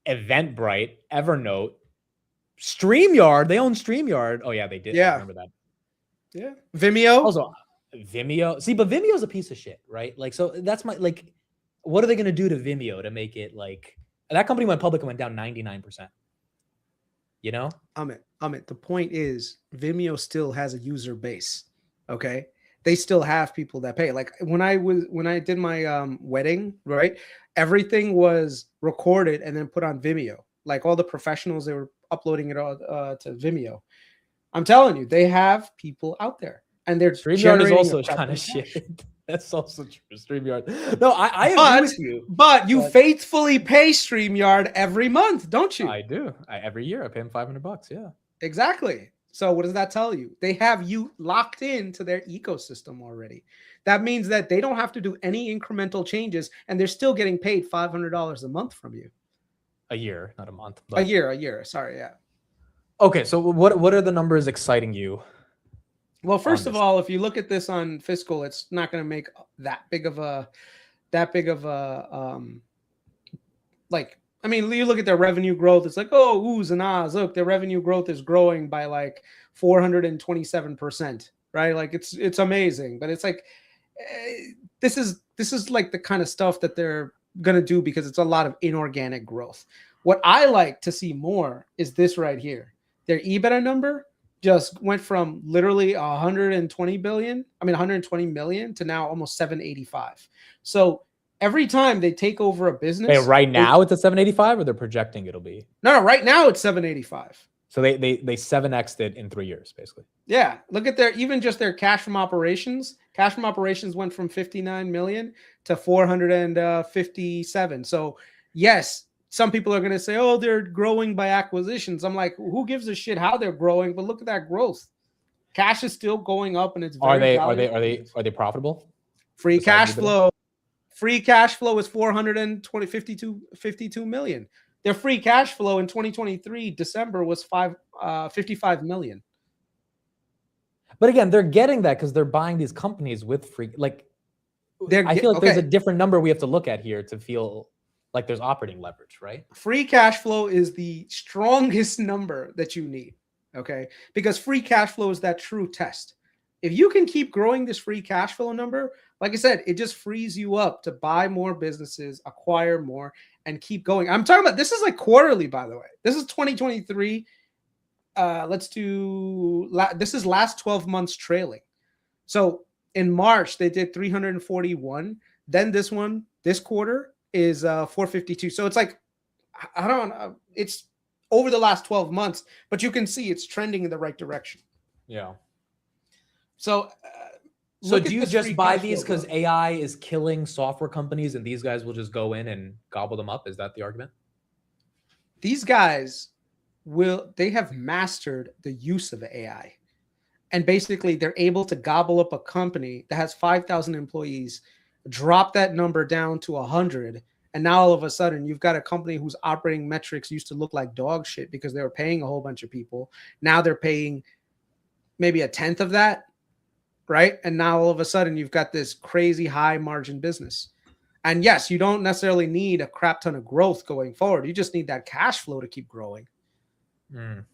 Speaker 1: Eventbrite, Evernote, StreamYard. They own StreamYard. Oh yeah, they did.
Speaker 6: Yeah.
Speaker 1: I remember that.
Speaker 6: Yeah. Vimeo.
Speaker 1: Also, Vimeo. See, but Vimeo's a piece of shit, right? Like, so that's what are they going to do to Vimeo to make it like that company went public and went down 99%? You know,
Speaker 6: Amit, the point is Vimeo still has a user base. Okay. They still have people that pay. Like when I did my wedding, right? Everything was recorded and then put on Vimeo. Like all the professionals, they were uploading it all to Vimeo. I'm telling you, they have people out there, and they're
Speaker 1: StreamYard is
Speaker 6: generating
Speaker 1: also
Speaker 6: a
Speaker 1: kind of
Speaker 6: cash.
Speaker 1: shit. That's also true. StreamYard. No, I agree
Speaker 6: But-
Speaker 1: with you.
Speaker 6: But you
Speaker 1: But-
Speaker 6: faithfully pay StreamYard every month, don't you?
Speaker 1: I do. Every year I pay them $500. Yeah.
Speaker 6: Exactly. So what does that tell you? They have you locked into their ecosystem already. That means that they don't have to do any incremental changes, and they're still getting paid $500 a month from you.
Speaker 1: A year, not a month.
Speaker 6: A year. Sorry, yeah.
Speaker 1: Okay, so what are the numbers exciting you?
Speaker 6: Well, first
Speaker 1: on
Speaker 6: of
Speaker 1: this.
Speaker 6: all, if you look at this on fiscal, it's not going to make that big of a like, I mean, you look at their revenue growth, it's like, oh, oohs and ahs. Look, their revenue growth is growing by like 427%, right? Like it's amazing, but it's like this is like the kind of stuff that they're going to do because it's a lot of inorganic growth. What I like to see more is this right here. Their EBITDA number just went from literally 120 million to now almost 785. So every time they take over a business,
Speaker 1: Wait, right now it's at 785, or they're projecting it'll be.
Speaker 6: no, right now it's 785.
Speaker 1: So they 7x'd it in 3 years, basically.
Speaker 6: Yeah, look at their cash from operations. Cash from operations went from 59 million to 457. So yes, some people are going to say, oh, they're growing by acquisitions. I'm like, who gives a shit how they're growing? But look at that growth. Cash is still going up, and it's very
Speaker 1: Are they profitable?
Speaker 6: free
Speaker 1: besides
Speaker 6: cash
Speaker 1: EBITDA?
Speaker 6: flow. Free cash flow is 52 million. Their free cash flow in 2023 December was 55 million.
Speaker 1: But again, they're getting that because they're buying these companies with free. Like, I feel like there's a different number we have to look at here to feel like there's operating leverage, right?
Speaker 6: Free cash flow is the strongest number that you need, okay? Because free cash flow is that true test. If you can keep growing this free cash flow number, like I said, it just frees you up to buy more businesses, acquire more, and keep going. I'm talking about, this is like quarterly, by the way. This is 2023. This is last 12 months trailing. So in March, they did 341. Then this quarter is 452. So it's like, I don't know, it's over the last 12 months, but you can see it's trending in the right direction.
Speaker 1: Yeah.
Speaker 6: So,
Speaker 1: So
Speaker 6: look
Speaker 1: do
Speaker 6: at
Speaker 1: you
Speaker 6: this
Speaker 1: just
Speaker 6: free
Speaker 1: buy
Speaker 6: cash
Speaker 1: these
Speaker 6: flow
Speaker 1: because
Speaker 6: growth.
Speaker 1: AI is killing software companies and these guys will just go in and gobble them up? Is that the argument?
Speaker 6: These guys they have mastered the use of AI. And basically they're able to gobble up a company that has 5,000 employees, drop that number down to 100. And now all of a sudden you've got a company whose operating metrics used to look like dog shit because they were paying a whole bunch of people. Now they're paying maybe a tenth of that, right? And now all of a sudden you've got this crazy high margin business. And yes, you don't necessarily need a crap ton of growth going forward. You just need that cash flow to keep growing. And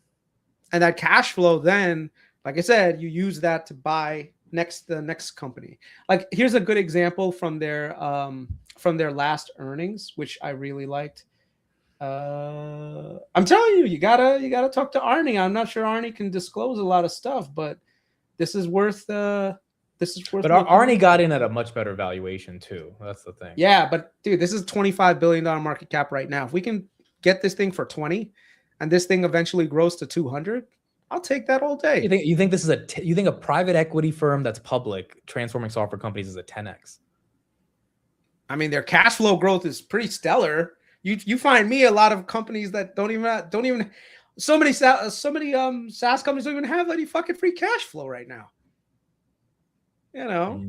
Speaker 6: that cash flow, then, like I said, you use that to buy the next company. Like here's a good example from their last earnings, which I really liked. I'm telling you, you gotta talk to Arnie. I'm not sure Arnie can disclose a lot of stuff, but this is worth. But
Speaker 1: Arnie got in at a much better valuation too. That's the thing.
Speaker 6: Yeah, but dude, this is $25 billion market cap right now. If we can get this thing for 20, and this thing eventually grows to 200, I'll take that all day.
Speaker 1: You think this is you think a private equity firm that's public transforming software companies is a 10x?
Speaker 6: I mean, their cash flow growth is pretty stellar. You find me a lot of companies that don't even so many SaaS companies don't even have any fucking free cash flow right now. You know,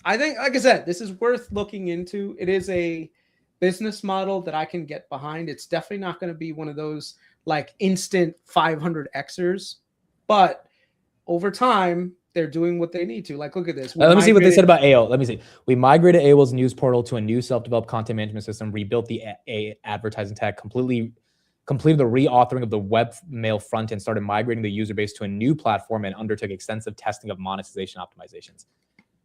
Speaker 6: I think, like I said, this is worth looking into. It is a business model that I can get behind. It's definitely not going to be one of those like instant 500xers, but over time they're doing what they need to. Like, look at this.
Speaker 1: Let me see what they said about AOL. Let me see. We migrated AOL's news portal to a new self-developed content management system, rebuilt the advertising tag, completed the reauthoring of the webmail front end, started migrating the user base to a new platform, and undertook extensive testing of monetization optimizations.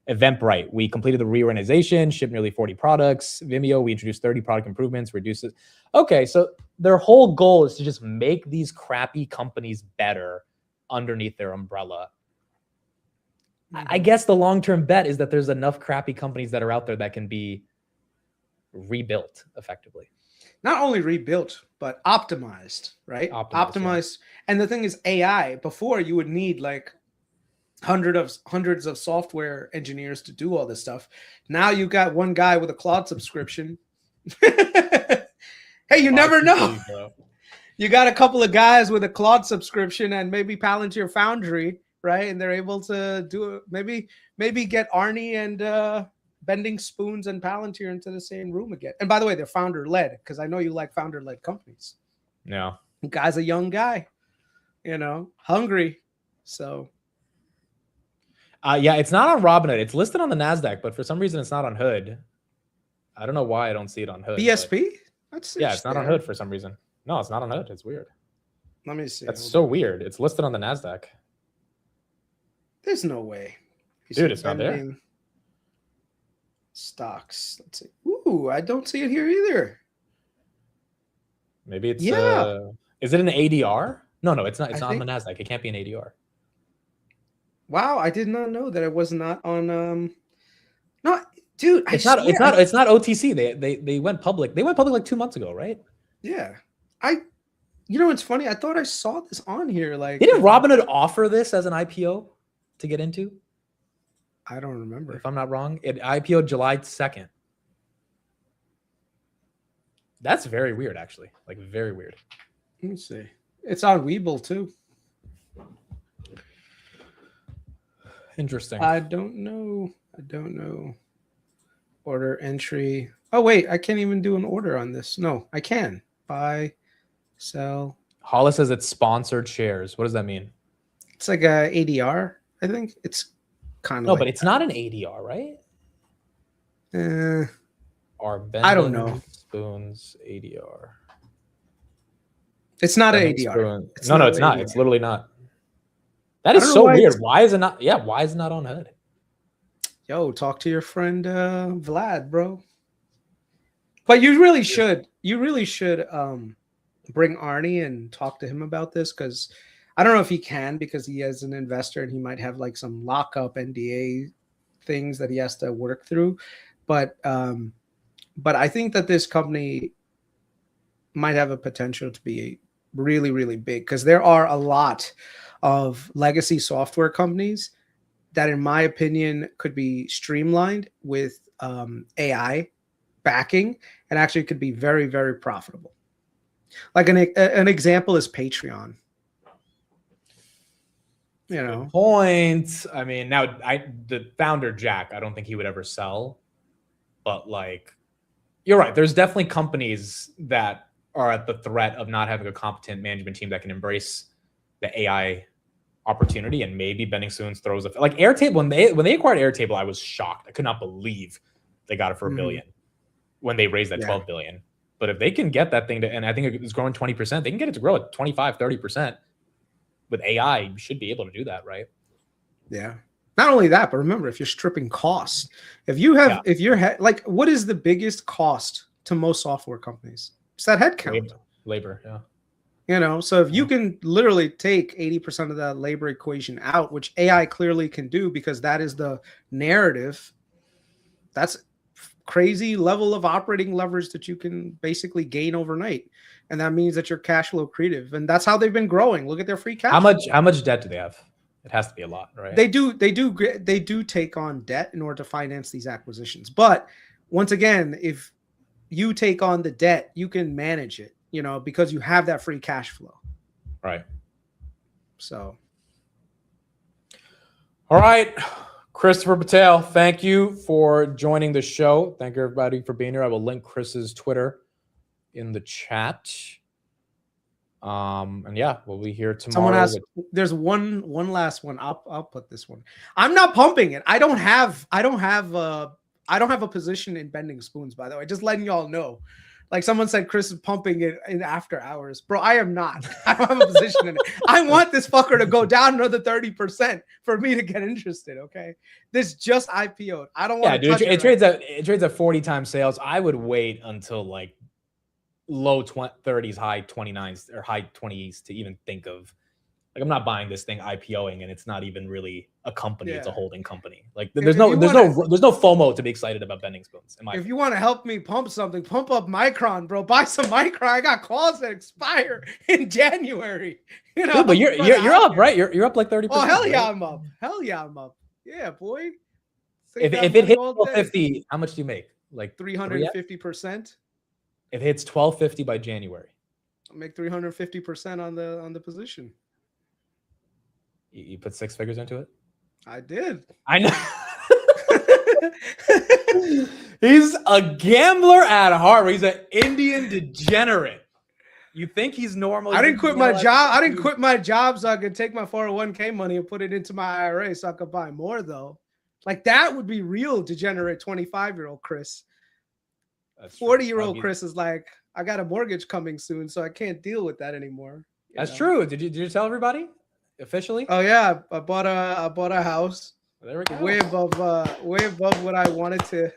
Speaker 1: Eventbrite, we completed the reorganization, shipped nearly 40 products. Vimeo, we introduced 30 product improvements, reduced it. Okay, so their whole goal is to just make these crappy companies better underneath their umbrella. I guess the long-term bet is that there's enough crappy companies that are out there that can be rebuilt effectively.
Speaker 6: Not only rebuilt, but optimized, right?
Speaker 1: Optimized, yeah.
Speaker 6: And the thing is, AI, before you would need like hundreds of software engineers to do all this stuff. Now you got one guy with a Claude subscription. Hey, you never know. You got a couple of guys with a Claude subscription and maybe Palantir Foundry, right? And they're able to do it. Maybe get Arnie and Bending Spoons and Palantir into the same room again. And by the way, they're founder led, because I know you like founder led companies.
Speaker 1: Yeah.
Speaker 6: The guy's a young guy, hungry. So
Speaker 1: yeah, it's not on Robinhood. It's listed on the NASDAQ, but for some reason it's not on Hood. I don't know why I don't see it on Hood.
Speaker 6: BSP?
Speaker 1: Yeah, it's not on Hood for some reason. No, it's not on Hood. It's weird.
Speaker 6: Let me see.
Speaker 1: That's so weird. It's listed on the NASDAQ.
Speaker 6: There's no way.
Speaker 1: Dude, it's not there.
Speaker 6: Stocks. Let's see. Ooh, I don't see it here either.
Speaker 1: Maybe it's
Speaker 6: yeah.
Speaker 1: Is it an ADR? No, it's not. It's not on the NASDAQ. It can't be an ADR.
Speaker 6: Wow, I did not know that it was not on no, dude,
Speaker 1: it's not OTC. They went public. They went public like 2 months ago, right?
Speaker 6: Yeah. It's funny. I thought I saw this on here. Like,
Speaker 1: didn't Robinhood offer this as an IPO to get into?
Speaker 6: I don't remember.
Speaker 1: If I'm not wrong, it IPO'd July 2nd. That's very weird, actually. Like, very weird.
Speaker 6: Let me see. It's on Webull too.
Speaker 1: Interesting.
Speaker 6: I don't know. Order entry. Oh, wait. I can't even do an order on this. No, I can. Buy, sell.
Speaker 1: Hollis says it's sponsored shares. What does that mean?
Speaker 6: It's like a ADR. I think it's kind of.
Speaker 1: No, but it's not an ADR, right?
Speaker 6: I don't know.
Speaker 1: Spoons ADR.
Speaker 6: It's not an ADR.
Speaker 1: No, it's not. It's literally not. That is so weird. Why is it not? Yeah, why is it not on Hood?
Speaker 6: Yo, talk to your friend Vlad, bro. But you really should. You really should bring Arnie and talk to him about this, because I don't know if he can, because he is an investor and he might have like some lockup NDA things that he has to work through. But I think that this company might have a potential to be really, really big, because there are a lot of legacy software companies that, in my opinion, could be streamlined with AI backing and actually could be very, very profitable. Like an example is Patreon.
Speaker 1: Good point. I mean, now the founder Jack, I don't think he would ever sell, but like, you're right. There's definitely companies that are at the threat of not having a competent management team that can embrace the AI opportunity, and maybe Bending Spoons throws like Airtable. When they acquired Airtable, I was shocked. I could not believe they got it for $1 billion when they raised that $12 billion. But if they can get that thing to, and I think it's growing 20%, they can get it to grow at 25, 30%. With AI, you should be able to do that, right?
Speaker 6: Yeah. Not only that, but remember, if you're stripping costs, if you're like, what is the biggest cost to most software companies? It's that headcount.
Speaker 1: Labor, yeah.
Speaker 6: So if you can literally take 80% of that labor equation out, which AI clearly can do, because that is the narrative, that's crazy level of operating leverage that you can basically gain overnight. And that means that you're cash flow accretive. And that's how they've been growing. Look at their free cash.
Speaker 1: How much debt do they have? It has to be a lot, right?
Speaker 6: They do take on debt in order to finance these acquisitions. But once again, if you take on the debt, you can manage it, because you have that free cash flow.
Speaker 1: Right.
Speaker 6: So.
Speaker 1: All right. Christopher Patel, thank you for joining the show. Thank you, everybody, for being here. I will link Chris's Twitter in the chat. And yeah, we'll be here tomorrow.
Speaker 6: Someone asked, there's one last one. I'll put this one. I'm not pumping it. I don't have a position in Bending Spoons, by the way. Just letting y'all know, Like someone said, Chris is pumping it in after hours. Bro, I am not. I don't have a position in it. I want this fucker to go down another 30% for me to get interested. Okay. This just IPO'd. I don't want
Speaker 1: Yeah,
Speaker 6: to
Speaker 1: dude,
Speaker 6: touch
Speaker 1: it trades at 40 times sales. I would wait until like low 30s, high 29s or high 20s to even think of, like, I'm not buying this thing IPOing and it's not even really a company. It's a
Speaker 6: Yeah.
Speaker 1: holding company. Like
Speaker 6: If
Speaker 1: there's
Speaker 6: you
Speaker 1: no FOMO to be excited about Bending Spoons.
Speaker 6: If you want to help me pump something, pump up Micron, bro. Buy some Micron. I got calls that expire in January. You know,
Speaker 1: Dude, but you're
Speaker 6: out
Speaker 1: up,
Speaker 6: here.
Speaker 1: right? You're up like 30%.
Speaker 6: Oh hell yeah,
Speaker 1: right?
Speaker 6: I'm up. Hell yeah, I'm up. Yeah, boy.
Speaker 1: If it hits 1250, how much do you make? Like
Speaker 6: 350%.
Speaker 1: It hits 1250 by January.
Speaker 6: I'll make 350% on the position.
Speaker 1: You put 6 figures into it?
Speaker 6: I did.
Speaker 1: I know. He's a gambler at heart. He's an Indian degenerate. You think he's normal?
Speaker 6: I didn't quit my job. I didn't
Speaker 1: quit.
Speaker 6: quit my job so I could take my 401k money and put it into my IRA so I could buy more though. Like that would be real degenerate 25-year-old Chris. 40-year-old Chris is like, I got a mortgage coming soon, so I can't deal with that anymore.
Speaker 1: That's true. Did you tell everybody officially?
Speaker 6: Oh yeah, I bought a house
Speaker 1: There we go.
Speaker 6: way above what I wanted to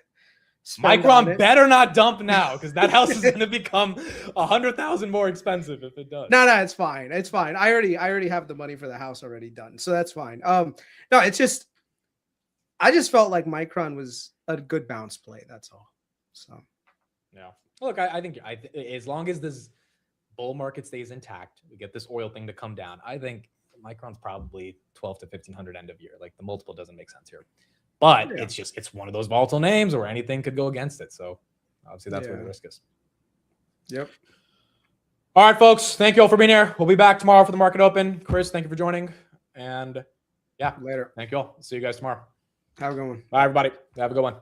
Speaker 6: spend on
Speaker 1: Micron
Speaker 6: it.
Speaker 1: better not dump now because that house is going to become 100,000 more expensive if it does.
Speaker 6: No, it's fine. It's fine. I already have the money for the house already done, so that's fine. No, it's just I just felt like Micron was a good bounce play. That's all. So
Speaker 1: Yeah. Look, I think as long as this bull market stays intact, we get this oil thing to come down. I think Micron's probably 12 to 1500 end of year. Like the multiple doesn't make sense here, but
Speaker 6: Yeah.
Speaker 1: it's one of those volatile names where anything could go against it. So obviously that's where the risk is.
Speaker 6: Yep.
Speaker 1: All right, folks. Thank you all for being here. We'll be back tomorrow for the market open. Chris, thank you for joining. And yeah,
Speaker 6: Later.
Speaker 1: thank you all. See you guys tomorrow.
Speaker 6: Have a good one.
Speaker 1: Bye, everybody. Have a good one.